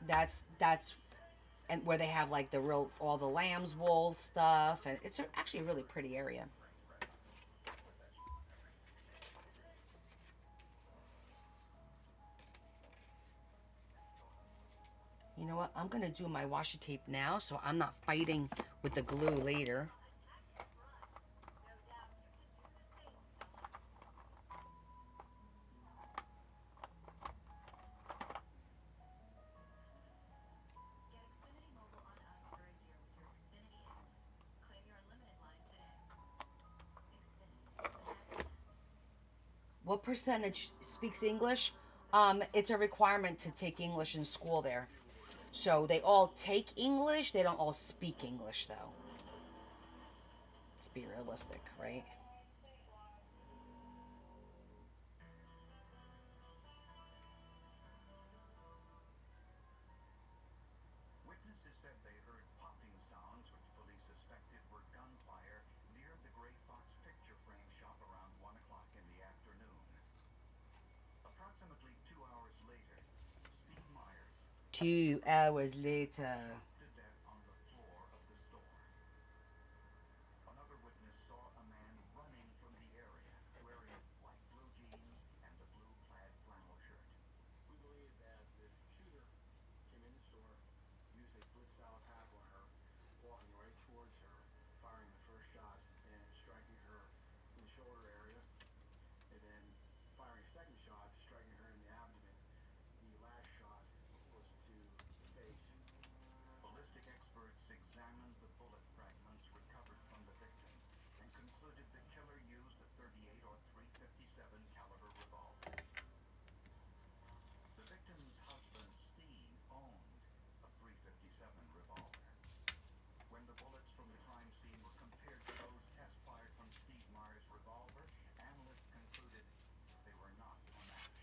S1: That's and where they have like the real all the lamb's wool stuff, and it's actually a really pretty area. You know what? I'm gonna do my washi tape now, so I'm not fighting with the glue later.
S4: Get Xfinity Mobile on us for a year with your Xfinity app. Claim your unlimited line today. Xfinity.
S1: What percentage speaks English? It's a requirement to take English in school there. So they all take English, they don't all speak English though. Let's be realistic, right?
S6: Witnesses said they heard popping sounds which police suspected were gunfire near the Gray Fox
S1: 2 hours later.
S3: to death on the floor of the store. Another witness saw a man running from the area wearing light blue jeans and a blue plaid flannel shirt.
S10: We believe that the shooter came in the store, used a blitz-style attack on her, walking right towards her, firing the first shot and striking her in the shoulder area, and then firing a second shot, striking her in the abdomen. The last shot was to the face.
S3: Ballistic experts examined the bullet fragments recovered from the victim and concluded the killer used a .38 or .357 caliber revolver. The victim's husband, Steve, owned a .357 revolver. When the bullets from the crime scene were compared to those test fired from Steve Myers' revolver, analysts concluded they were not a match.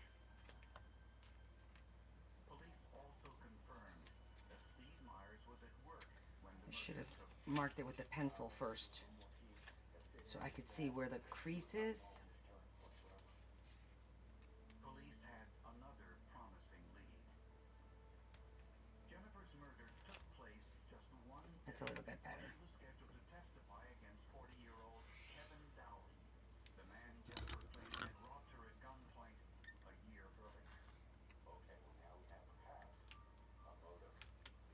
S3: Police also confirmed that Steve Myers was at work when the
S1: I should
S3: murder
S1: have
S3: took
S1: marked it with the pencil first so I could see where the crease is.
S3: Police had another promising lead. Jennifer's murder took place just one day.
S1: That's a little bit better.
S3: She was scheduled to testify against 40-year-old Kevin Dowling, the man Jennifer claimed had robbed her at gunpoint a year earlier.
S6: Okay, well now we have perhaps a motive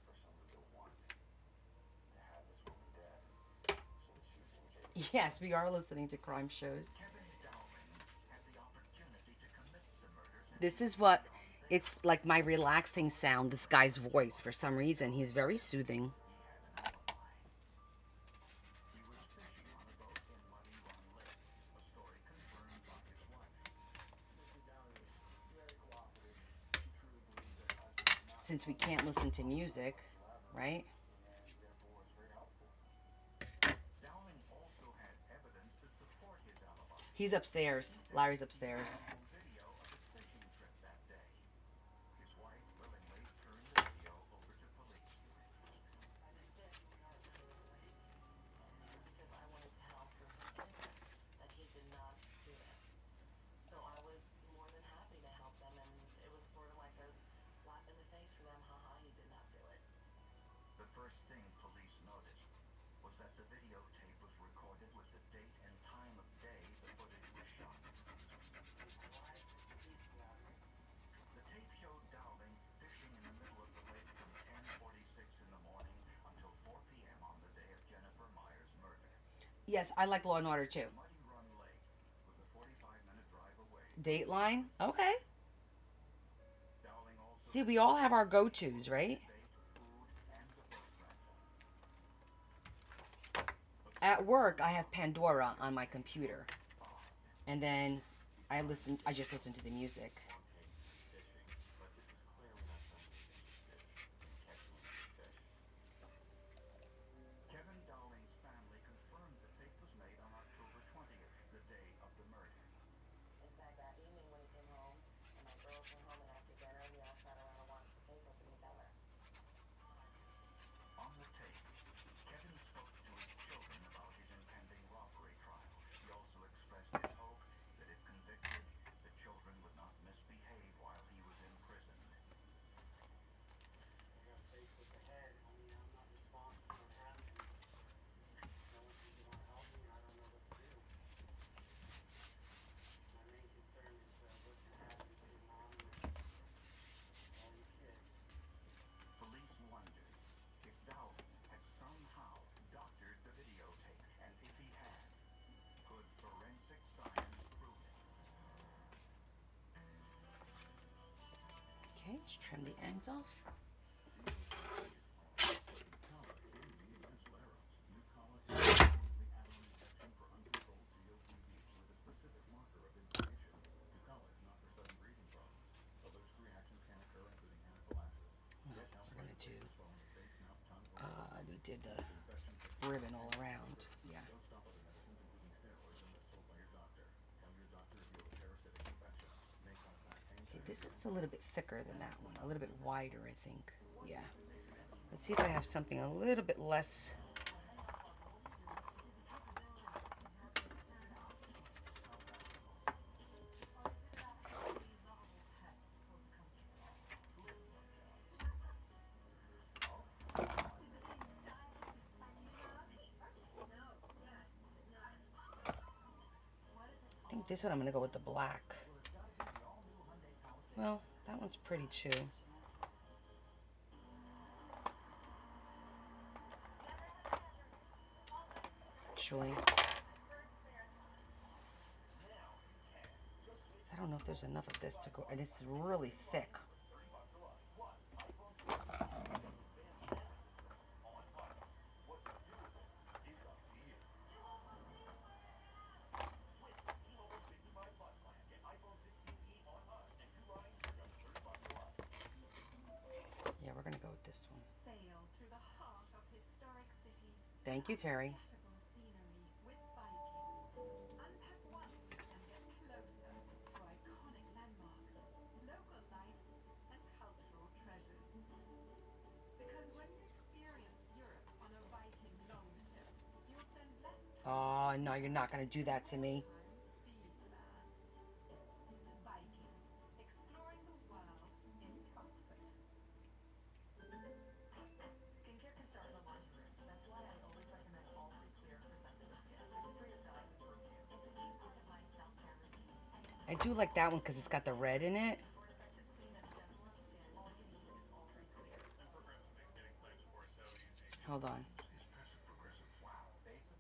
S6: for someone to want to have this woman dead so that she was engaged.
S1: Yes, we are listening to crime shows.
S3: Kevin Dowling had the opportunity to commit the murders.
S1: This is what it's like, my relaxing sound, this guy's voice. For some reason, he's very soothing.
S3: He was fishing on a boat in Muddy Run Lake, a story confirmed by his wife.
S10: Mrs. Dowling was very cooperative. She truly believed that her husband was not
S1: Since we can't listen to music, right?
S10: and therefore was very helpful.
S3: Dowling also had evidence to support his alibi.
S1: He's upstairs. Larry's upstairs.
S3: Video of his fishing trip that day. His wife willingly turned the video over to police.
S5: I did this because I wanted to help prove his innocence, that he did not do this. So I was more than happy to help them, and it was sort of like a slap in the face for them. Haha, he did not do it.
S3: The first thing police noticed was that the videotape was recorded with the date and time of day the footage was shot. The tape showed Dowling fishing in the middle of the lake from 10:46 in the morning until 4 p.m. on the day of Jennifer Myers' murder.
S1: Yes, I like Law and Order too.
S3: Muddy Run Lake was a 45-minute drive away.
S1: Dateline? Okay.
S3: Dowling also
S1: See, we all have our go-tos, right?
S3: bait, food, and the boat rental.
S1: At work, I have Pandora on my computer. And then I just listen to the music.
S3: Kevin Dowling's family confirmed the tape was made on October 20th, the day of the murder.
S5: In fact, that evening when he came home, and my girls went home and after dinner, we all sat around and watched the tape with him together.
S3: On the tape, Kevin spoke to his children about his impending robbery trial. He also expressed his hope that if convicted, the children would not misbehave while he was imprisoned.
S13: I got faced with the head. I mean, I'm not responsible for what happened. No one seems to want to help me, and I don't know what to do. My main concern is what's going to happen to your mom and all your kids.
S3: Police wondered if Dowling had somehow doctored the videotape, and if he had, could forensic science prove it?
S1: Okay, let's trim the ends off. We're gonna do. We did the ribbon all around. Yeah. Okay, this one's a little bit thicker than that one. A little bit wider, I think. Yeah. Let's see if I have something a little bit less. think this one I'm gonna go with the black. Well, that one's pretty too. Actually, I don't know if there's enough of this to go, and it's really thick. Yeah, we're gonna go with this one.
S12: Sail through the heart of historic cities.
S1: Thank you, Terry.
S12: Incredible scenery with Viking. Unpack once and get closer to iconic landmarks, local life, and cultural treasures. Because when you experience Europe on a Viking longship, you'll spend less time
S1: Oh, no, you're not gonna do that to me.
S12: being man. Viking, exploring the world in comfort.
S5: Skincare can start in the laundry room. That's why I always recommend All Free Clear for sensitive skin. It's free of dyes and perfume. It's a key part of my self-care routine. And it's
S1: I do like that one because it's got the red in it.
S5: short, effective clean that's gentle on skin. All you need is All Free Clear.
S9: And Progressive makes getting claims for so easy.
S1: Hold on.
S3: Is passive progressive. Wow.
S2: Basic,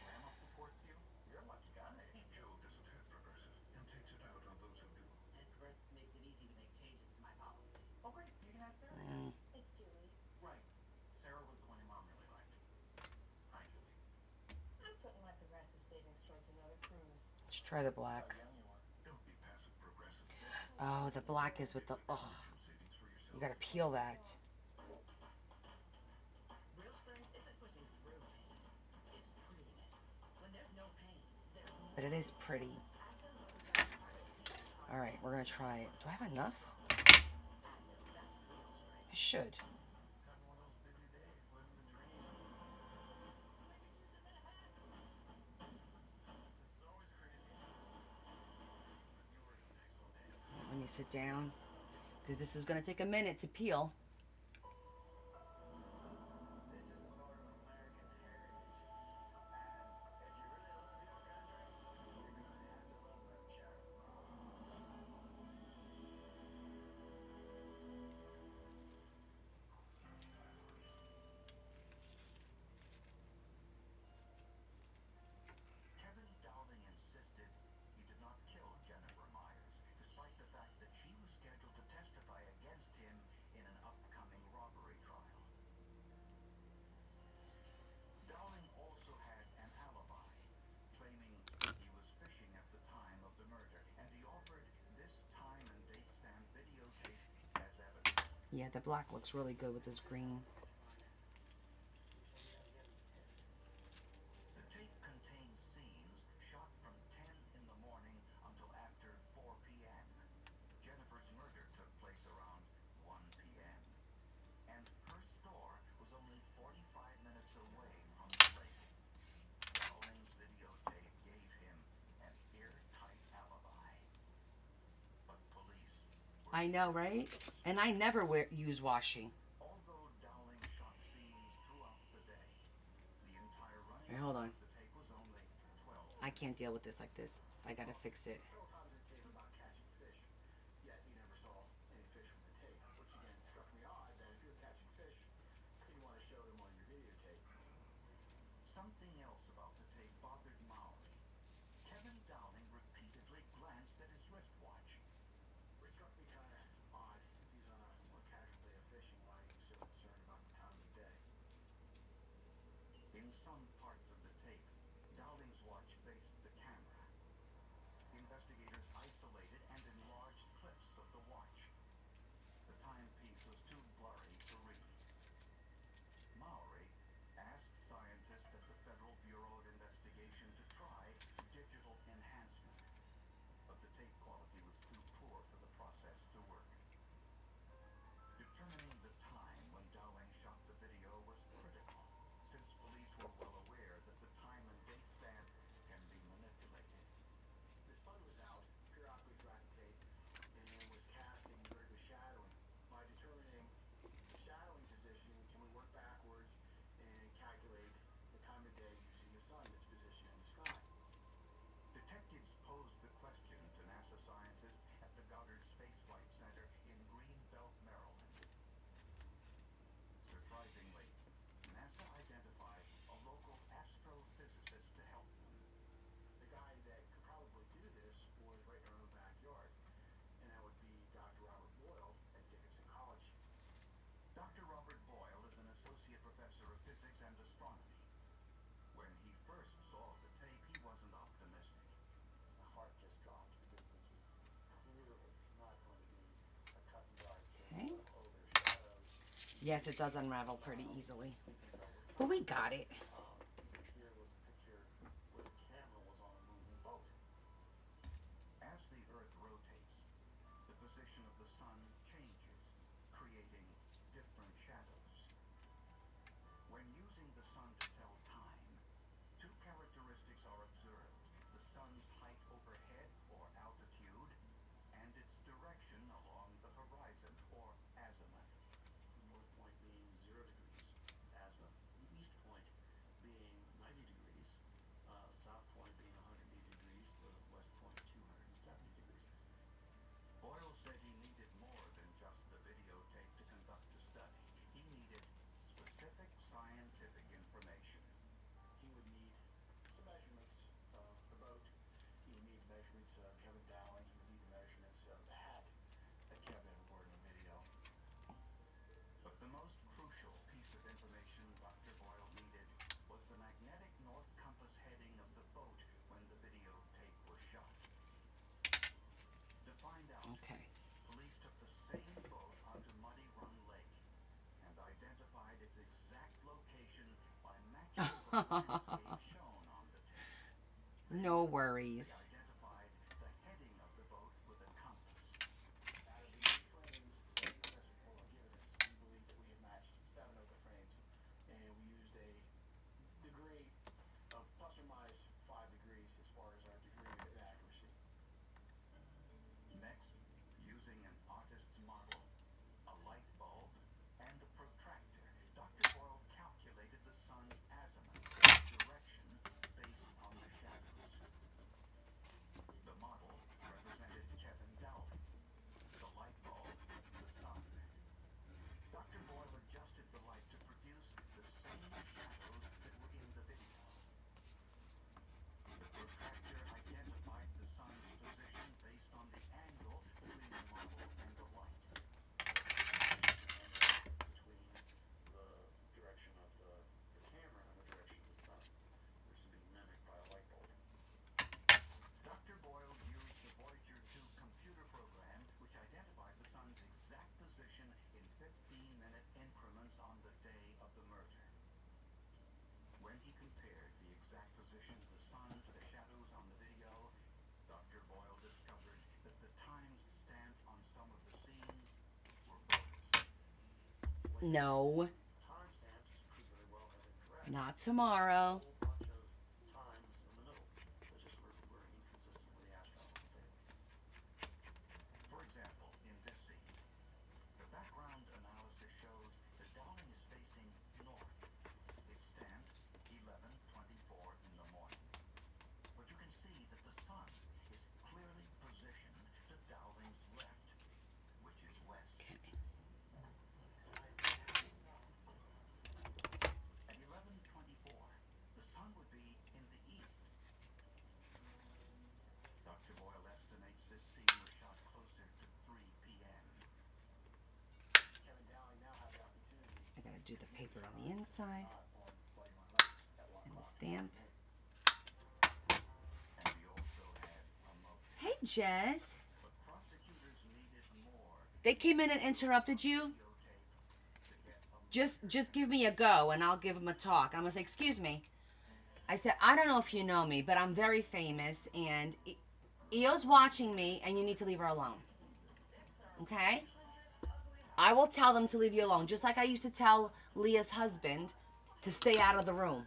S2: grandma supports you. You're a much guy.
S3: Joe doesn't have progressive and takes it out on those who do.
S6: And Progressive makes it easy to make changes to my policy.
S2: Oh, great. You can add Sarah now.
S7: It's Julie.
S2: Right. Sarah was the one your mom really liked. Hi, Julie.
S7: I'm putting my Progressive savings towards another cruise.
S1: Let's try the black.
S2: How young you are.
S3: Don't be passive progressive.
S1: Oh, the black is with the, ugh.
S3: Savings for yourself.
S1: You gotta peel that.
S6: Real strength isn't pushing through pain. It's treating it. When there's no pain, there's no
S1: But it is pretty. Alright, we're gonna try it. Do I have enough? I should.
S2: Having one of those busy days, living the dream. This is always crazy. But you were an excellent hand.
S1: Let me sit down. Because this is gonna take a minute to peel.
S10: This is a part of American heritage. And if you really love your country, you're gonna have to love them Chaparral.
S6: Kevin Dowling insisted he did not kill Jennifer Myers, despite the fact that she was scheduled to testify against him in an upcoming robbery trial. Dowling also had an alibi, claiming he was fishing at the time of the murder, and he offered this time and date stamp videotape as evidence.
S1: Yeah, the black looks really good with this green.
S6: The tape contains scenes shot from 10 in the morning until after 4 p.m. Jennifer's murder took place around 1 p.m. And her store was only 45 minutes away from the lake. Dowling's videotape gave him an airtight alibi. But police were
S1: I know, right? And I never use washing.
S6: Although Dowling shot scenes throughout the day, the entire running
S1: Hey, hold on.
S6: of the tape was only 12.
S1: I can't deal with this like this. I gotta fix it.
S10: Several times in the tape about catching fish, yet he never saw any fish from the tape, which again struck me odd that if you're catching fish, you want to show them on your videotape.
S6: Something else about the tape bothered Mowry. Kevin Dowling repeatedly glanced at his wristwatch.
S10: Which struck me kind of odd. If he's on a more casual day of fishing, why are you so concerned about the time of day?
S6: In some parts of the tape, Dowling's watch faced the camera. Investigators
S1: Yes, it does unravel pretty easily. But we got it.
S3: Here was a picture where the camera was on a moving boat.
S6: As the Earth rotates, the position of the sun changes, creating different shadows. When using the sun to tell time, two characteristics are observed: the sun's height overhead, or altitude, and its direction along the horizon, or azimuth.
S3: The north point being 0 degrees, azimuth. The east point being 90 degrees, south point being 180 degrees, the west point 270 degrees.
S6: Boyle said he needed more than just the videotape to conduct the study. He needed specific scientific information.
S3: He would need some measurements of the boat. He would need measurements of Kevin Dowling. He would need the measurements of the hat that Kevin wore in the video.
S6: But the most crucial piece of information Dr. Boyle needed was the magnetic north compass heading of the boat when the videotape was shot. To find out,
S1: Okay.
S6: police took the same boat onto Muddy Run Lake and identified its exact location by matching the landscape shown on the tape.
S1: No worries.
S6: They identified the heading of the boat with a compass.
S3: Out of the 8 frames that Professor Polo had given us, we believe that we had matched 7 of the frames, and we used a degree of plus or minus 5 degrees as far as our degree of inaccuracy.
S6: Next, using an artist's model, a light bulb, and a protractor, Dr. Boyle calculated the sun's azimuth, direction, based on the shadows. The model represented Kevin Dowling, the light bulb, the sun. Dr. Boyle adjusted the light to produce the same shadows that were in the video. The protractor identified the sun's position based on the angle between the model and the light.
S3: Between the direction of the camera and the direction of the sun, which is being mimicked by a light bulb.
S6: Dr. Boyle used the Voyager 2 computer program, which identified the sun's exact position in 15-minute increments on the day of the murder. When he compared the exact position of the sun to the shadows on the video, Dr. Boyle discovered that the times stamped on some of the scenes were bogus.
S1: No,
S3: Timestamps could very well have been correct.
S1: not tomorrow.
S3: A whole bunch of times in the middle that just were inconsistent with the astronomical table.
S6: For example, in this scene, the background analysis shows that Dowling is facing north. It's stamped 11:24 in the morning. But you can see that the sun is clearly positioned to Dowling's left, which is west.
S1: Okay.
S6: At 11:24, the sun would be in the east. Dr. Boyle estimates this scene was shot closer to 3 p.m.
S3: Kevin Dowling now had the opportunity
S1: I gotta do the paper on the inside
S3: on Bloody Run Lake at 1
S1: and the
S3: o'clock.
S1: stamp.
S6: And we also had a motive.
S1: Hey, Jess.
S6: But prosecutors needed more
S1: They came in and interrupted you.
S6: videotape to get a
S1: Just give me a go and I'll give them a talk. I'm gonna say, excuse me. I said, I don't know if you know me, but I'm very famous and Eo's watching me and you need to leave her alone. Okay? I will tell them to leave you alone, just like I used to tell Leah's husband to stay out of the room.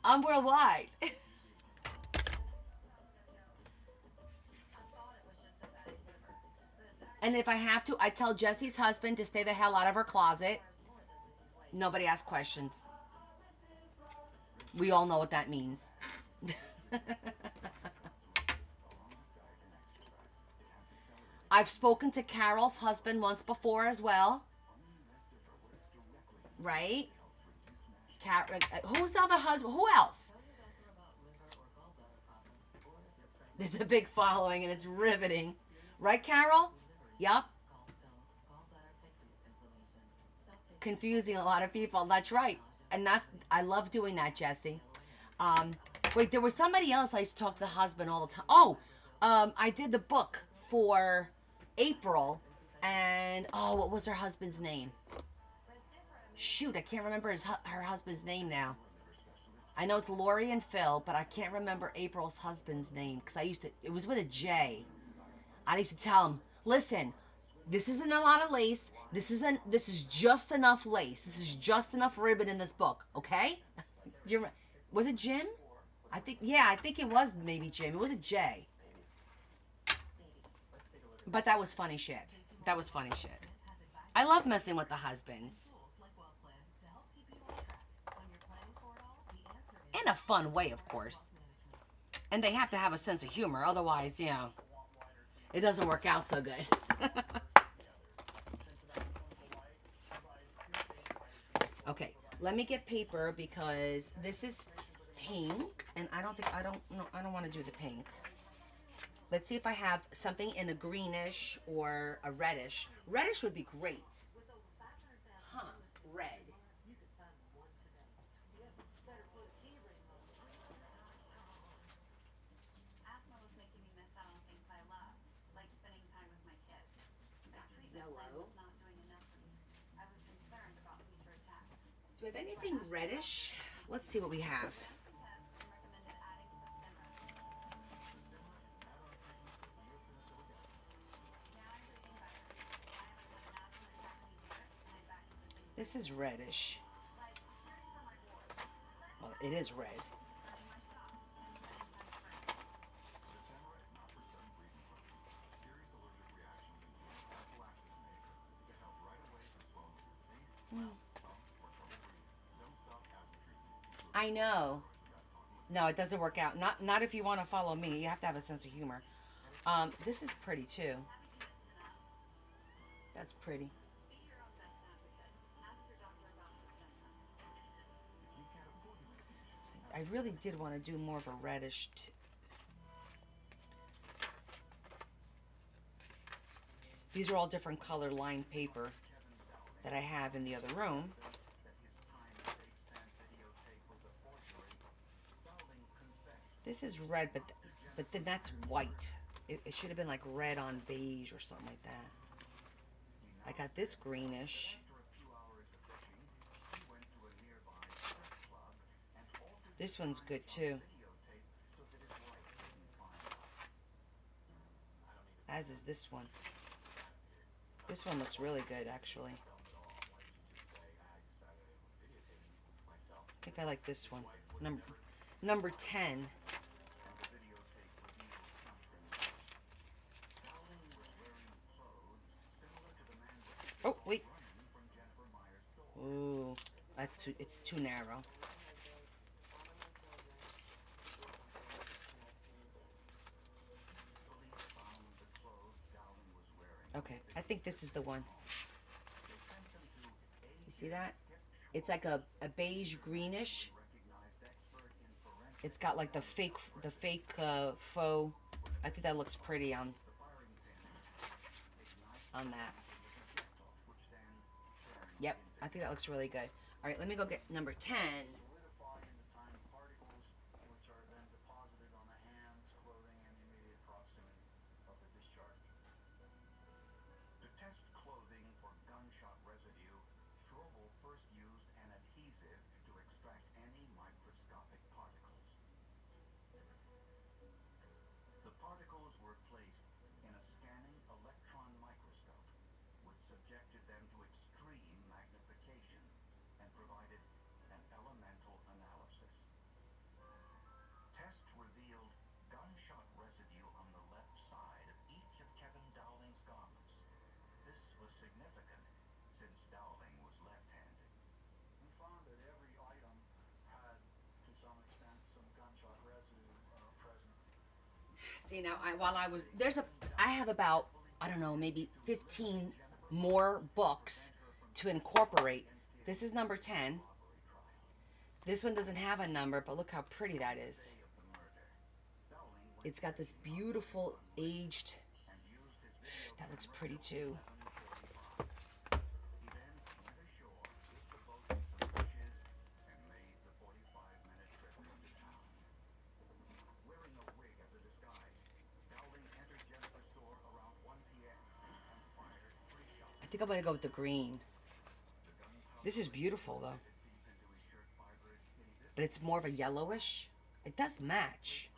S1: I'm worldwide. And if I have to, I tell Jesse's husband to stay the hell out of her closet. Nobody asks questions. We all know what that means. I've spoken to Carol's husband once before as well. Right? Who's the other husband? Who else? There's a big following and it's riveting. Right, Carol? Yup. Confusing a lot of people. That's right. And I love doing that, Jesse. Wait, there was somebody else I used to talk to the husband all the time. Oh, I did the book for April, And oh, what was her husband's name? Shoot, I can't remember her husband's name now. I know it's Lori and Phil, but I can't remember April's husband's name because it was with a J. I used to tell him, listen, this isn't a lot of lace. This is just enough lace. This is just enough ribbon in this book, okay? Was it Jim? I think it was maybe Jim. It was a J. But that was funny shit. That was funny shit. I love messing with the husbands. In a fun way, of course. And they have to have a sense of humor. Otherwise, it doesn't work out so good. Okay, let me get paper because this is pink, and I don't want to do the pink. Let's see if I have something in a greenish or a reddish. Reddish would be great. Huh, red.
S4: Asthma was making me miss out on things I love, like spending time with my kids. My treatment plan was not doing enough for me. I was concerned about future attacks.
S1: Do we have anything reddish? Let's see what we have. This is reddish. Well, it is red. I know. No, it doesn't work out. Not if you want to follow me. You have to have a sense of humor. This is pretty too. That's pretty. I really did want to do more of a reddish. These are all different color lined paper that I have in the other room. This is red, but then that's white. It should have been like red on beige or something like that. I got this greenish. This one's good too. As is this one. This one looks really good actually. I think I like this one. Number 10. Oh, wait. Ooh, it's too narrow. Okay, I think this is the one. You see that? It's like a beige greenish. It's got like the fake faux. I think that looks pretty on that. Yep, I think that looks really good. All right, let me go get number 10. See now, I have about, I don't know, maybe 15 more books to incorporate. This is number 10. This one doesn't have a number, but look how pretty that is. It's got this beautiful aged, that looks pretty too. think I'm gonna go with the green. This is beautiful though. But it's more of a yellowish. It does match.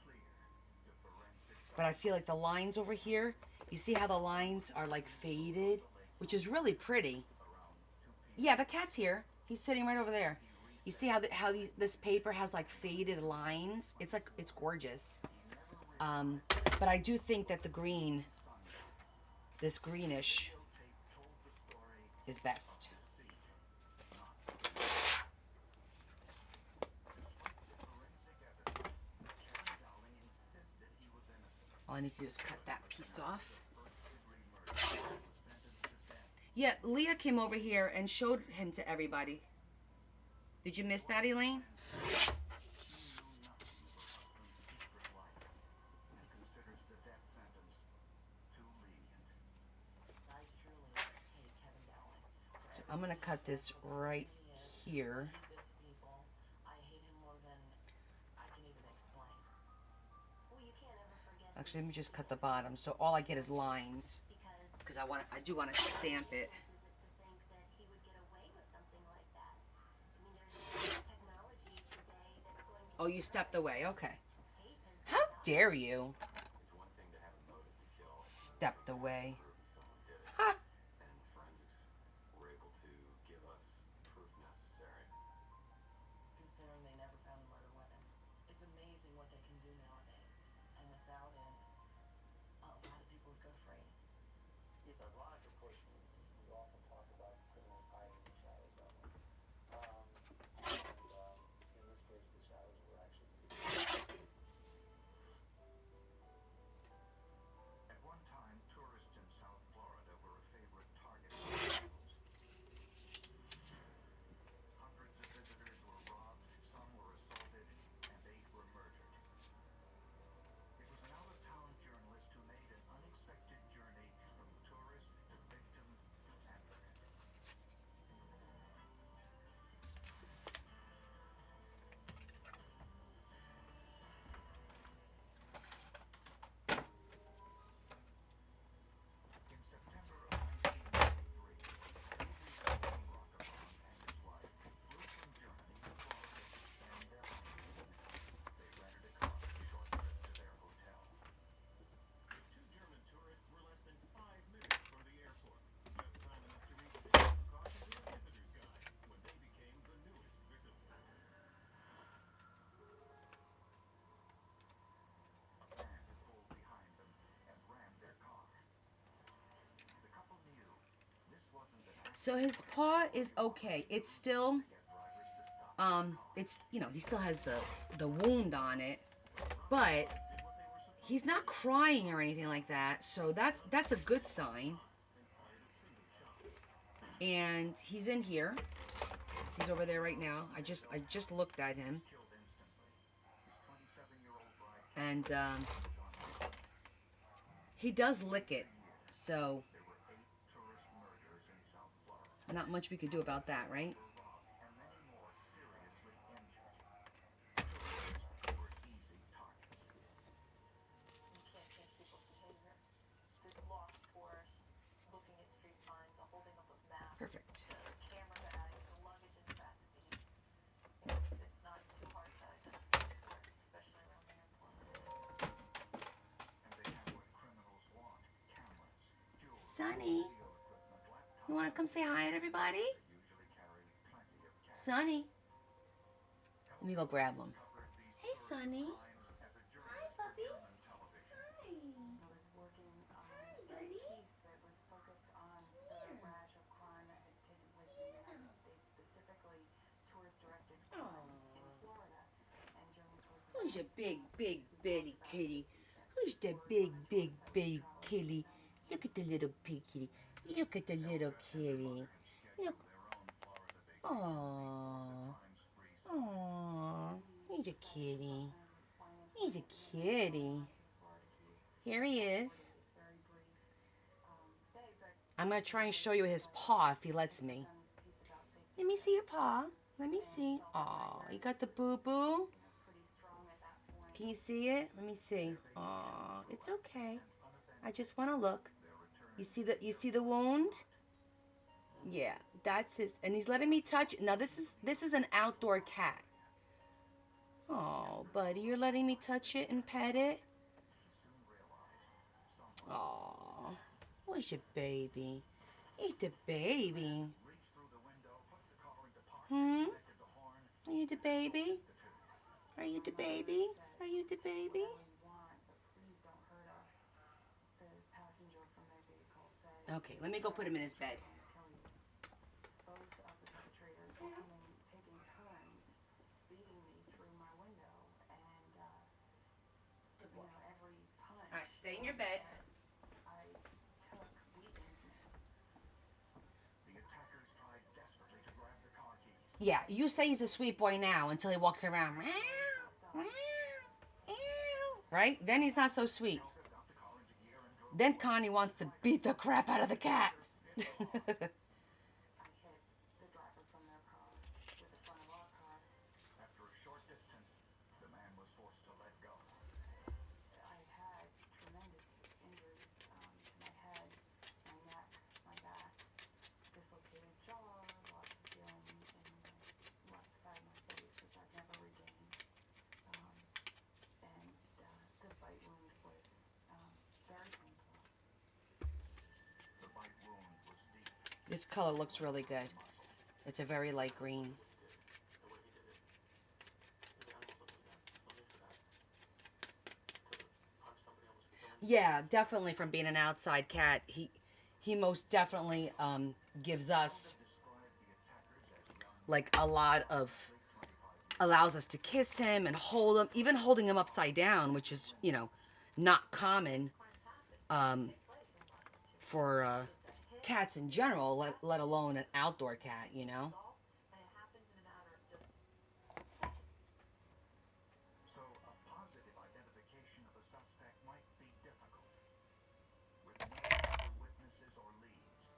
S1: But I feel like the lines over here, you see how the lines are like faded, which is really pretty. Yeah, but Cat's here. He's sitting right over there. You see how this paper has like faded lines? It's like, it's gorgeous. But I do think that the green, this greenish, is best. All I need to do is cut that piece off. Yeah, Leah came over here and showed him to everybody. Did you miss that, Elaine? So I'm gonna cut this right here. Actually, let me just cut the bottom, so all I get is lines, because I do want to stamp it. Oh, you stepped away. Okay. How dare you? Stepped away. Ha!
S5: Considering they never found a murder weapon, it's amazing what they can do nowadays. And without it, a lot of people would go free.
S6: It's ironic, of course, we often talk about criminals hiding in the shadows, don't we? In this case, the shadows were actually
S3: At one time, tourists in South Florida were a favorite target of criminals. Hundreds of visitors were robbed, some were assaulted, and 8 were murdered. It was an out-of-town journalist who made an unexpected journey from tourist to victim to advocate. In September of 1993, Rockefeller and his wife flew from Germany to Florida to spend their honeymoon. They rented a car for a short trip to their hotel.
S11: The 2 German tourists were less than 5 minutes from the airport, just time enough to reach safety precautions in a visitor's guide when they became the newest victims.
S3: A van pulled behind them and rammed their car. The couple knew this wasn't an
S1: So his paw is okay. It's still, it's, you know, he still has the wound on it, but he's not crying or anything like that. So that's a good sign. And he's in here. He's over there right now. I just looked at him. And he does lick it. So not much we could do about that, right?
S5: You can't change people's behavior. The lost tours, looking at street signs, holding up a map,
S1: Perfect.
S5: the camera bags, the luggage in the back seat. It's not too hard to identify, especially around the airport.
S3: And they have what criminals want: cameras, jewelry,
S1: Sonny,
S3: video equipment, laptops.
S1: you want to come say hi to everybody?
S3: They usually carry plenty of cash.
S1: Sonny. Let me go grab him.
S3: Covered these
S1: Hey, Sonny.
S3: crimes as a journalist for German television.
S5: I was working on a piece that was focused on the rash of crime that had taken place in the United States, specifically tourist-directed crime in Florida and German tourists.
S1: Who's your big bitty kitty? Who's the big bitty kitty? Look at the little pig kitty. Look at the little kitty. Look. Aww. Aww. He's a kitty. He's a kitty. Here he is. I'm going to try and show you his paw if he lets me. Let me see your paw. Let me see. Aw, you got the boo-boo? Can you see it? Let me see. Aw, it's okay. I just want to look. You see the wound? Yeah, that's his, and he's letting me touch it. Now this is an outdoor cat. Oh, buddy, you're letting me touch it and pet it? Oh, where's your baby? Eat the baby. Hmm? Are you the baby? Are you the baby? Are you the baby?
S12: Please don't hurt us. The passenger from their vehicle said
S1: Okay, let me go put him in his bed.
S12: kill you. Both of the perpetrators were taking turns beating me through my window, and every punch.
S1: All right, stay in your bed.
S12: I took weakened me.
S3: The attackers tried desperately to grab the car keys.
S1: Yeah, you say he's a sweet boy now until he walks around. Right? Then he's not so sweet. Then Connie wants to beat the crap out of the cat.
S12: I hit the driver from their car with the front of our car.
S3: After a short distance, the man was forced to let go.
S12: I had tremendous injuries to my head, my neck, my back, dislocated jaw, loss of feeling in the left side of my face, which I've never regained. And the bite wound was very painful.
S3: The bite wound was deep.
S1: This color looks really good. It's a very light green. Yeah, definitely from being an outside cat, he most definitely gives us like a lot of, allows us to kiss him and hold him, even holding him upside down, which is, you know, not common for cats in general, let alone an outdoor cat, you know.
S12: And it happens in a matter of just seconds.
S3: So a positive identification of the suspect might be difficult. With no other witnesses or leads,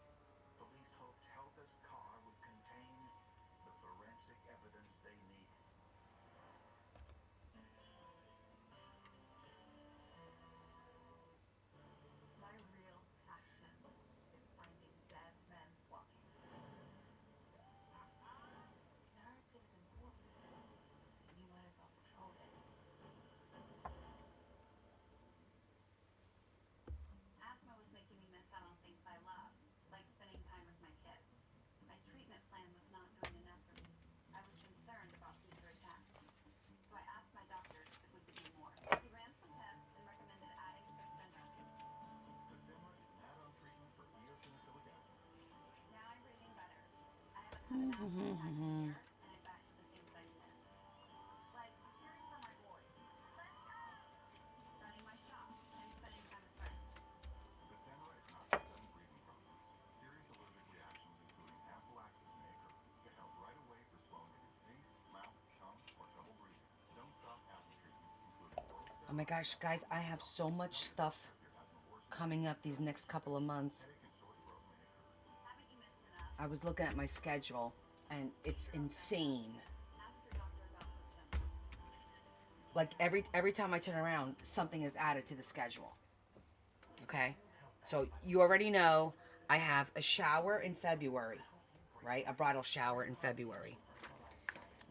S3: police hoped Helga's car would contain the forensic evidence they needed.
S5: My real passion is finding dead men walking. Narrative is important, so you might as well control it. Asthma was making me miss out on things I love, like spending time with my kids. My treatment plan was not doing enough for me. I was concerned about future attacks. So I asked my doctors if we could do more. He ran some tests and recommended adding Fasenra.
S3: Fasenra is an add-on treatment for eosinophilic asthma.
S5: Now I'm breathing better. I haven't had an asthma attack in a year, and I'm back to the things I miss. Like cheering for my boys. Let's go! Running my shop and spending time with friends.
S3: Fasenra is not just sudden breathing problems. Serious allergic reactions, including anaphylaxis, may occur. Get help right away for swelling in your face, mouth, tongue, or trouble breathing. Don't stop asthma treatments, including oral
S1: Oh my gosh, guys, I have so much stuff coming up these next couple of months.
S5: Haven't you missed enough?
S1: I was looking at my schedule, and it's insane.
S5: Ask your doctor about Fasenra.
S1: Like every time I turn around, something is added to the schedule. Okay? So you already know I have a shower in February, right? A bridal shower in February.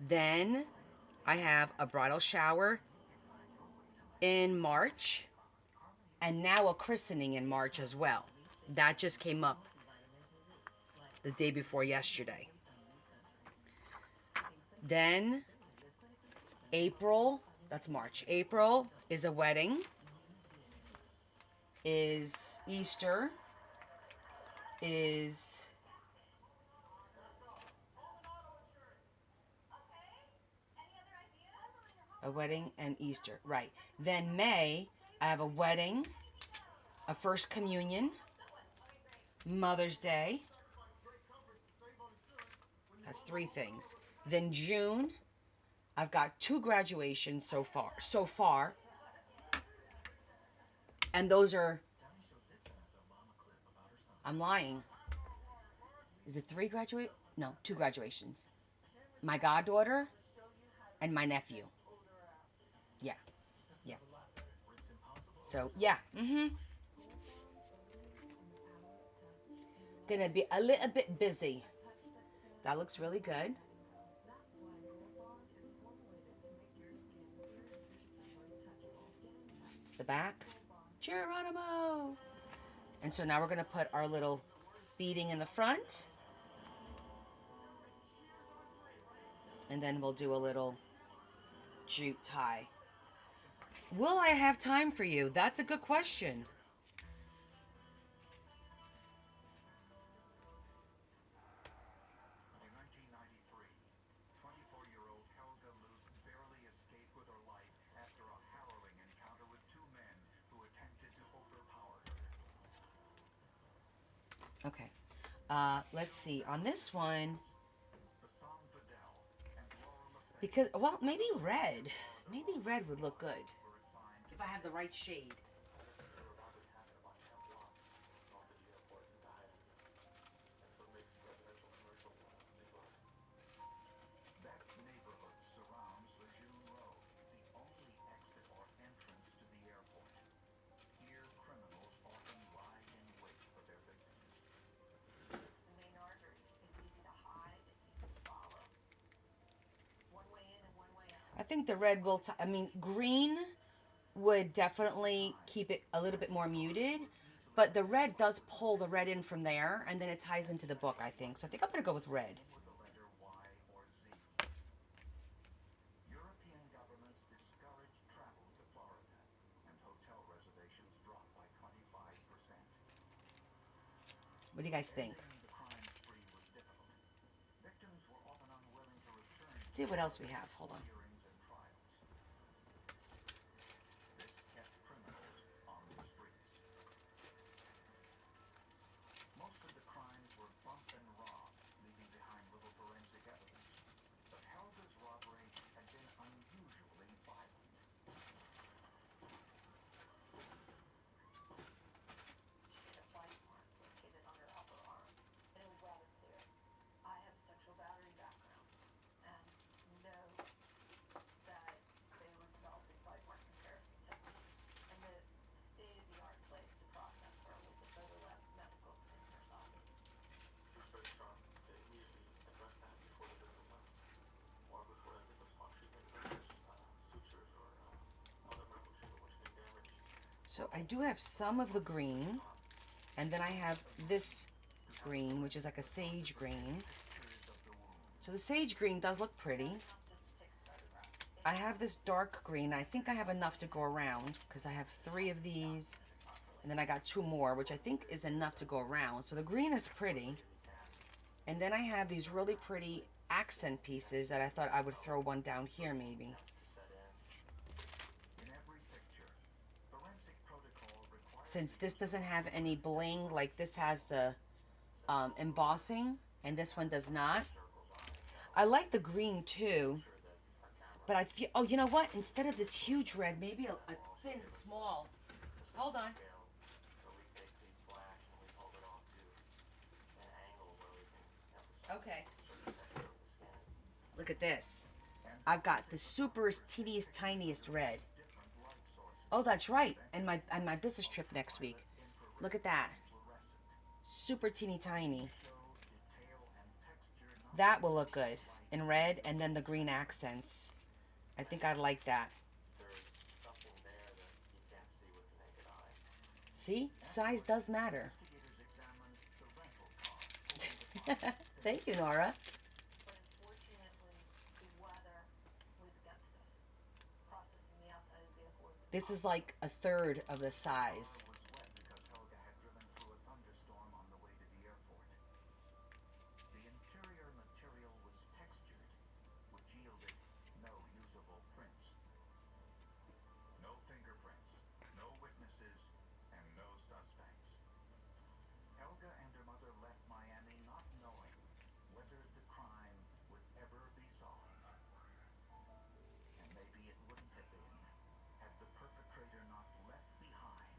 S1: Then I have a bridal shower in March, and now a christening in March as well. That just came up the day before yesterday. Then April, that's March. April is a wedding, is Easter, is a wedding and Easter. Right. Then May, I have a wedding, a first communion, Mother's Day. That's 3 things. Then June, I've got 2 graduations so far. And those are, I'm lying. Is it 3 graduate? No, 2 graduations. My goddaughter and my nephew. Yeah. Yeah. So, yeah. gonna be a little bit busy. That looks really good. It's the back. Geronimo! And so now we're gonna put our little beading in the front. And then we'll do a little jute tie. Will I have time for you? That's a good question.
S3: In 1993, 24-year-old Helga Luz barely escaped with her life after a harrowing encounter with two men who attempted to overpower her.
S1: Okay. Let's see. On this one,
S3: Bassam Fidel and Laura Lefebvre
S1: because, well, maybe red. Maybe red would look good.
S3: were assigned
S1: If I have the right shade.
S11: They were about to happen about 10 blocks north of the airport and died. And so it makes residential commercial neighborhood.
S3: That neighborhood surrounds Lejeune Road, the only exit or entrance to the airport. Here, criminals often lie in wait for their victims.
S5: It's the main artery. It's easy to hide. It's easy to follow. One way in and one way out.
S1: I think the red will, I mean, green would definitely keep it a little bit more muted. But the red does pull the red in from there, and then it ties into the book, I think. So I think I'm going to go with red.
S3: With the letter Y or Z. European governments discouraged travel to Florida, and hotel reservations dropped by 25%.
S1: What do you guys think?
S3: Ending the crime spree was difficult. Victims were often unwilling to return to
S1: See what else we have. Hold on.
S3: hearings and trials. This kept criminals on the streets. Most of the crimes were bump and rob, leaving behind little forensic evidence. But Helga's robbery had been unusually violent.
S5: She had a bite mark located on her upper arm. And it was rather clear. I have a sexual battery background and know that they were developing bite mark comparison techniques. And the state-of-the-art place to process her was the Photo Lab Medical Examiner's office.
S11: She was very sharp. They immediately addressed that before the victim left. Or before the victim saw treatment, there's sutures or other medical treatment which can damage.
S1: So I do have some of the green. And then I have this green, which is like a sage green. So the sage green does look pretty.
S5: Just to take a photograph.
S1: I have this dark green. I think I have enough to go around because I have 3 of these. And then I got 2 more, which I think is enough to go around. So the green is pretty. And then I have these really pretty accent pieces that I thought I would throw one down here maybe.
S3: In every picture, forensic protocol required
S1: Since this doesn't have any bling, like this has the embossing and this one does not. I like the green too. But I feel, oh, you know what? Instead of this huge red, maybe a thin, small. Hold on.
S11: So we take the flash and we hold it off to an angle where we can emphasize
S1: Okay.
S11: the texture of the skin.
S1: Look at this. I've got the super teeniest, tiniest red. Oh, that's right. And my business trip next week. Look at that. Super teeny tiny. That will look good in red, and then the green accents. I think I'd like that.
S11: There's something there that you can't see with the naked eye.
S1: See? Size does matter. Thank you, Nora.
S5: But unfortunately, the weather was against us. Processing the outside of the vehicle was
S1: This is like a third of the size.
S3: was wet because Helga had driven through a thunderstorm on the way to the airport. The interior material was textured, which yielded no usable prints. No fingerprints, no witnesses, and no suspects. Helga and her mother left Miami not knowing whether the crime would ever be solved. And maybe it wouldn't have been had the perpetrator not left behind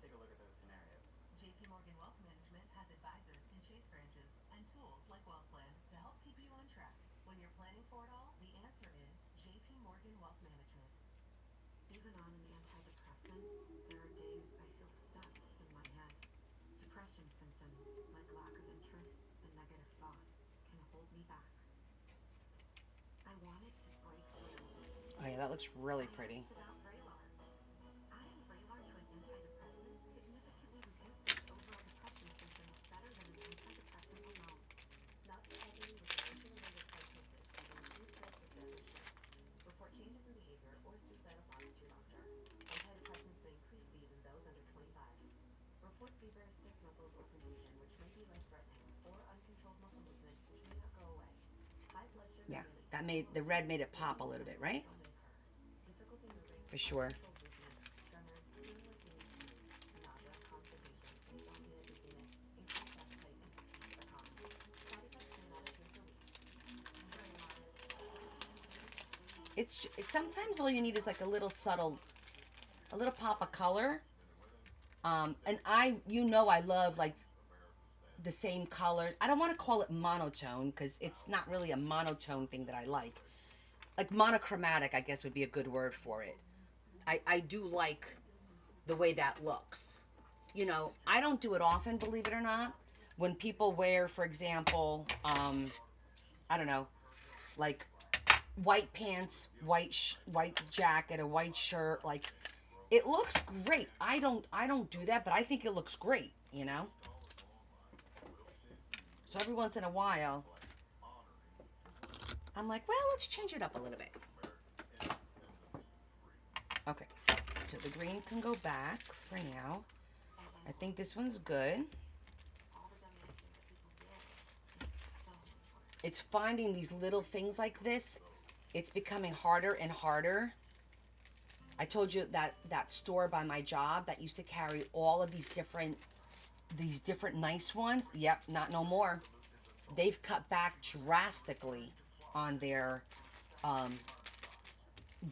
S13: take a look at those scenarios.
S5: JP Morgan Wealth Management has advisors in Chase branches and tools like WealthPlan to help keep you on track. When you're planning for it all, the answer is JP Morgan Wealth Management.
S12: Even on an antidepressant, there are days I feel stuck in my head. Depression symptoms like lack of interest and negative thoughts can hold me back. I wanted to break through.
S1: Oh yeah, that looks really pretty.
S12: About Vraylar. Adding Vraylar to an antidepressant significantly reduces overall depression symptoms better than an antidepressant alone.
S5: Not for everyone with symptom-related psychosis can go through self-examination. Report changes in behavior or suicidal thoughts to your doctor. Antidepressants may increase these in those under 25. Report fever, stiff muscles, or confusion, which may be life-threatening, or uncontrolled muscle movements, which may not go away. High blood sugar
S1: Yeah,
S5: may
S1: that made the red made it pop a little bit, right?
S5: difficulty moving,
S1: For sure.
S5: uncontrolled movements, tremors, feeling like being confused, nausea, constipation, insomnia, dizziness, increased appetite, and fatigue are common. Side effects may not appear for weeks.
S1: It's sometimes all you need is like a little subtle, a little pop of color. And I love like the same color. I don't want to call it monotone because it's not really a monotone thing that I like. Like monochromatic, I guess would be a good word for it. I do like the way that looks. You know, I don't do it often, believe it or not. When people wear, for example, I don't know, like white pants, white jacket, a white shirt, like it looks great. I don't do that, but I think it looks great, you know? So every once in a while, I'm like, well, let's change it up a little bit. Okay, so the green can go back for now. I think this one's good. It's finding these little things like this. It's becoming harder and harder. I told you that store by my job that used to carry all of these different nice ones. Yep, not no more. They've cut back drastically on their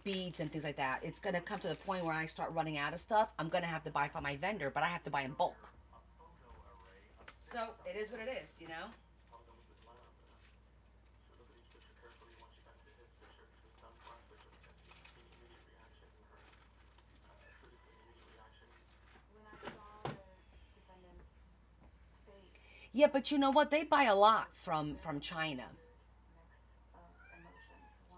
S1: beads and things like that. It's gonna come to the point where I start running out of stuff. I'm gonna have to buy from my vendor, but I have to buy in bulk. So it is what it is, you know. Yeah, but you know what? They buy a lot from China.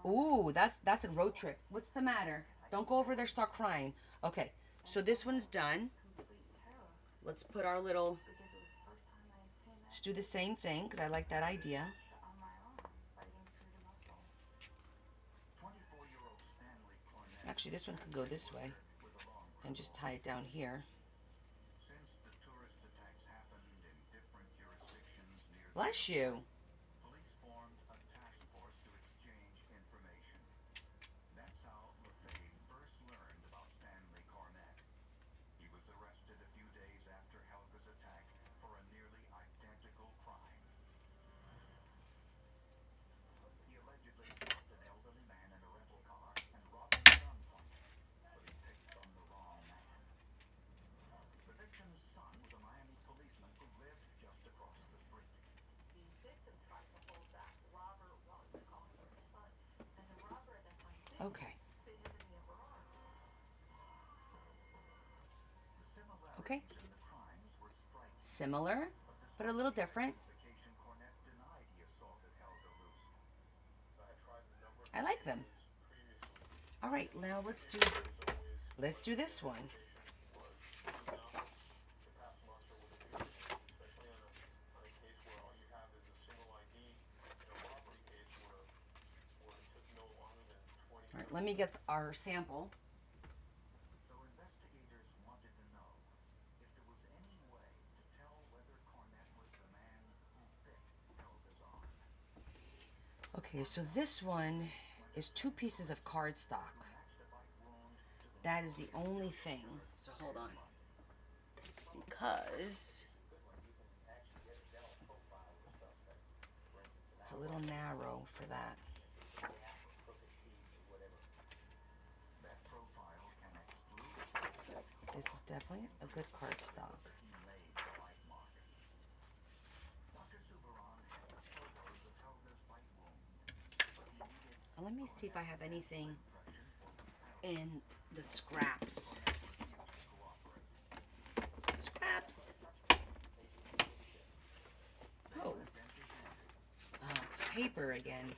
S1: Ooh, that's a road trip. What's the matter? Don't go over there, start crying. Okay, so this one's done. Let's put our little... Let's do the same thing, because I like that idea. Actually, this one could go this way. And just tie it down here. Bless you.
S3: Police formed a task force to exchange information. That's how LaFave first learned about Stanley Cornett. He was arrested a few days after Helga's attack for a nearly identical crime. He allegedly stopped an elderly man in a rental car and robbed him at gunpoint, but he picked on the wrong man. The victim's son was a Miami policeman who lived just across the street.
S1: Okay. Okay. Similar, but a little different. I like them. All right, now let's do this one. All right, let me get our sample.
S3: So investigators wanted to know if there was any way to tell whether Cornett was the man who bit Helga's arm.
S1: Okay, so this one is 2 pieces of cardstock. That is the only thing. So hold on. Because it's a little narrow for that.
S3: That profile can exclude
S1: This is definitely a good cardstock. Let me see if I have anything in the scraps. Scraps. Oh. Oh, it's paper again.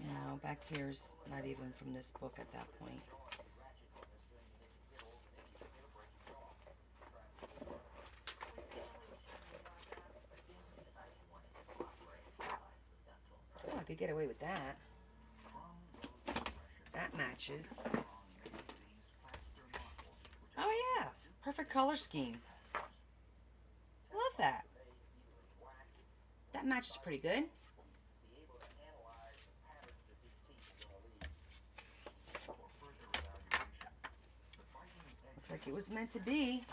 S1: No, back here's not even from this book at that point. Oh, I could get away with that. That matches. Oh yeah, perfect color scheme. Love that. That matches pretty good. Looks like it was meant to be.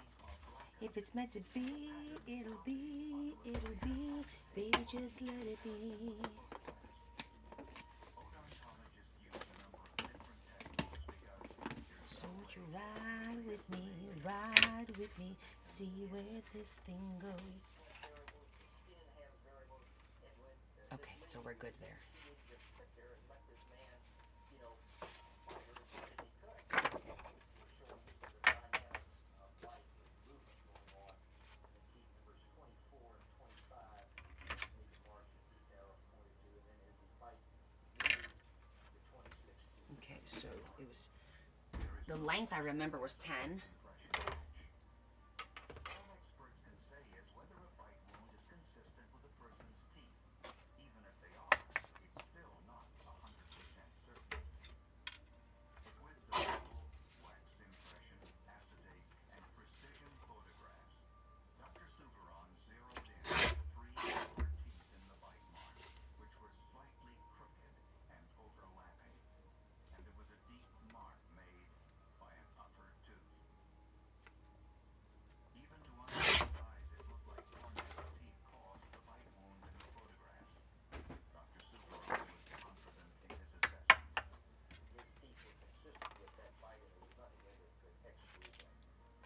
S1: If it's meant to be, it'll be, it'll be. Baby, just let it be. So would you ride with me, see where this thing goes. Okay, so we're good there. Okay, so it was, the length I remember was 10.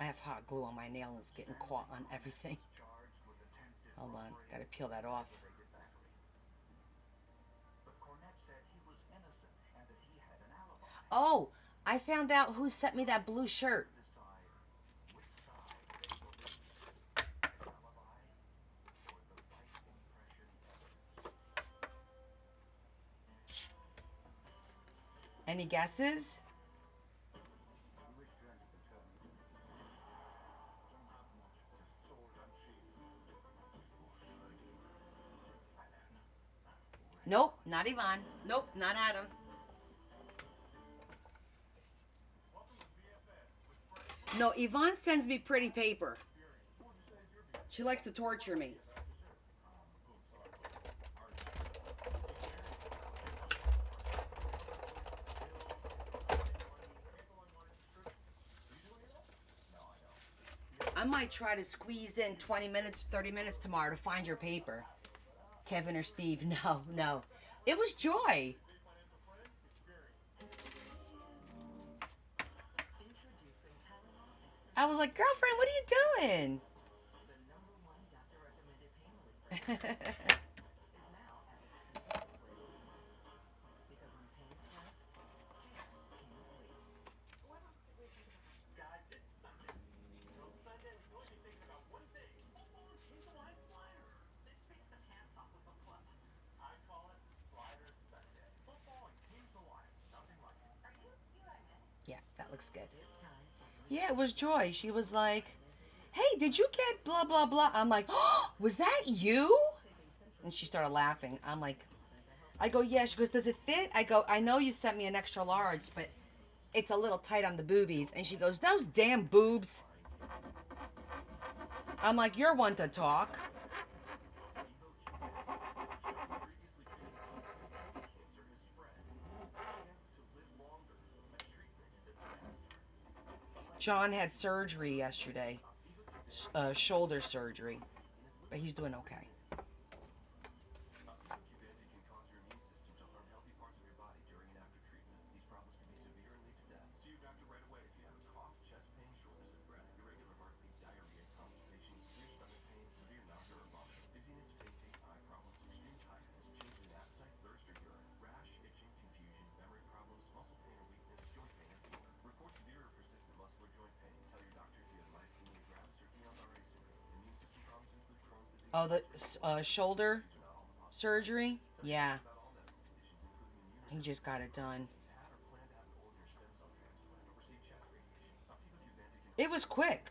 S1: I have hot glue on my nail and it's getting caught on everything. Hold on, gotta peel that off. Oh, I found out who sent me that blue shirt. Any guesses? Nope, not Yvonne. Nope, not Adam. No, Yvonne sends me pretty paper. She likes to torture me. I might try to squeeze in 20 minutes, 30 minutes tomorrow to find your paper. Kevin or Steve, no. It was Joy. I was like, girlfriend, what are you doing? Yeah, that looks good. Yeah, it was Joy. She was like, hey, did you get blah, blah, blah? I'm like, oh, was that you? And she started laughing. I'm like, I go, yeah. She goes, does it fit? I go, I know you sent me an extra large, but it's a little tight on the boobies. And she goes, those damn boobs. I'm like, you're one to talk. John had surgery yesterday, shoulder surgery, but he's doing okay. Oh, the shoulder surgery? Yeah. He just got it done. It was quick.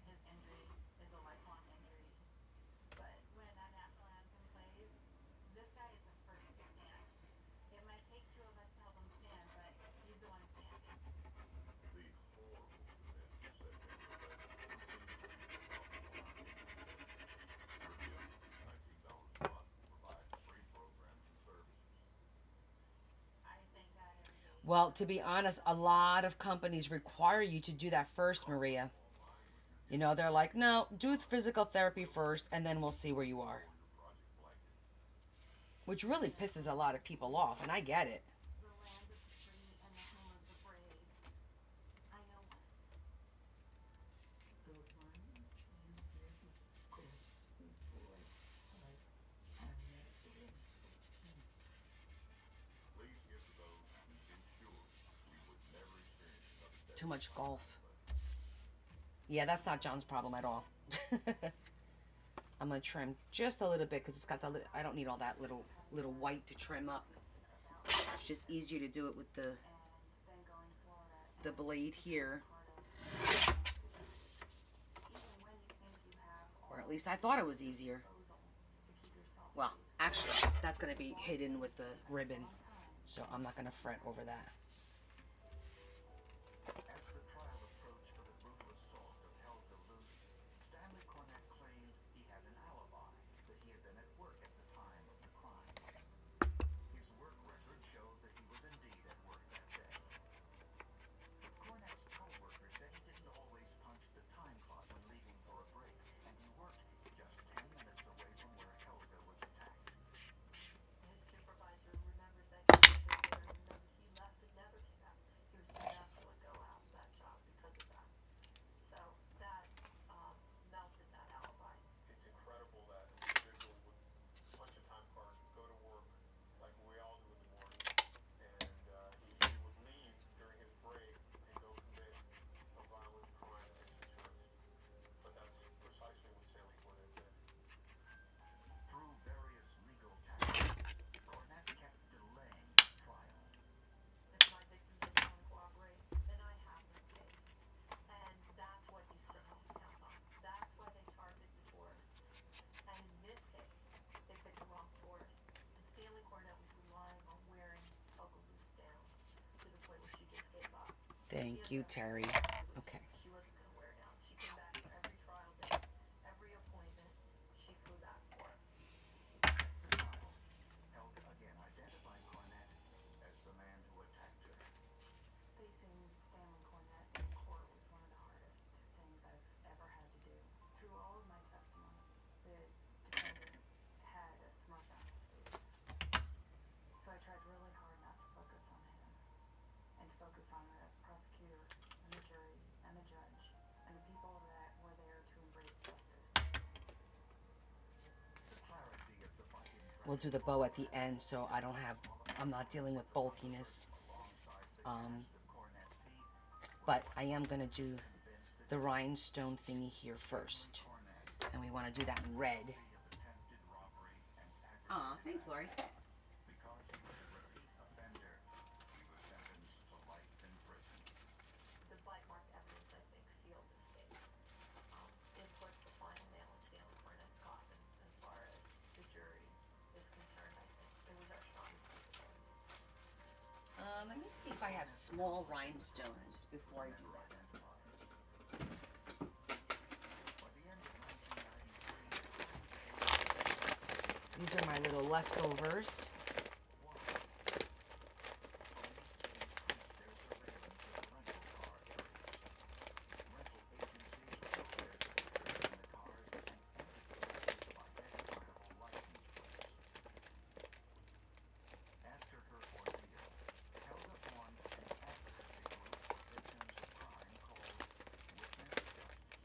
S5: His injury is a lifelong injury, but when that national anthem plays, this guy is the first to stand. It might take two of us to help him stand, but he's the one standing.
S1: Well, to be honest, a lot of companies require you to do that first, Maria. You know, they're like, no, do physical therapy first, and then we'll see where you are. Which really pisses a lot of people off, and I get it.
S5: The land of the free and the home of the brave. I know one.
S13: The one you really could before was Annette.
S1: Too much golf. Yeah, that's not John's problem at all. I'm gonna trim just a little bit because it's got the. I don't need all that little white to trim up. It's just easier to do it with the blade here. Or at least I thought it was easier. Well, actually, that's gonna be hidden with the ribbon, so I'm not gonna fret over that.
S6: As the trial approached for the brutal assault of Helga Luz, Stanley Cornett claimed he had an alibi, that he had been at work at the time of the crime. His work record showed that he was indeed at work that day. Cornett's co-worker said he didn't always punch the time clock when leaving for a break, and he worked just 10 minutes away from where Helga was attacked.
S5: His supervisor remembers that he was there and remembered he left and never came back. He was soon asked to let go out of that job because of that. So that melted that alibi.
S9: It's incredible that an individual would punch a time card, go to work like we all do in the morning, and he would leave during his break and go commit a violent crime against insurance. But that's precisely what Stanley Cornett did.
S6: Through various legal tactics, Cornett kept delaying his trial.
S5: If my victim didn't want to cooperate, then I have no case. And that's what these criminals count on. That's why they target the tourists. And in this case, they picked the wrong tourist. And Stanley Cornett was relying on wearing Helga Luz down to the point where she just gave up.
S1: Thank you, Terry. Okay.
S5: She wasn't going to wear down. She came back for every trial day, every appointment. She flew back for it.
S6: The trial, Helga again identified Cornett as the man who attacked her.
S5: Facing Stanley Cornett in court was one of the hardest things I've ever had to do. Through all of my testimony, the defendant had a smirk on his face. So I tried really hard not to focus on him, and to focus on the prosecutor, and the jury, and the judge, and the people that were there to embrace justice.
S6: The clarity of the fight in
S1: We'll do the bow at the end, so I'm not dealing with bulkiness. But I am gonna do the rhinestone thingy here first, and we want to do that in red. Aw, thanks, Lori.
S6: because he was a repeat offender, he was sentenced to life in prison.
S5: The bite mark evidence, I think, sealed this case. It put the final nail in Stanley Cornett's coffin as far as the jury is concerned, I think. It was our strongest piece of evidence.
S1: Let me see if I have small rhinestones before I do that.
S6: By the
S1: These are my little leftovers.
S3: After her ordeal, Helga formed an advocacy group for victims of crime called Witness Justice.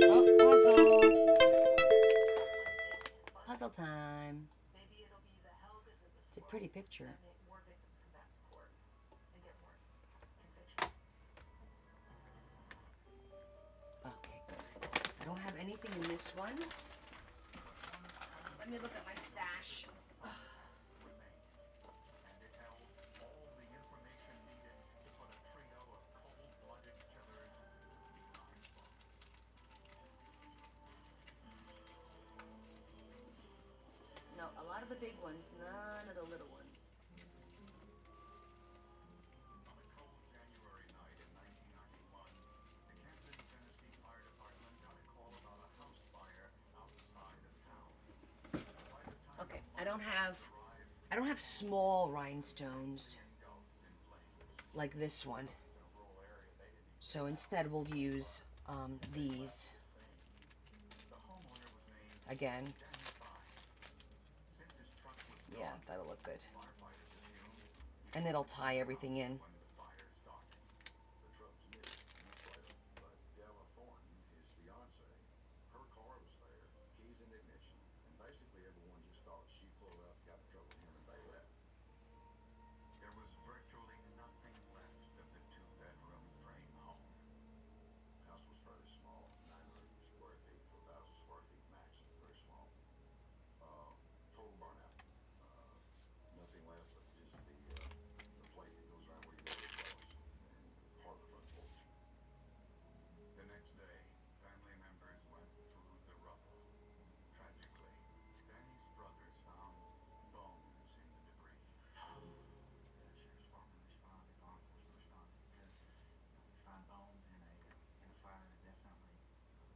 S1: Oh, puzzle. Puzzle time.
S5: Maybe it'll be the Helgas of this
S1: It's a
S5: world
S1: pretty picture.
S5: that make more victims come back to court and get more convictions.
S1: Okay, good. I don't have anything in this one. Let me look at my stash.
S3: And it held all the information needed to put a trio of cold-blooded killers behind bars.
S1: No, a lot of the big ones, none of the little ones.
S3: On a cold January night in 1991, the Camden, Tennessee Fire Department got a call about a house fire outside of town. By the time
S1: Okay, I don't have small rhinestones like this one. So instead we'll use these.
S3: the homeowner was named
S1: Again.
S3: Danny Fine. Since his truck was
S1: Yeah, that'll look good.
S3: firefighters assumed
S1: And it'll tie everything in.
S3: when the fire started.
S10: The truck was missing, that's right. But Della Thornton, his fiance, her car was there, keys in the ignition, and basically everyone just thought she pulled up, got in trouble with him, and they left.
S3: There was virtually nothing left of the two-bedroom frame home.
S10: The house was fairly small, 900 square feet to 1,000 square feet max, very small. Total burnout. Nothing left but just the plate that goes around where you live close, and part of the front porch.
S3: The next day, family members went through the rubble. Tragically, Danny's brothers found bones in the debris.
S13: The sheriff's department responded, law enforcement responded, because we find bones in a fire definitely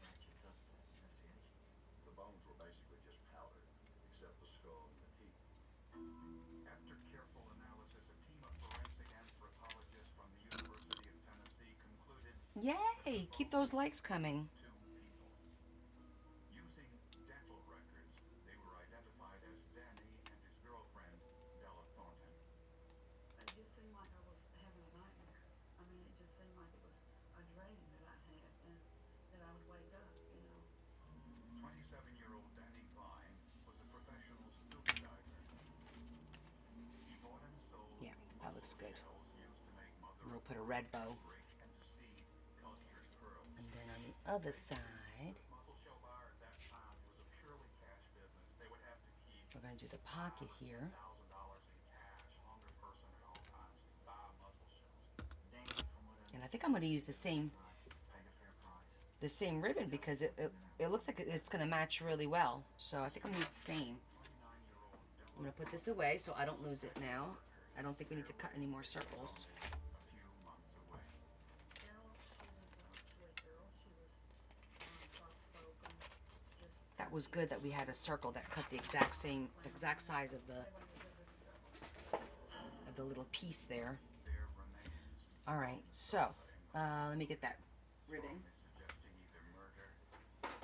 S13: ratchets up the investigation.
S10: The bones were basically just powder, except the skull and the teeth.
S3: After careful analysis, a team of forensic anthropologists from the University of Tennessee concluded
S1: Yay! Keep those likes coming.
S3: two people. Using dental records, they were identified as Danny and his girlfriend, Della Thornton.
S12: It just seemed like I was having a nightmare. I mean, it just seemed like it was a dream that I had and that I would wake up, you know.
S3: 27-year-old Danny Vine was a professional scuba diver. He bought and sold
S1: Yeah, that looks good.
S3: shells used to make mother
S1: We'll put a red bow.
S3: break and seed cultured pearls.
S1: And then on the other side,
S3: Mussel shell bar at that time was a purely cash business. They would have to keep
S1: we're going to do the pocket here.
S3: $1,000 in cash on their person at all times to buy mussel shells.
S13: Danny, from what I
S1: And I think I'm going to use the same
S13: paid a fair price.
S1: ribbon because it looks like it's going to match really well. So I think I'm going to use the same. I'm going to put this away so I don't lose it now. I don't think we need to cut any more circles.
S3: A few months away.
S12: Della, she was a sweet girl. She was soft-spoken, just
S1: That was good that we had a circle that cut the exact size of the little piece there.
S3: There remains
S1: All right, so let me get that ribbon.
S3: suggesting either murder-suicide.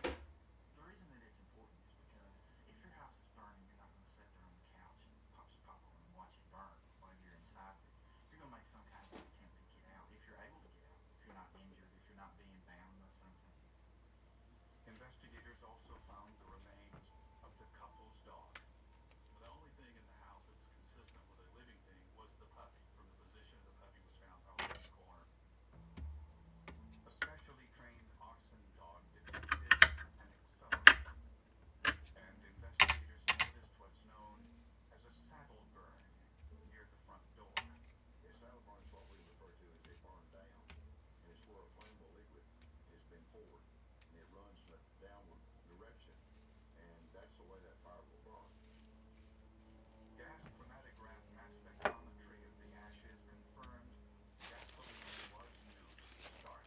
S13: The reason that it's important is because if your house is burning, you're not going to sit there on the couch and pop some popcorn and watch it burn while you're inside of it. You're going to make some kind of attempt to get out, if you're able to get out, if you're not injured, if you're not being bound by something.
S3: Investigators also found the remains of the couple's dog.
S11: The only thing in the house that was consistent with a living thing was the puppy. From the position the puppy was found over in the corner.
S3: A specially trained arson dog detected an accelerant, and investigators noticed what's known as a saddle burn near the front door.
S10: A saddle burn is what we refer to as a burn down, and it's where a flammable liquid has been poured, and it runs in a downward direction, and that's the way that fire will burn.
S3: Gas chromatograph mass spectrometry of the ashes confirmed gasoline was used to start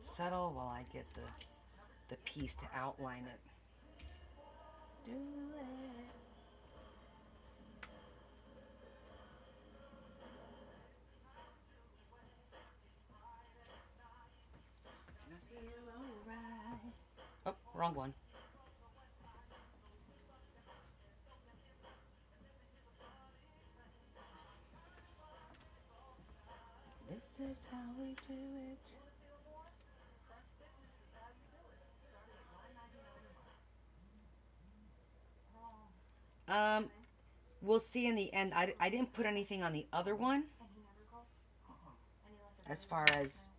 S1: settle while I get the piece to outline it. Do it. And I feel alright. Oh, wrong one. This is how we do it. We'll see in the end. I didn't put anything on the other one. As far as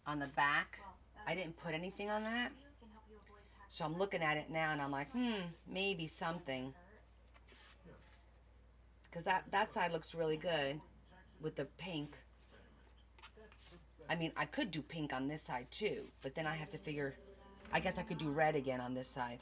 S1: on the back, I didn't put anything on that. So I'm looking at it now and I'm like, maybe something. Because that side looks really good with the pink. I mean, I could do pink on this side too, but then I have to figure, I guess I could do red again on this side.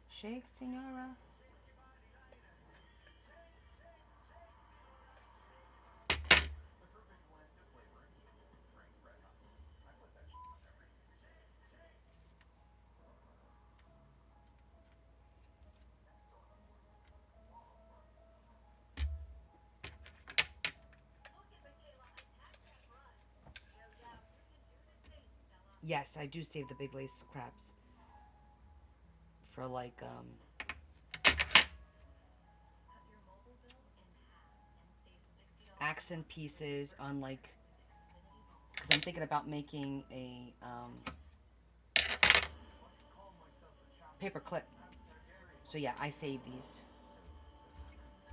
S1: Shake, Senora. Yes, I do save the big lace scraps for like accent pieces on like, because I'm thinking about making a paper clip. So yeah, I save these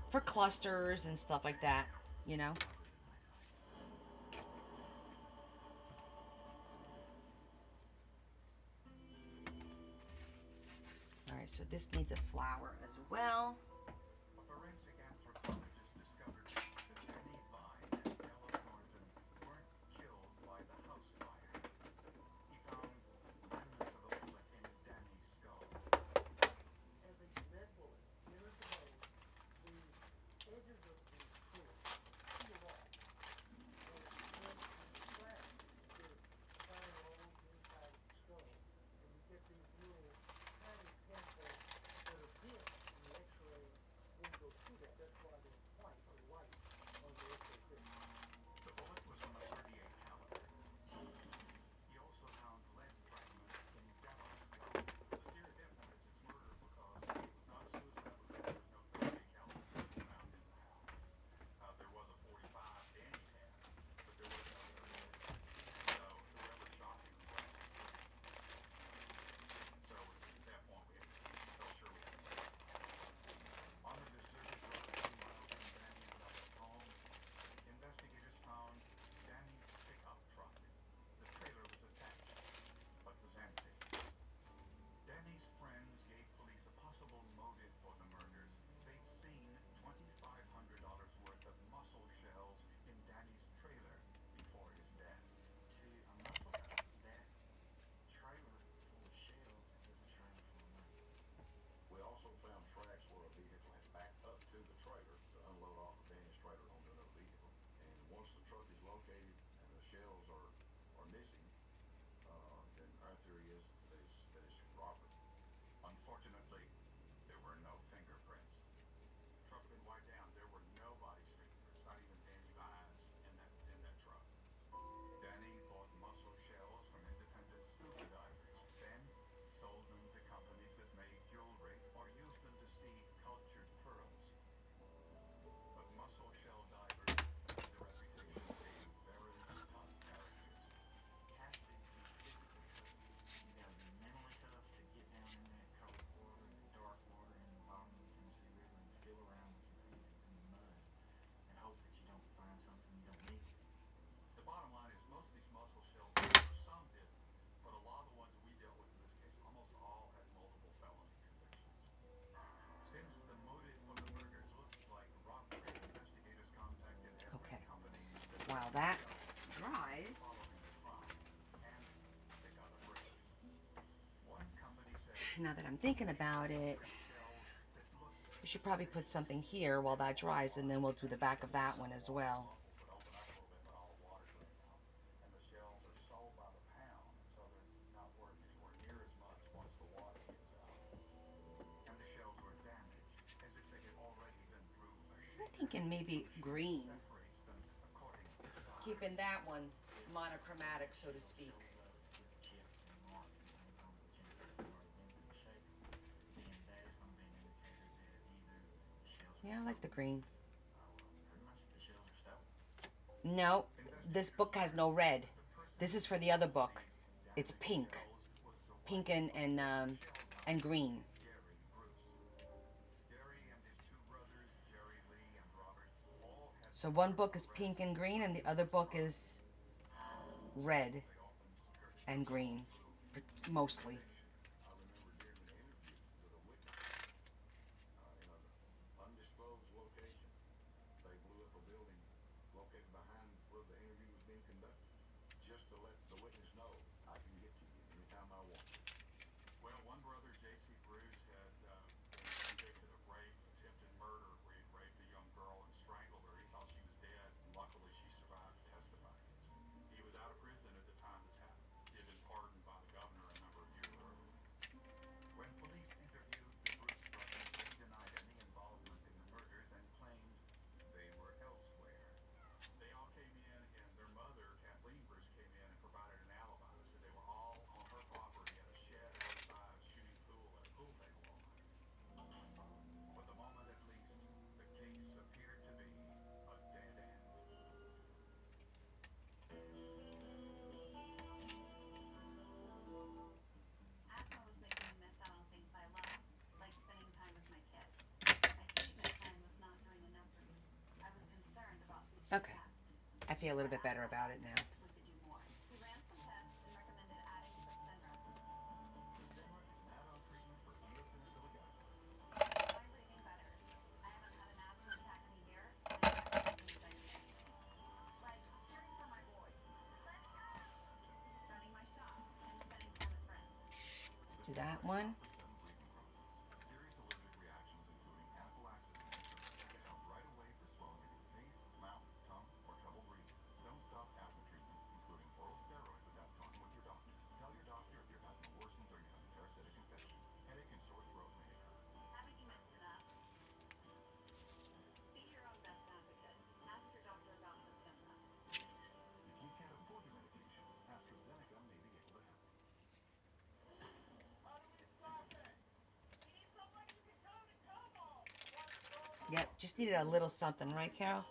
S1: for clusters and stuff like that, you know. Alright, so this needs a flower as well.
S3: A forensic anthropologist discovered that Danny Vine and Ella Thornton weren't killed by the house fire. He found remnants of a bullet in Danny's skull.
S10: As a lead bullet years ago, the edges of the bullet peel off. And when it's cracked, it spirals inside the skull. And you get these little tiny pimples that are dim, and the x-ray won't go through that. That's why they're white or light on the x-ray film.
S3: The bullet was from a .38 caliber. He also found lead fragments in Della's skull. The theory then is it's murder because it was not a suicide because there was no .38 caliber found in the house. There was a .45 Danny had, but there was no other. So whoever shot him was insane. So at that point we felt sure we had to wait. On the deserted road 2 miles from Danny and Ella's home, investigators found Danny's pickup truck. The trailer was attached, but was empty. Danny's friends gave police a possible motive for the murders. They'd seen $2,500 worth of mussel shells in Danny's trailer before his death.
S13: To a muscle, that trailer full of shells is a trailer full of money.
S11: We also found tracks where a vehicle had backed up to the trailer to unload off of Danny's trailer onto another vehicle. And once the truck is located and the
S3: shells are missing, then our theory is that it's Robert. Unfortunately, there were no fingerprints. Truck had been wiped down. There were nobody's fingerprints, not even Danny Vines in that truck. Danny bought mussel shells from independent scuba divers, then sold them to companies that made jewelry or used them to seed cultured pearls. But mussel shell divers had the reputation of being very tough characters.
S13: Have to be physically tough. You gotta be mentally tough to get down in that cold water and dark water in the bottom of the Tennessee River and feel around with your hands in the mud and hope that you don't find something you don't need.
S3: The bottom line is most of these mussel shell divers, some didn't, but a lot of the ones we dealt with in this case, almost all had multiple felony convictions. Since the motive for the murders looks like robbery, investigators contacted every
S1: Okay.
S3: company
S1: While that dries,
S3: following the crime, and they got a break. One company said
S1: now that I'm thinking about it,
S3: shells that looked
S1: we should probably put something here while that dries, and then we'll do the back of that one as well.
S3: would open up a little bit, but all the water drained out. And the shells are sold by the pound, so they're not worth anywhere near as much once the water gets out. And the shells were damaged, as if they had already been through a
S1: I'm
S3: shaker.
S1: thinking maybe green,
S3: Separates them according to size.
S1: keeping that one monochromatic, so to speak.
S13: With chips and marks and things on the chips that have already been through the shape, then that is gonna be an indicator that either the shells were
S1: Yeah, I like the green.
S13: pretty much the shells are stolen.
S1: No, this book has no red. This is for the other book. It's pink, pink and green.
S3: Gary Bruce. Gary and his two brothers, Jerry Lee and Robert, all had
S1: So one book is pink and green, and the other book is red and green, mostly.
S3: I remember hearing an interview with a witness in an undisclosed location. They blew up a building located behind where the interview was being conducted, just to let the witness know I can get to you anytime I want. Well, one brother, J.C. Bruce, had been convicted of rape, attempted murder, where he raped a young girl and strangled her. He thought she was dead. Luckily, she survived to testify against him. He was out of prison at the time this happened. He had been pardoned by the governor a number of years earlier. When police interviewed the Bruce brothers, they denied any involvement in the murders and claimed they were elsewhere. They all came in, and their mother, Kathleen Bruce, came in and provided an alibi. Said they were all on her property at a shed outside shooting pool at a pool table all night. For the moment, at least, the case appeared to be a dead end.
S4: Asma was making me miss out on things I love, like spending time with my kids. I hated that time was not doing enough for me. I was concerned about future
S1: Okay.
S4: tasks.
S1: I feel a little bit better about it now.
S4: We could do more. We ran some tests and recommended adding Fasenra.
S3: Fasenra is an add-on treatment for eosinophilic asthma.
S4: I'm breathing better. I haven't had an asthma attack in a year, and I'm not doing things. Like cheering for my boys. Let's go! Running my shop and spending time with friends.
S1: Let's do that one.
S3: Serious allergic reactions, including anaphylaxis and asthma, can help right away for swelling in your face, mouth, tongue, or trouble breathing. Don't stop asthma treatments, including oral steroids, without talking with your doctor. Tell your doctor if your asthma worsens or you have a parasitic infection. Headache and sore throat may occur.
S4: Haven't you missed enough? Be your own best advocate. Ask your doctor about Fasenra.
S3: If you can't afford the medication, AstraZeneca may be able to help.
S1: Yep, just needed a little something, right, Carol?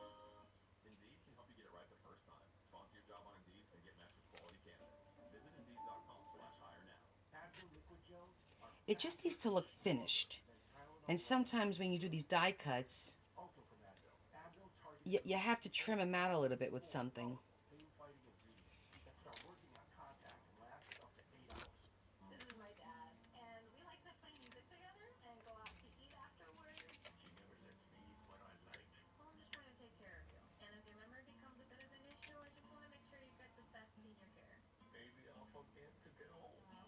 S2: Indeed can help you get it right the first time. Sponsor your job on Indeed and get matched with quality candidates. Visit Indeed.com/hire now.
S3: Advil liquid gels are
S1: It just needs to look finished. And sometimes when you do these die cuts,
S3: also from Advil. Advil targets
S1: you have to trim them out a little bit with something.
S3: pain-fighting ingredients that start working on contact and last up to 8 hours.
S4: This is my dad, and we like to play music together and go out to eat afterwards.
S3: She never lets me eat what I like.
S4: Well, I'm just trying to take care of you. And as your memory becomes a bit of an issue, I just want to make sure you get the best senior care.
S3: Maybe I'll forget to go.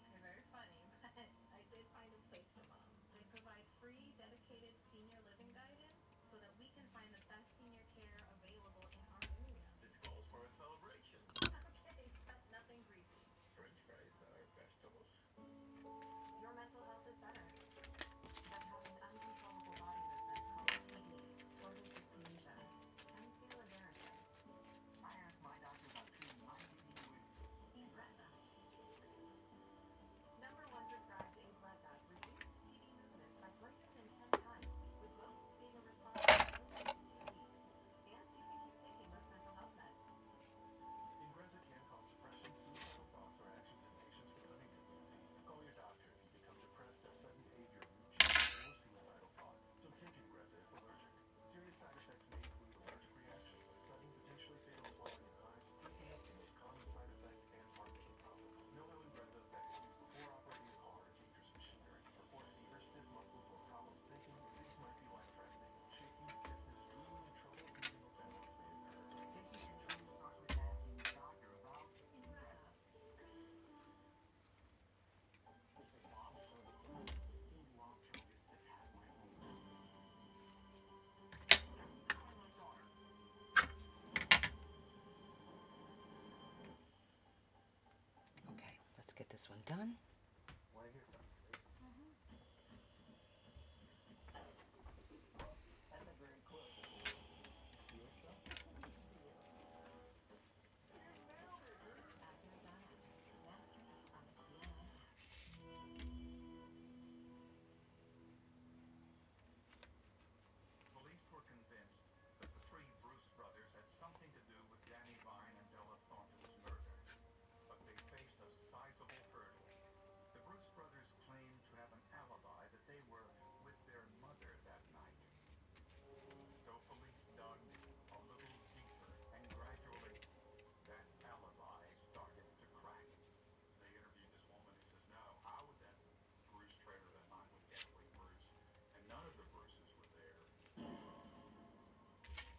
S4: Okay, very funny, but I did find a place for mom. They provide free, dedicated senior living guidance so that we can find the best senior care available in our area.
S2: This calls for a
S1: this one done.
S2: Want to hear something?
S6: That's a very close. Steel stuff?
S3: Police were convinced that the three Bruce brothers had something to do with Danny Vine and Della Thornton's murder, but they faced a sizable hurdle. The Bruce brothers claimed to have an alibi that they were with their mother that night. So police dug a little deeper, and gradually that alibi started to crack.
S11: They interviewed this woman who says, no, I was at Bruce trailer that night with Gatwick Bruce, and none of the Bruces were there.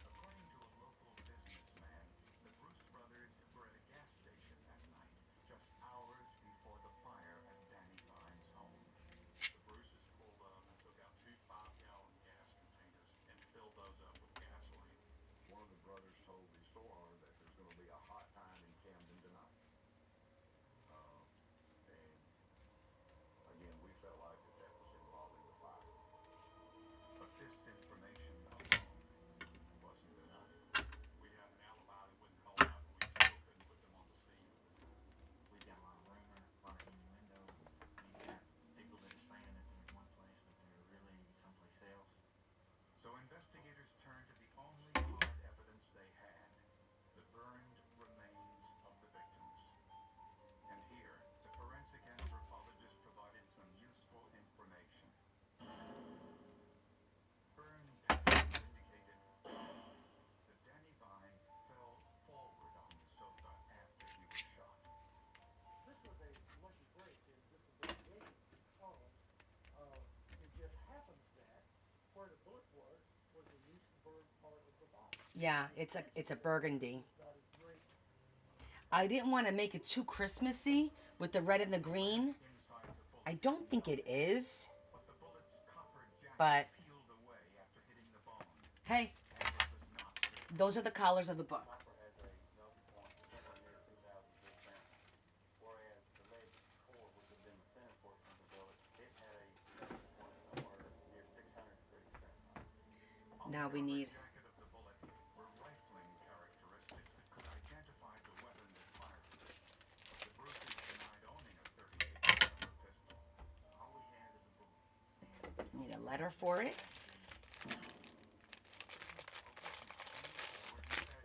S3: According to a local businessman, the Bruce brothers were at a gas station that night, just hours before the fire at Danny Vine's home.
S11: The Bruces pulled up and took out 2 5-gallon gas containers and filled those up with gasoline.
S10: One of the brothers told the store owner that there's going to be a hot time in Camden tonight. And again, we felt like that was involving the fire.
S3: But this information alone wasn't enough.
S11: We had an alibi that wouldn't hold up, but we still couldn't put them on the scene.
S13: We've got a lot of rumor, a lot of innuendo. You've got people that are saying that they're in one place, but they're really someplace else.
S3: So investigators turned to the only hard evidence they had, the burned remains of the victims. And here, the forensic anthropologist provided some useful information. Burn patterns indicated that Danny Vine fell forward on the sofa after he was shot.
S14: This was a lucky break in disability games because it just happens that where the bullet was the least burned part of the body.
S1: Yeah, it's a burgundy.
S14: Not as great.
S1: I didn't want to make it too Christmassy with the red and the green.
S3: Inside the bullet,
S1: I don't think it is,
S3: but the bullet's copper jacket
S1: but
S3: peeled away after hitting the bone,
S1: hey,
S3: and it was not there.
S1: those are the collars of the book.
S2: Copper has a melting point somewhere near 2,000%, whereas the lead core, which would have been the center portion of the bullet, it had a melting point somewhere near 630%.
S1: Now we need.
S3: Jacket of the bullet were rifling characteristics that could identify the weapon that fired it. The Bruces denied owning a 38 caliber pistol.
S13: All we had is a bullet.
S1: Need a letter for it.
S3: She said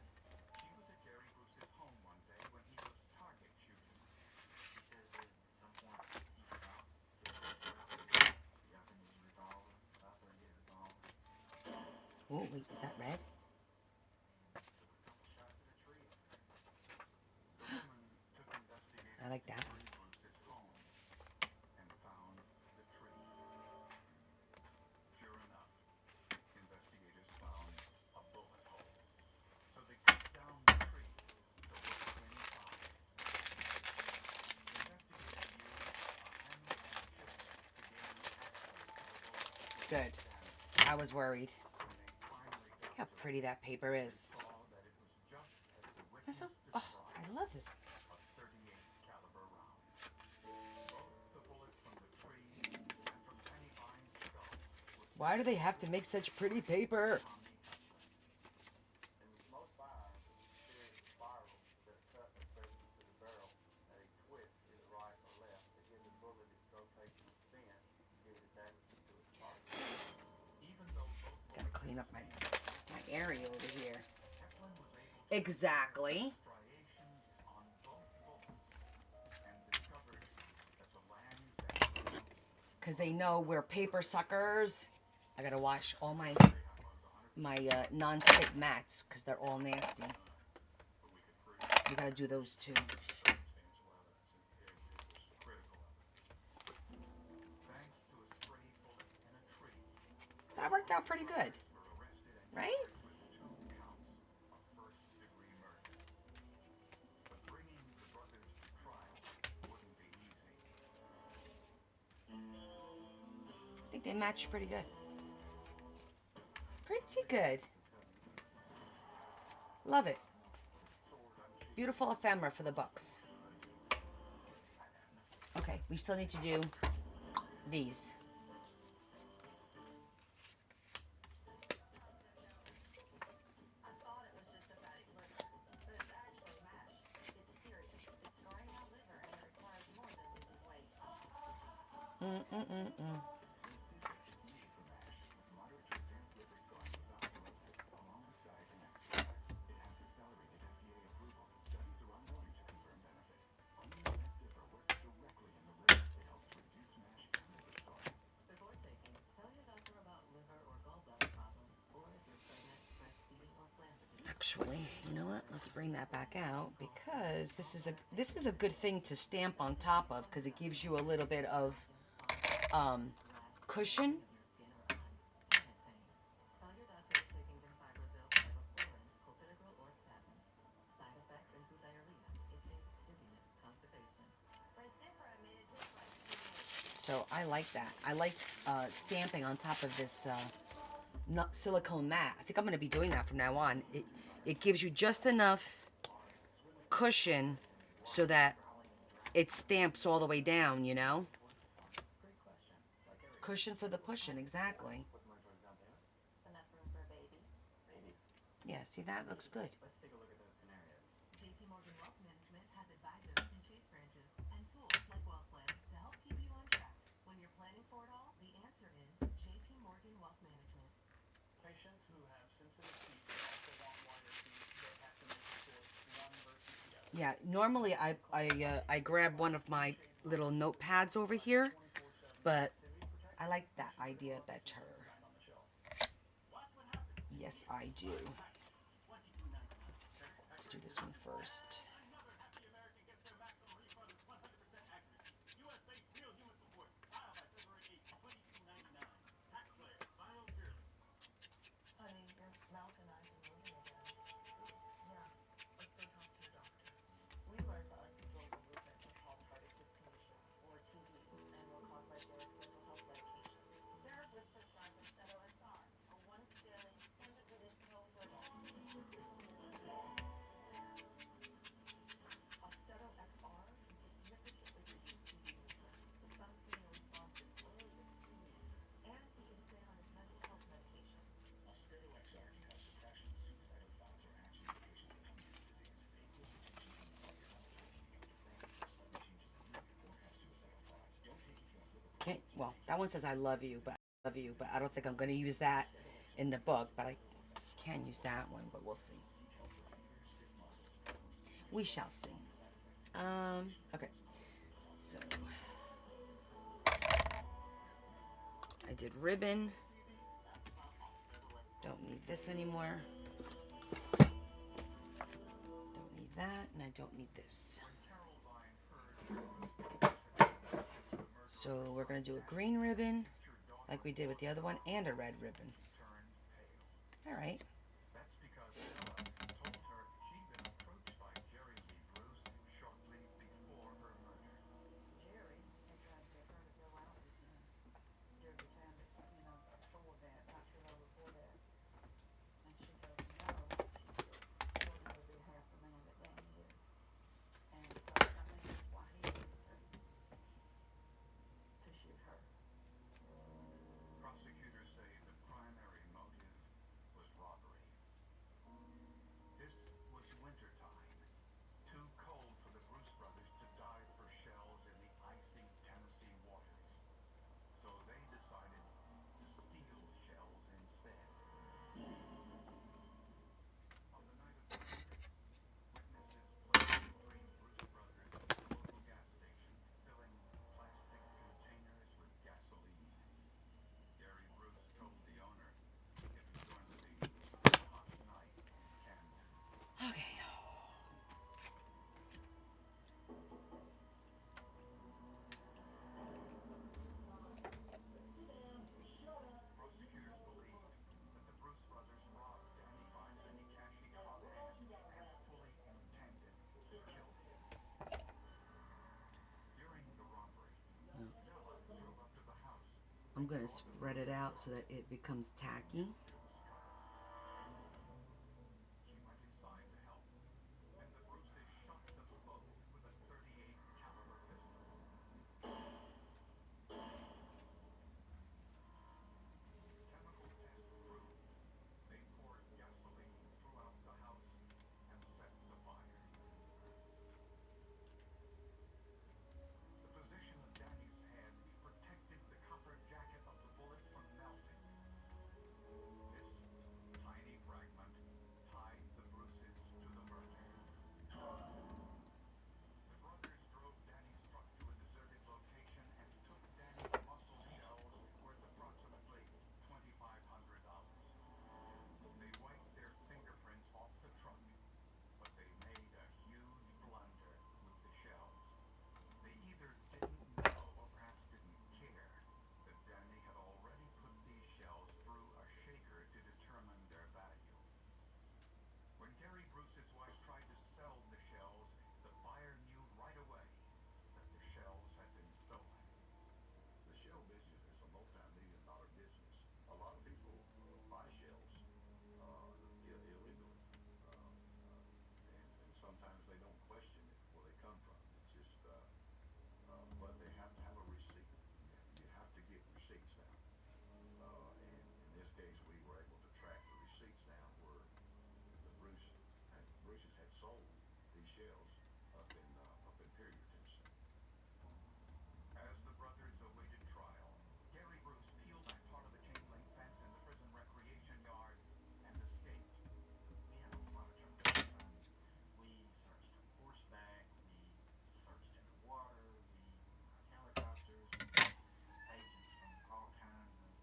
S3: she was at Jerry Bruce's home one day when he was target shooting.
S13: She says that at some point he stopped, got in his revolver, stopped where he hit a revolver,
S1: Oh, wait, is that red?
S13: took a couple shots at a tree.
S3: The woman took investigators
S1: I like that
S3: to
S1: one.
S3: Jerry Bruce's home and found the tree. Sure enough, investigators found a bullet hole. So they cut down the tree to look inside. Investigators used a hammer and chisel to gain access to the bullet.
S1: Good. I was worried.
S3: When they finally got
S1: Look how pretty that paper is.
S3: saw that it was just as the
S1: That's so,
S3: witness
S1: oh,
S3: described,
S1: I love this.
S3: a 38 caliber round. Both the bullet from the tree and from Danny Vine's skull was
S1: Why do they have to make such pretty paper?
S2: And most firearms have a series of spirals that are cut and faces to the barrel at a twist, either right or left, to give the bullet its rotational spin, to give it its accuracy to its target.
S3: even though both
S1: Gotta clean up my area over here.
S3: Heflin was able to
S1: Exactly.
S3: striations on both bullets and discovered that the land that surrounds
S1: Because they know we're paper suckers. I gotta wash all my non-stick mats because they're all nasty. We gotta do those too.
S11: Circumstantial evidence, and it was critical evidence.
S3: thanks to a stray bullet in a tree.
S1: That worked out pretty good,
S3: Were arrested and
S1: right?
S3: charged with 2 counts of first-degree murder. But bringing the brothers to trial wouldn't be easy.
S1: I think they matched pretty good. Pretty good. Love it. Beautiful ephemera for the books. Okay, we still need to do these.
S5: I thought it was just a fatty liver, but it's actually MASH. It's serious. It's scarring out liver and it requires more than losing weight. Before taking, tell your doctor about liver or gallbladder problems, or if you're pregnant, breastfeeding, or plan to be.
S1: Actually, you know what? Let's bring that back out because this is a good thing to stamp on top of because it gives you a little bit of cushion.
S5: Tell your doctor if taking Gemfibrozil, cyclosporin, clopidogrel, or statins. Side effects include diarrhea, itching, dizziness, constipation.
S4: Restifra made a difference.
S1: So I like that. I like stamping on top of this silicone mat. I think I'm going to be doing that from now on. It gives you just enough cushion so that it stamps all the way down, you know? Cushion for the pushing, exactly.
S5: Enough room for a baby?
S1: Yeah, see, that looks good.
S13: Let's take a look at those scenarios.
S5: JP Morgan Wealth Management has advisors in Chase branches and tools like Wealth Plan to help keep you on track. When you're planning for it all, the answer is JP Morgan Wealth Management.
S10: Patients who have sensitive teeth also want wire teeth, they have to make a choice, one versus the other.
S1: Yeah, normally I grab one of my little notepads over here, but I like that idea better. Yes, I do. Let's do this one first.
S5: Honey, your mouth and eyes are moving again. Yeah, let's go talk to your doctor. We learned the uncontrollable movements are called tardive dyskinesia, or TD, and were caused by Derek's mental health medications.
S4: Derek was prescribed Austedo XR, a once-daily suspended release pill for adults.
S5: Austedo XR can significantly reduce TD movements, with some seeing a response as early as 2 weeks, and he can stay on his mental health medications.
S3: Austedo XR can help suppression, suicidal thoughts, or actions of patients with Huntington's disease. Pay close attention to your health development if you encounter frantic or sudden changes in mood or have suicidal thoughts. Don't take if you have liver
S1: Okay, well, that one says I love you, but I don't think I'm going to use that in the book, but I can use that one, but we'll see. We shall see. Okay. So I did ribbon. Don't need this anymore. Don't need that, and I don't need this. So we're going to do a green ribbon, like we did with the other one, and a red ribbon. All right.
S3: That's because Ella told her she'd been approached by Jerry Lee Bruce shortly before her murder.
S5: Jerry had tried to get her to go out with him during the time that, before that, not too long before that. And she told him no, she told him to be half the man that Danny is. And so I think that's why he wanted her to shoot her.
S3: Prosecutors say the primary motive was robbery. This was wintertime, too cold for the Bruce brothers to dive for shells in the icy Tennessee waters. So they decided to steal shells instead. On the night of the murder, witnesses placed the three Bruce brothers at a local gas station, filling plastic containers with gasoline. Gary Bruce told the owner it was going to be a hot night in Camden.
S1: Okay.
S3: Prosecutors believe that the Bruce brothers robbed Danny Vine and Kashi Callahan and fully intended to kill him. During the robbery, Della drove up to the house.
S1: I'm going to spread it out so that it becomes tacky.
S3: She went inside to help, and the Bruces shot them both with a .38 caliber pistol. corporations had sold these shells up in Perryville, Tennessee.
S13: As the brothers awaited trial, Gary Bruce peeled back part of the chain link fence in the prison recreation yard and escaped. We had a lot of trouble this time. We searched on horseback, we searched in the water, we helicopters, agents from all kinds of.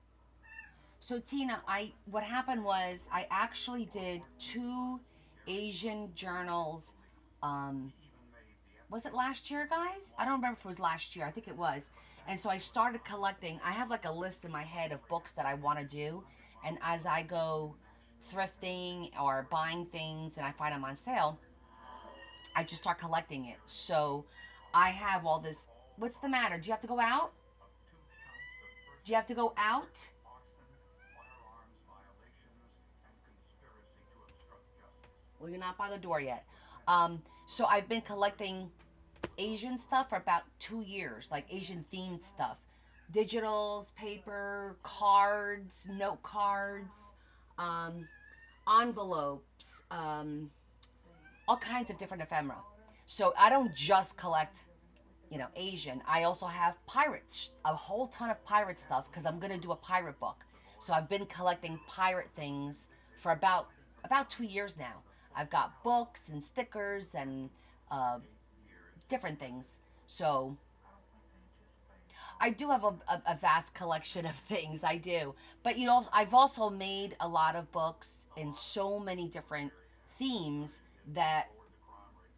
S1: So Tina, what happened was I actually did 2 Asian journals. Was it last year, guys? I don't remember if it was last year. I think it was. And so I started collecting. I have like a list in my head of books that I want to do. And as I go thrifting or buying things and I find them on sale, I just start collecting it. So I have all this. What's the matter? Do you have to go out? Do you have to go out? Well, you're not by the door yet. So I've been collecting Asian stuff for about 2 years, like Asian themed stuff. Digitals, paper, cards, note cards, envelopes, all kinds of different ephemera. So I don't just collect, Asian. I also have pirates, a whole ton of pirate stuff because I'm going to do a pirate book. So I've been collecting pirate things for about 2 years now. I've got books and stickers and different things. So I do have a vast collection of things. I do. But I've also made a lot of books in so many different themes that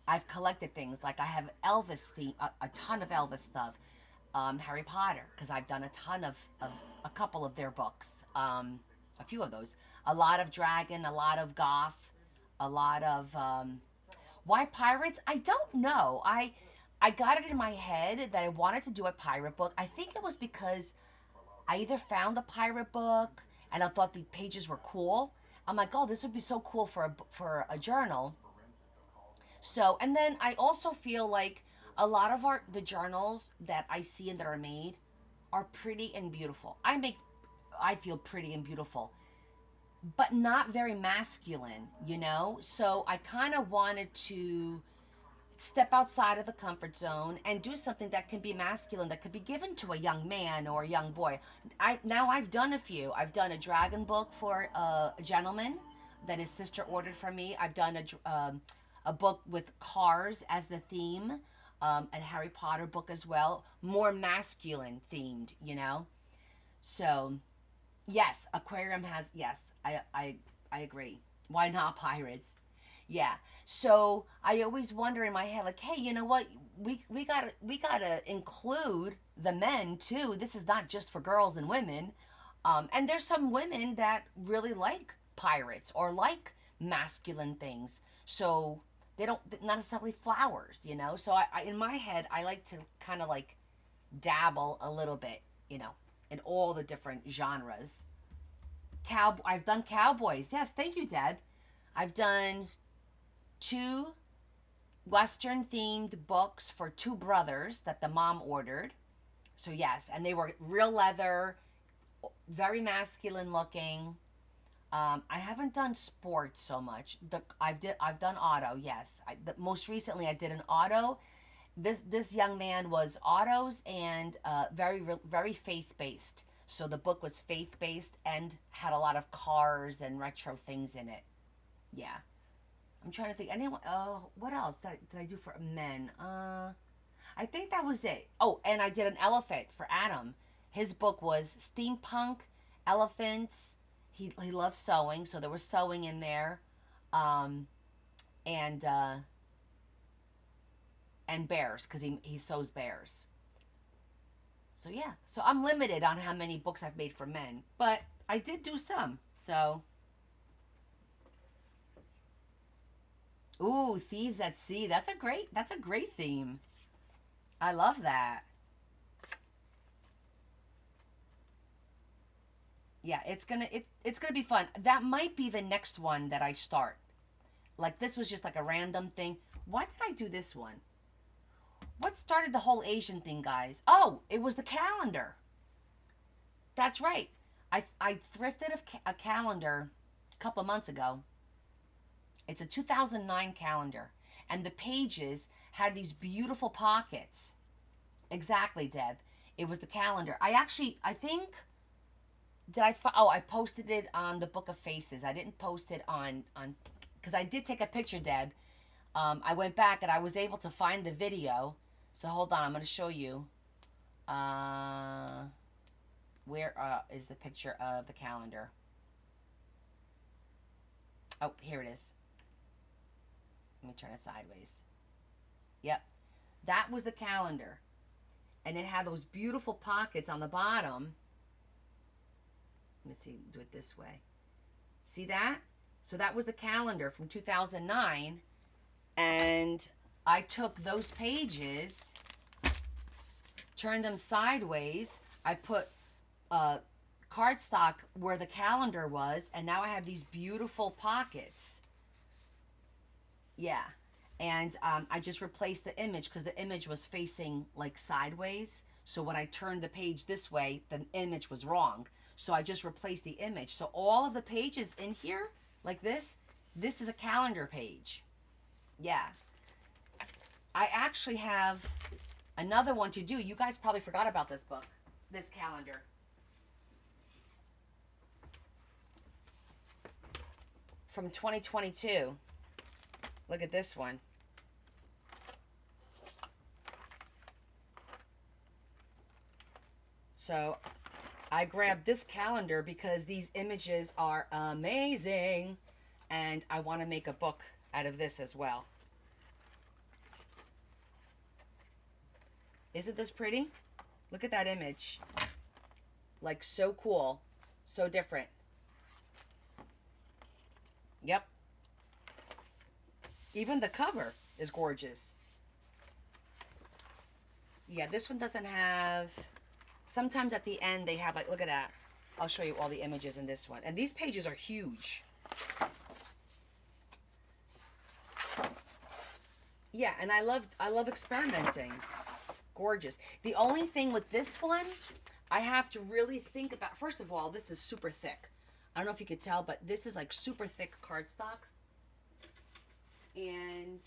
S1: I've collected things. Like I have Elvis theme, a ton of Elvis stuff. Harry Potter, because I've done a ton of a couple of their books. A few of those. A lot of Dragon, a lot of Goth. A lot of why pirates? I don't know. I got it in my head that I wanted to do a pirate book. I think it was because I either found a pirate book and I thought the pages were cool. I'm like, oh, this would be so cool for a journal. So, and then I also feel like a lot of the journals that I see and that are made are pretty and beautiful. I feel pretty and beautiful, but not very masculine, So I kind of wanted to step outside of the comfort zone and do something that can be masculine, that could be given to a young man or a young boy. I've done a few. I've done a dragon book for a gentleman that his sister ordered from me. I've done a book with cars as the theme, a Harry Potter book as well, more masculine themed, So yes, aquarium has, yes, I agree. Why not pirates? Yeah. So I always wonder in my head, like, hey, you know what? We gotta include the men too. This is not just for girls and women. And there's some women that really like pirates or like masculine things. So they don't, not necessarily flowers, So I in my head, I like to kind of like dabble a little bit, in all the different genres. I've done cowboys. Yes, thank you, Deb. I've done 2 Western themed books for 2 brothers that the mom ordered. So yes, and they were real leather, very masculine looking. I haven't done sports so much. I've done auto. Yes, most recently I did an auto. This young man was autos and very faith based. So the book was faith based and had a lot of cars and retro things in it. Yeah, I'm trying to think. What else did I do for men? I think that was it. Oh, and I did an elephant for Adam. His book was steampunk elephants. He loves sewing, so there was sewing in there, and bears, because he sews bears. So yeah, so I'm limited on how many books I've made for men, but I did do some. So, ooh, Thieves at Sea. That's a great theme. I love that. Yeah, it's gonna be fun. That might be the next one that I start. Like, this was just like a random thing. Why did I do this one? What started the whole Asian thing, guys? Oh, it was the calendar. That's right. I thrifted a calendar a couple of months ago. It's a 2009 calendar. And the pages had these beautiful pockets. Exactly, Deb. It was the calendar. I think, I posted it on the Book of Faces. I didn't post it on, because I did take a picture, Deb. I went back and I was able to find the video. So hold on, I'm going to show you. Where is the picture of the calendar? Oh, here it is. Let me turn it sideways. Yep. That was the calendar. And it had those beautiful pockets on the bottom. Let me see, do it this way. See that? So that was the calendar from 2009. And I took those pages, turned them sideways. I put cardstock where the calendar was, and now I have these beautiful pockets. Yeah. And I just replaced the image because the image was facing like sideways. So when I turned the page this way, the image was wrong. So I just replaced the image. So all of the pages in here, like this is a calendar page. Yeah. I actually have another one to do. You guys probably forgot about this book, this calendar. From 2022. Look at this one. So I grabbed this calendar because these images are amazing. And I want to make a book out of this as well. Isn't this pretty? Look at that image. Like, so cool. So different. Yep. Even the cover is gorgeous. Yeah, this one doesn't have... Sometimes at the end they have, like, look at that. I'll show you all the images in this one. And these pages are huge. Yeah, and I love experimenting. Gorgeous. The only thing with this one, I have to really think about... First of all, this is super thick. I don't know if you could tell, but this is like super thick cardstock. And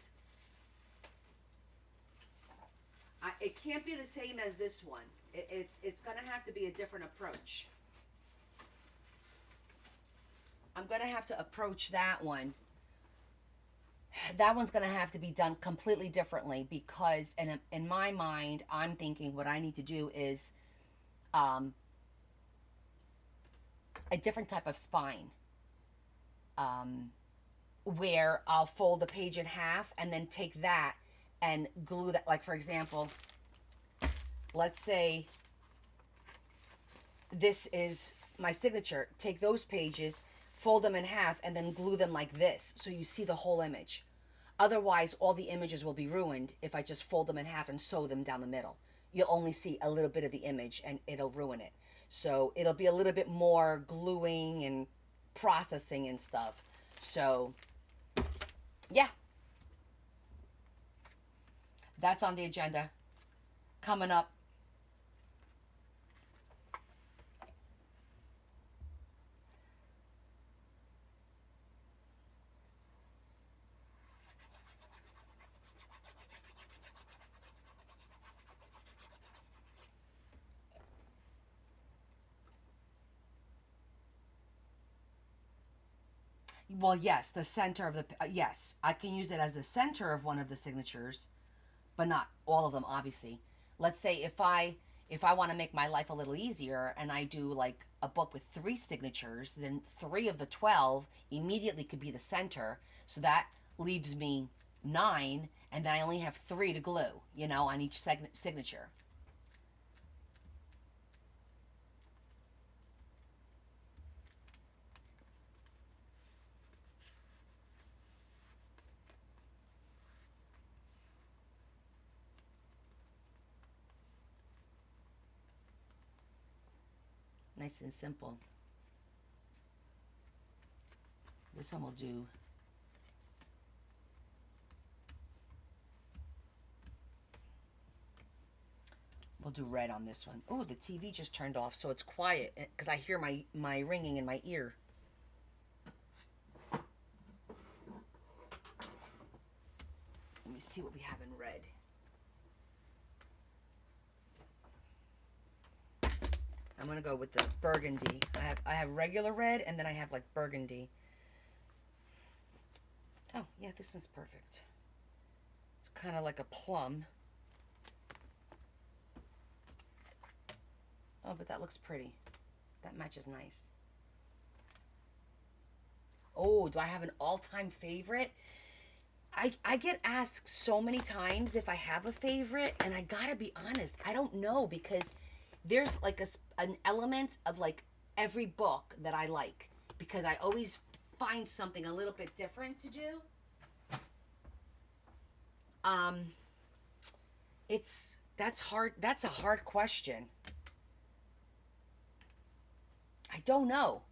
S1: it can't be the same as this one. It's going to have to be a different approach. I'm going to have to approach that one. That one's going to have to be done completely differently because in my mind, I'm thinking what I need to do is a different type of spine. Where I'll fold the page in half and then take that and glue that. Like, for example, let's say this is my signature. Take those pages, fold them in half, and then glue them like this so you see the whole image. Otherwise, all the images will be ruined if I just fold them in half and sew them down the middle. You'll only see a little bit of the image and it'll ruin it. So it'll be a little bit more gluing and processing and stuff. So, yeah. That's on the agenda. Coming up. Well, yes, the center of the... yes, I can use it as the center of one of the signatures, but not all of them, obviously. Let's say if I want to make my life a little easier and I do like a book with 3 signatures, then 3 of the 12 immediately could be the center. So that leaves me 9, and then I only have 3 to glue, you know, on each signature. Nice and simple. This one will do. We'll do red on this one. Oh, the TV just turned off, so it's quiet because I hear my ringing in my ear. me see what we have in red. I'm gonna go with the burgundy. I have regular red, and then I have like burgundy. Oh yeah, this one's perfect. It's kind of like a plum. Oh, but that looks pretty. That matches nice. Oh, do I have an all-time favorite? I get asked so many times if I have a favorite, and I gotta be honest, I don't know, because there's like an element of like every book that I like, because I always find something a little bit different to do. That's hard. That's a hard question. I don't know.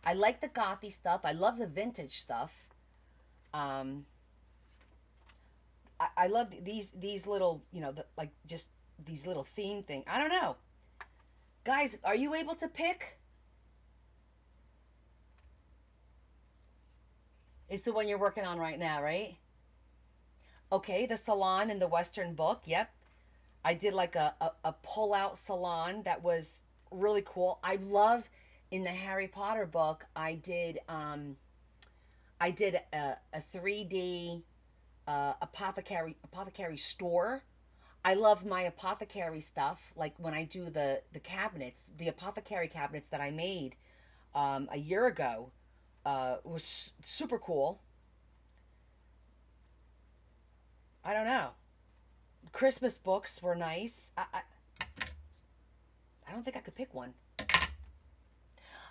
S1: I like the gothy stuff. I love the vintage stuff. I love these little, you know, like just these little theme thing. I don't know. Guys, are you able to pick? It's the one you're working on right now, right? Okay, the salon in the Western book. Yep. I did like a pull-out salon that was really cool. I love, in the Harry Potter book, I did a 3D apothecary store. I love my apothecary stuff. Like when I do the cabinets, the apothecary cabinets that I made a year ago was super cool. I don't know. Christmas books were nice. I don't think I could pick one.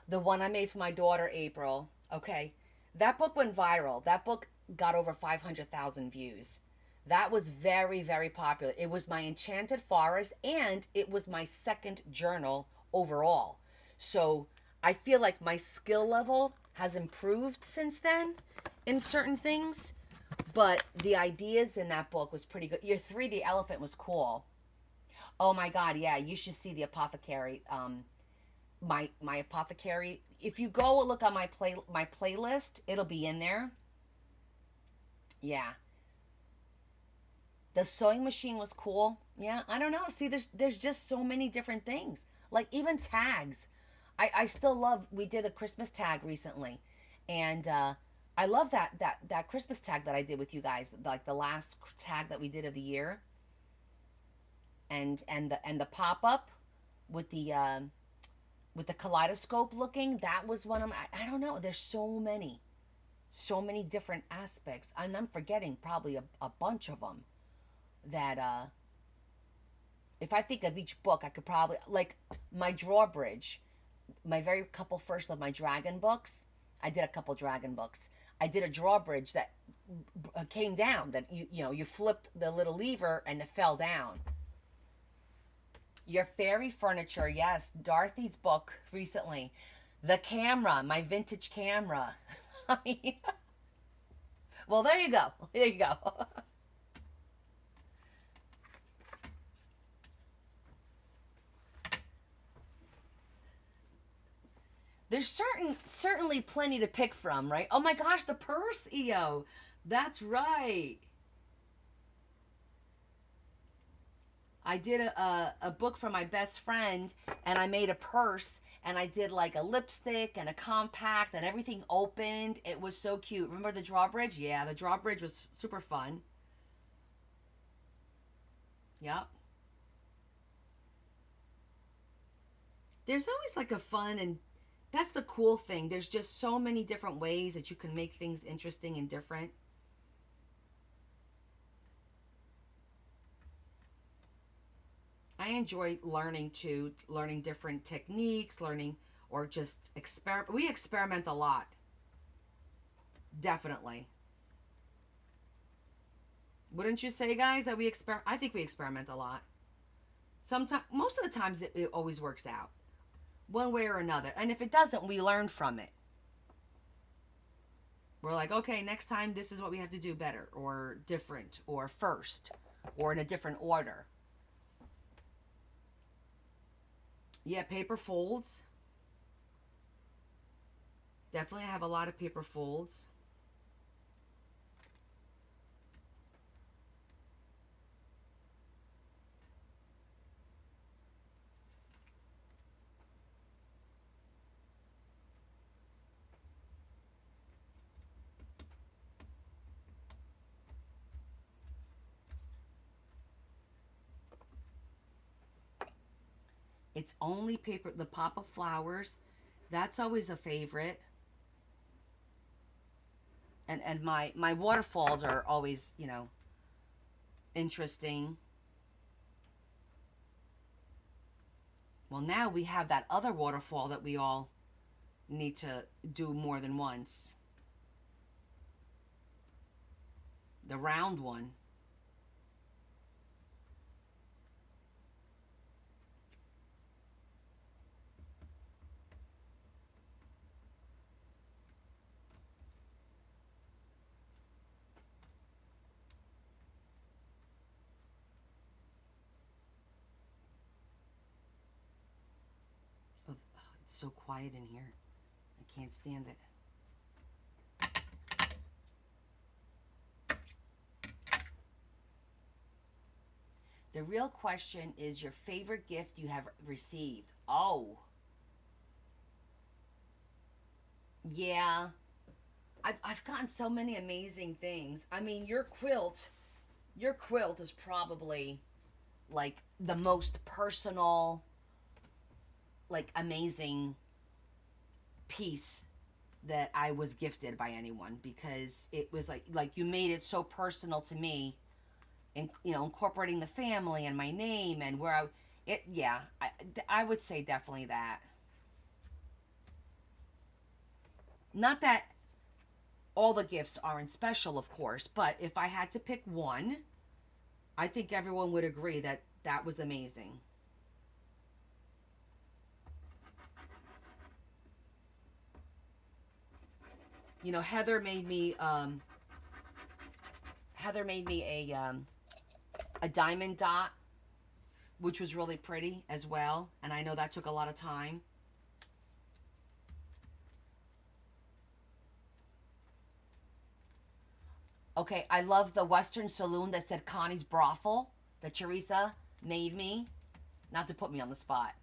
S1: The one I made for my daughter, April. Okay. That book went viral. That book got over 500,000 views. That was very, very popular. It was my Enchanted Forest, and it was my second journal overall. So I feel like my skill level has improved since then in certain things. But the ideas in that book was pretty good. Your 3D elephant was cool. Oh my God, yeah, you should see the apothecary. My apothecary. If you go look on my playlist, it'll be in there. Yeah. The sewing machine was cool. Yeah, I don't know. See, there's just so many different things. Like even tags. I still love. We did a Christmas tag recently, and I love that Christmas tag that I did with you guys, like the last tag that we did of the year. And the pop-up with the kaleidoscope looking, that was one of my, I don't know, there's so many different aspects, and I'm forgetting probably a bunch of them that if I think of each book, I could probably, like my drawbridge, my very couple first of my dragon books. I did a couple dragon books. I did a drawbridge that came down, that you flipped the little lever and it fell down. Your fairy furniture, yes. Dorothy's book recently. The camera, my vintage camera. I mean, well, there you go. There you go. There's certainly plenty to pick from, right? Oh my gosh, the purse, EO. That's right. I did a book for my best friend, and I made a purse, and I did like a lipstick and a compact, and everything opened. It was so cute. Remember the drawbridge? Yeah, the drawbridge was super fun. Yep. There's always like a fun, and that's the cool thing. There's just so many different ways that you can make things interesting and different. I enjoy learning different techniques, or just experiment. We experiment a lot. Definitely. Wouldn't you say, guys, that we experiment? I think we experiment a lot. Sometimes, most of the times, it always works out, one way or another. And if it doesn't, we learn from it. We're like, okay, next time, this is what we have to do better, or different, or first, or in a different order. Yeah, paper folds. Definitely, I have a lot of paper folds. It's only paper. The pop-up flowers, that's always a favorite. And my waterfalls are always, you know, interesting. Well, now we have that other waterfall that we all need to do more than once. The round one. Oh, it's so quiet in here. I can't stand it. The real question is your favorite gift you have received. Oh. Yeah. I've gotten so many amazing things. I mean, your quilt is probably like the most personal, like amazing piece that I was gifted by anyone, because it was like you made it so personal to me. And, you know, incorporating the family and my name and where I would say definitely that. Not that all the gifts aren't special, of course, but if I had to pick one, I think everyone would agree that that was amazing. You know, Heather made me a diamond dot, which was really pretty as well, and I know that took a lot of time. Okay, I love the Western Saloon that said Connie's Brothel that Teresa made me. Not to put me on the spot.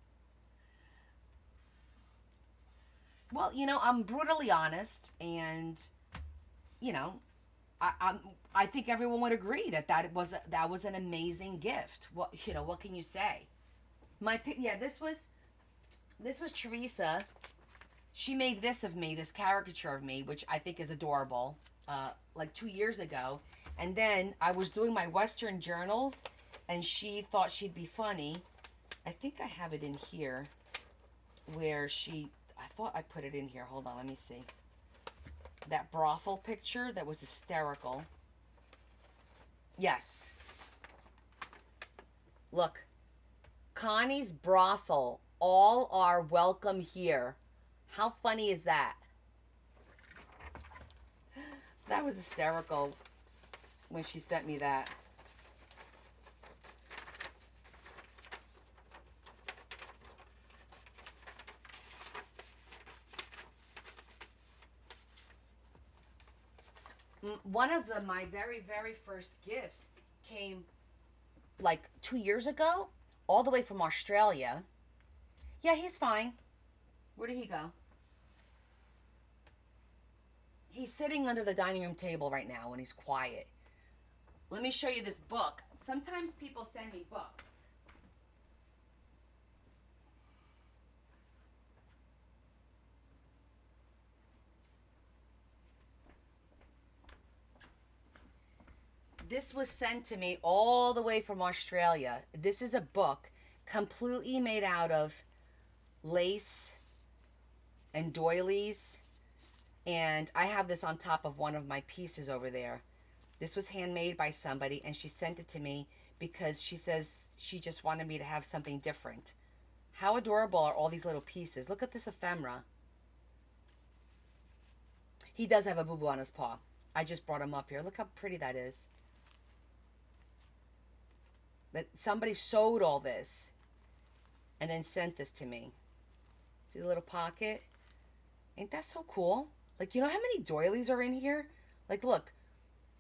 S1: Well, you know, I'm brutally honest, and, you know, I think everyone would agree that that was an amazing gift. What, you know, what can you say? This was Teresa. She made this of me, this caricature of me, which I think is adorable. Like 2 years ago, and then I was doing my Western journals, and she thought she'd be funny. I think I have it in here, where I thought I put it in here. Hold on, let me see. That brothel picture that was hysterical. Yes. Look. Connie's Brothel. All are welcome here. How funny is that? That was hysterical when she sent me that. One of my very, very first gifts came like 2 years ago, all the way from Australia. Yeah, he's fine. Where did he go? He's sitting under the dining room table right now and he's quiet. Let me show you this book. Sometimes people send me books. This was sent to me all the way from Australia. This is a book completely made out of lace and doilies. And I have this on top of one of my pieces over there. This was handmade by somebody, and she sent it to me because she says she just wanted me to have something different. How adorable are all these little pieces? Look at this ephemera. He does have a boo-boo on his paw. I just brought him up here. Look how pretty that is. That somebody sewed all this and then sent this to me. See the little pocket? Ain't that so cool? Like, you know how many doilies are in here? Like, look.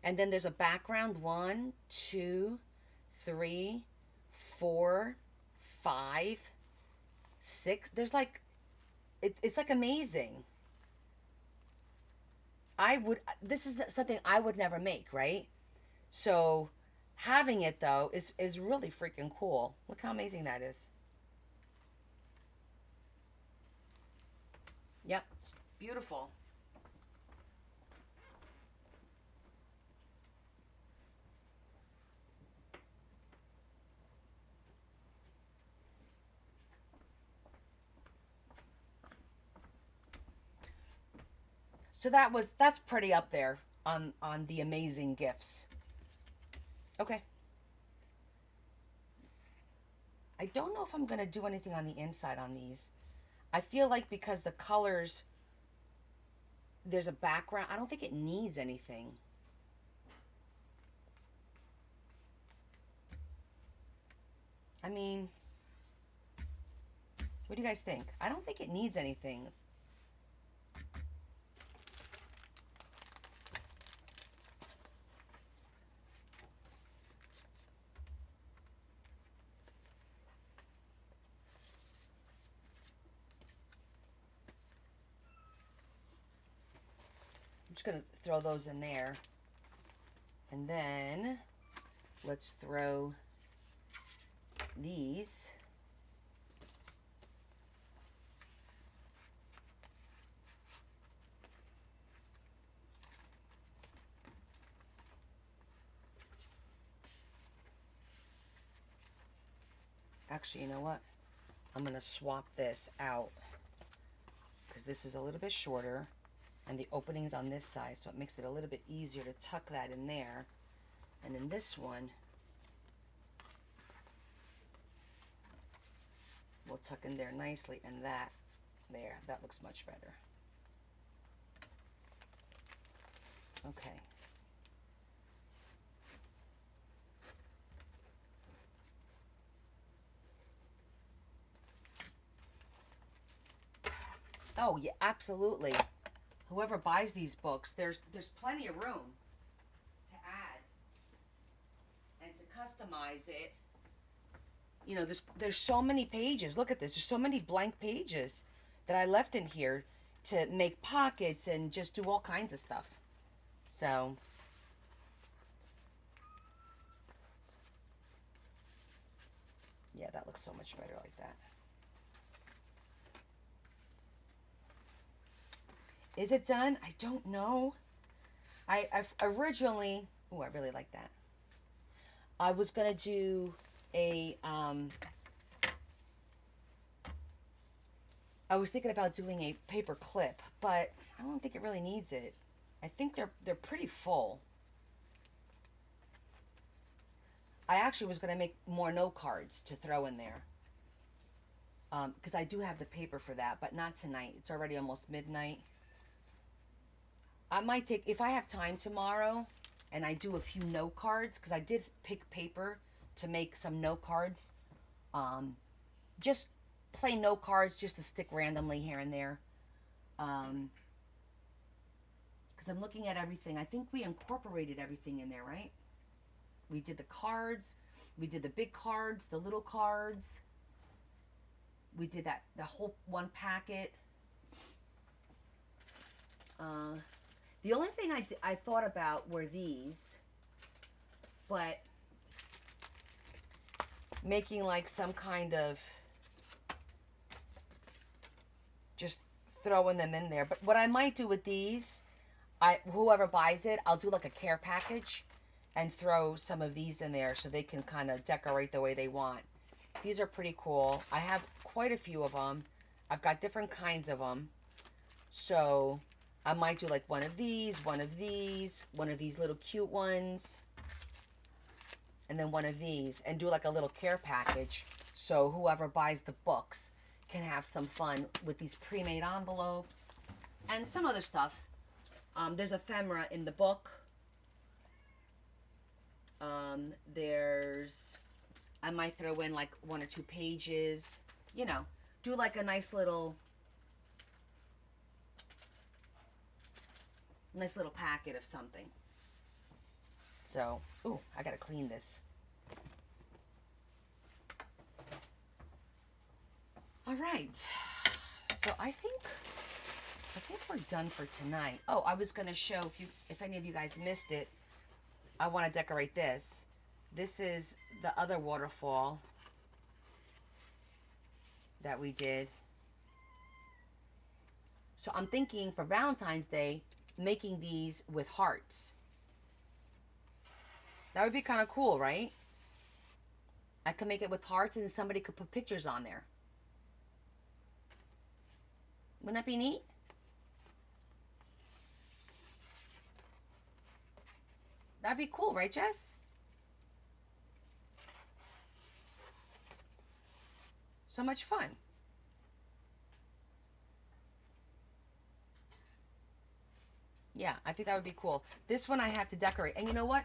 S1: And then there's a background. 1, 2, 3, 4, 5, 6. There's like, it's like amazing. This is something I would never make, right? So having it though is really freaking cool. Look how amazing that is. Yep. Beautiful. So that's pretty up there on the amazing gifts. Okay. I don't know if I'm going to do anything on the inside on these. I feel like because the colors, there's a background, I don't think it needs anything. I mean, what do you guys think? I don't think it needs anything. I'm just going to throw those in there. And then let's throw these. Actually, you know what? I'm going to swap this out because this is a little bit shorter and the opening's on this side, so it makes it a little bit easier to tuck that in there. And then this one, we'll tuck in there nicely, and that there, that looks much better. Okay. Oh, yeah, absolutely. Whoever buys these books, there's plenty of room to add and to customize it. You know, there's so many pages. Look at this. There's so many blank pages that I left in here to make pockets and just do all kinds of stuff. So, yeah, that looks so much better like that. Is it done? I don't know. I've originally, oh, I really like that. I was going to do a, I was thinking about doing a paper clip, but I don't think it really needs it. I think they're pretty full. I actually was going to make more note cards to throw in there. Because I do have the paper for that, but not tonight. It's already almost midnight. I might take, if I have time tomorrow, and I do a few note cards, because I did pick paper to make some note cards. Just plain note cards, just to stick randomly here and there. Because I'm looking at everything. I think we incorporated everything in there, right? We did the cards. We did the big cards, the little cards. We did that, the whole one packet. The only thing I thought about were these, but making like some kind of, just throwing them in there. But what I might do with these, whoever buys it, I'll do like a care package and throw some of these in there so they can kind of decorate the way they want. These are pretty cool. I have quite a few of them. I've got different kinds of them. So I might do like one of these, one of these little cute ones, and then one of these, and do like a little care package so whoever buys the books can have some fun with these pre-made envelopes and some other stuff. There's ephemera in the book. I might throw in like 1 or 2 pages, you know, do like a nice little packet of something. So, ooh, I gotta clean this. All right, so I think we're done for tonight. Oh, I was gonna show, if any of you guys missed it, I want to decorate this. This is the other waterfall that we did. So I'm thinking for Valentine's Day, making these with hearts. That would be kind of cool, right? I could make it with hearts and somebody could put pictures on there. Wouldn't that be neat? That'd be cool, right, Jess? So much fun. Yeah, I think that would be cool. This one I have to decorate. And you know what?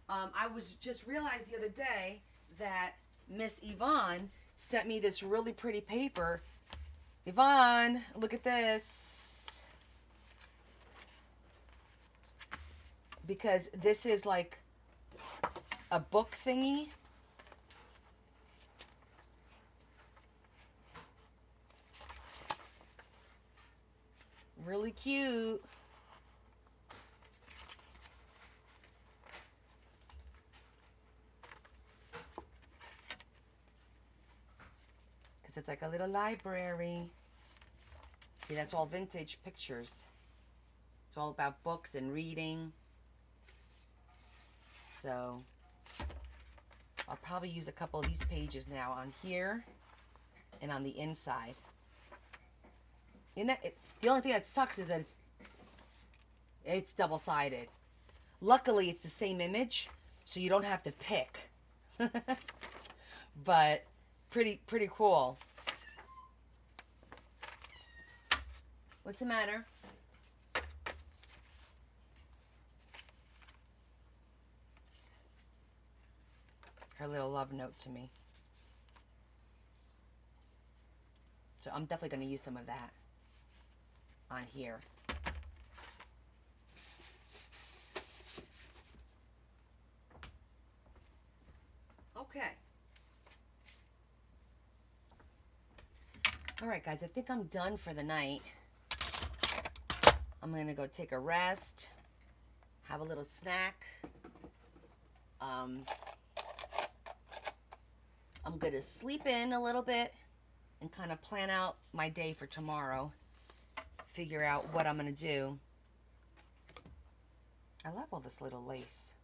S1: I was just realized the other day that Miss Yvonne sent me this really pretty paper. Yvonne, look at this. Because this is like a book thingy. Really cute. Because it's like a little library. See, that's all vintage pictures. It's all about books and reading. So I'll probably use a couple of these pages now on here and on the inside. The only thing that sucks is that it's double-sided. Luckily, it's the same image, so you don't have to pick. But pretty cool. What's the matter? Her little love note to me. So I'm definitely going to use some of that on here. Okay. All right, guys, I think I'm done for the night. I'm going to go take a rest, have a little snack. I'm going to sleep in a little bit and kind of plan out my day for tomorrow. Figure out what I'm going to do. I love all this little lace.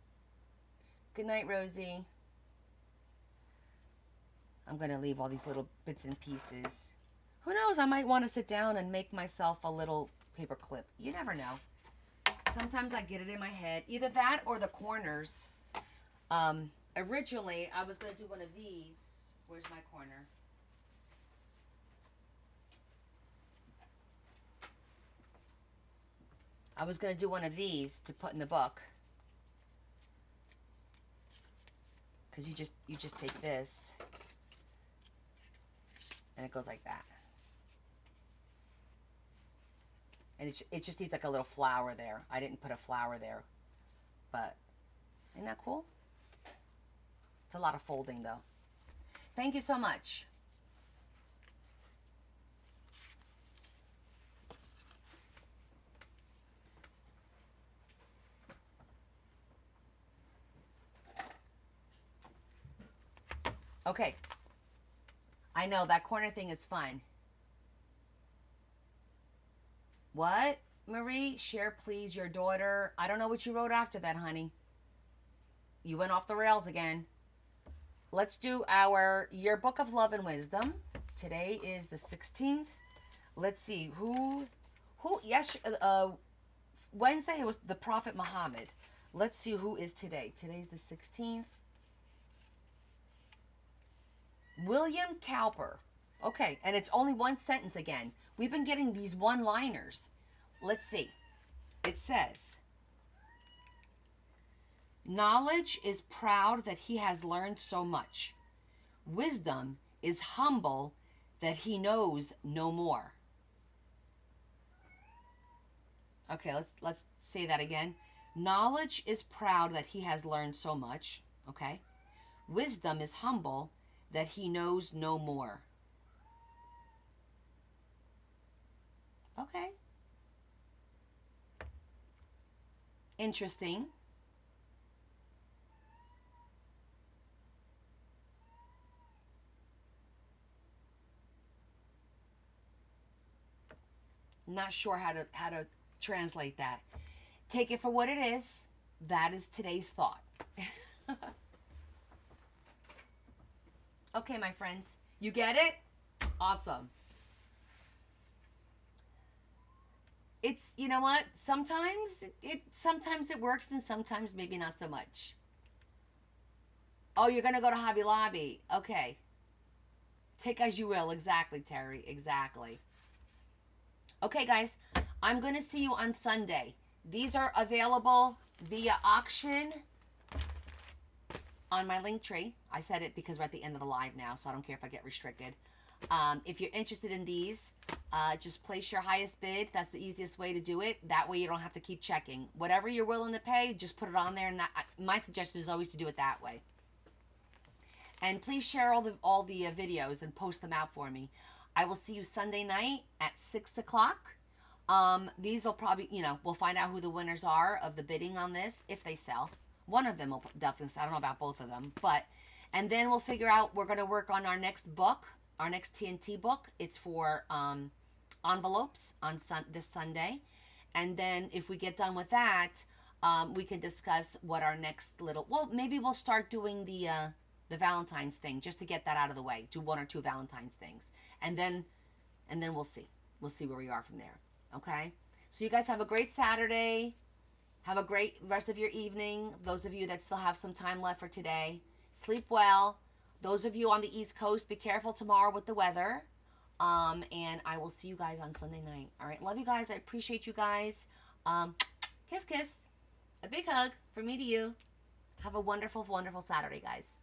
S1: Good night, Rosie. I'm going to leave all these little bits and pieces. Who knows? I might want to sit down and make myself a little paper clip. You never know. Sometimes I get it in my head. Either that or the corners. Originally, I was going to do one of these. Where's my corner? I was going to do one of these to put in the book. Because you just take this. And it goes like that. And it just needs like a little flower there. I didn't put a flower there. But, isn't that cool? It's a lot of folding though. Thank you so much. Okay. I know that corner thing is fun. What, Marie? Share, please, your daughter. I don't know what you wrote after that, honey. You went off the rails again. Let's do our Yearbook of Love and Wisdom. Today is the 16th. Let's see. Wednesday it was the Prophet Muhammad. Let's see who is today. Today's the 16th. William Cowper. Okay, and it's only one sentence again. We've been getting these one-liners. Let's see. It says, knowledge is proud that he has learned so much. Wisdom is humble that he knows no more. Okay, let's say that again. Knowledge is proud that he has learned so much. Okay. Wisdom is humble that he knows no more. Okay. Interesting. not sure how to translate that. Take it for what it is. That is today's thought. Okay, my friends, you get it? Awesome. It's, you know what? Sometimes it works and sometimes maybe not so much. Oh, you're going to go to Hobby Lobby. Okay. Take as you will. Exactly, Terry. Exactly. Okay, guys. I'm going to see you on Sunday. These are available via auction on my Linktree. I said it because we're at the end of the live now, so I don't care if I get restricted. If you're interested in these, just place your highest bid. That's the easiest way to do it. That way you don't have to keep checking. Whatever you're willing to pay, just put it on there. And my suggestion is always to do it that way. And please share all the videos and post them out for me. I will see you Sunday night at 6 o'clock. These will probably, we'll find out who the winners are of the bidding on this, if they sell. One of them will definitely sell. I don't know about both of them. And then we'll figure out, we're going to work on our next book, our next TNT book. It's for envelopes on this Sunday. And then if we get done with that, we can discuss what our next maybe we'll start doing the Valentine's thing, just to get that out of the way. Do 1 or 2 Valentine's things. And then we'll see. We'll see where we are from there. Okay? So you guys have a great Saturday. Have a great rest of your evening. Those of you that still have some time left for today, sleep well. Those of you on the East Coast, be careful tomorrow with the weather. And I will see you guys on Sunday night. All right? Love you guys. I appreciate you guys. Kiss, kiss. A big hug from me to you. Have a wonderful, wonderful Saturday, guys.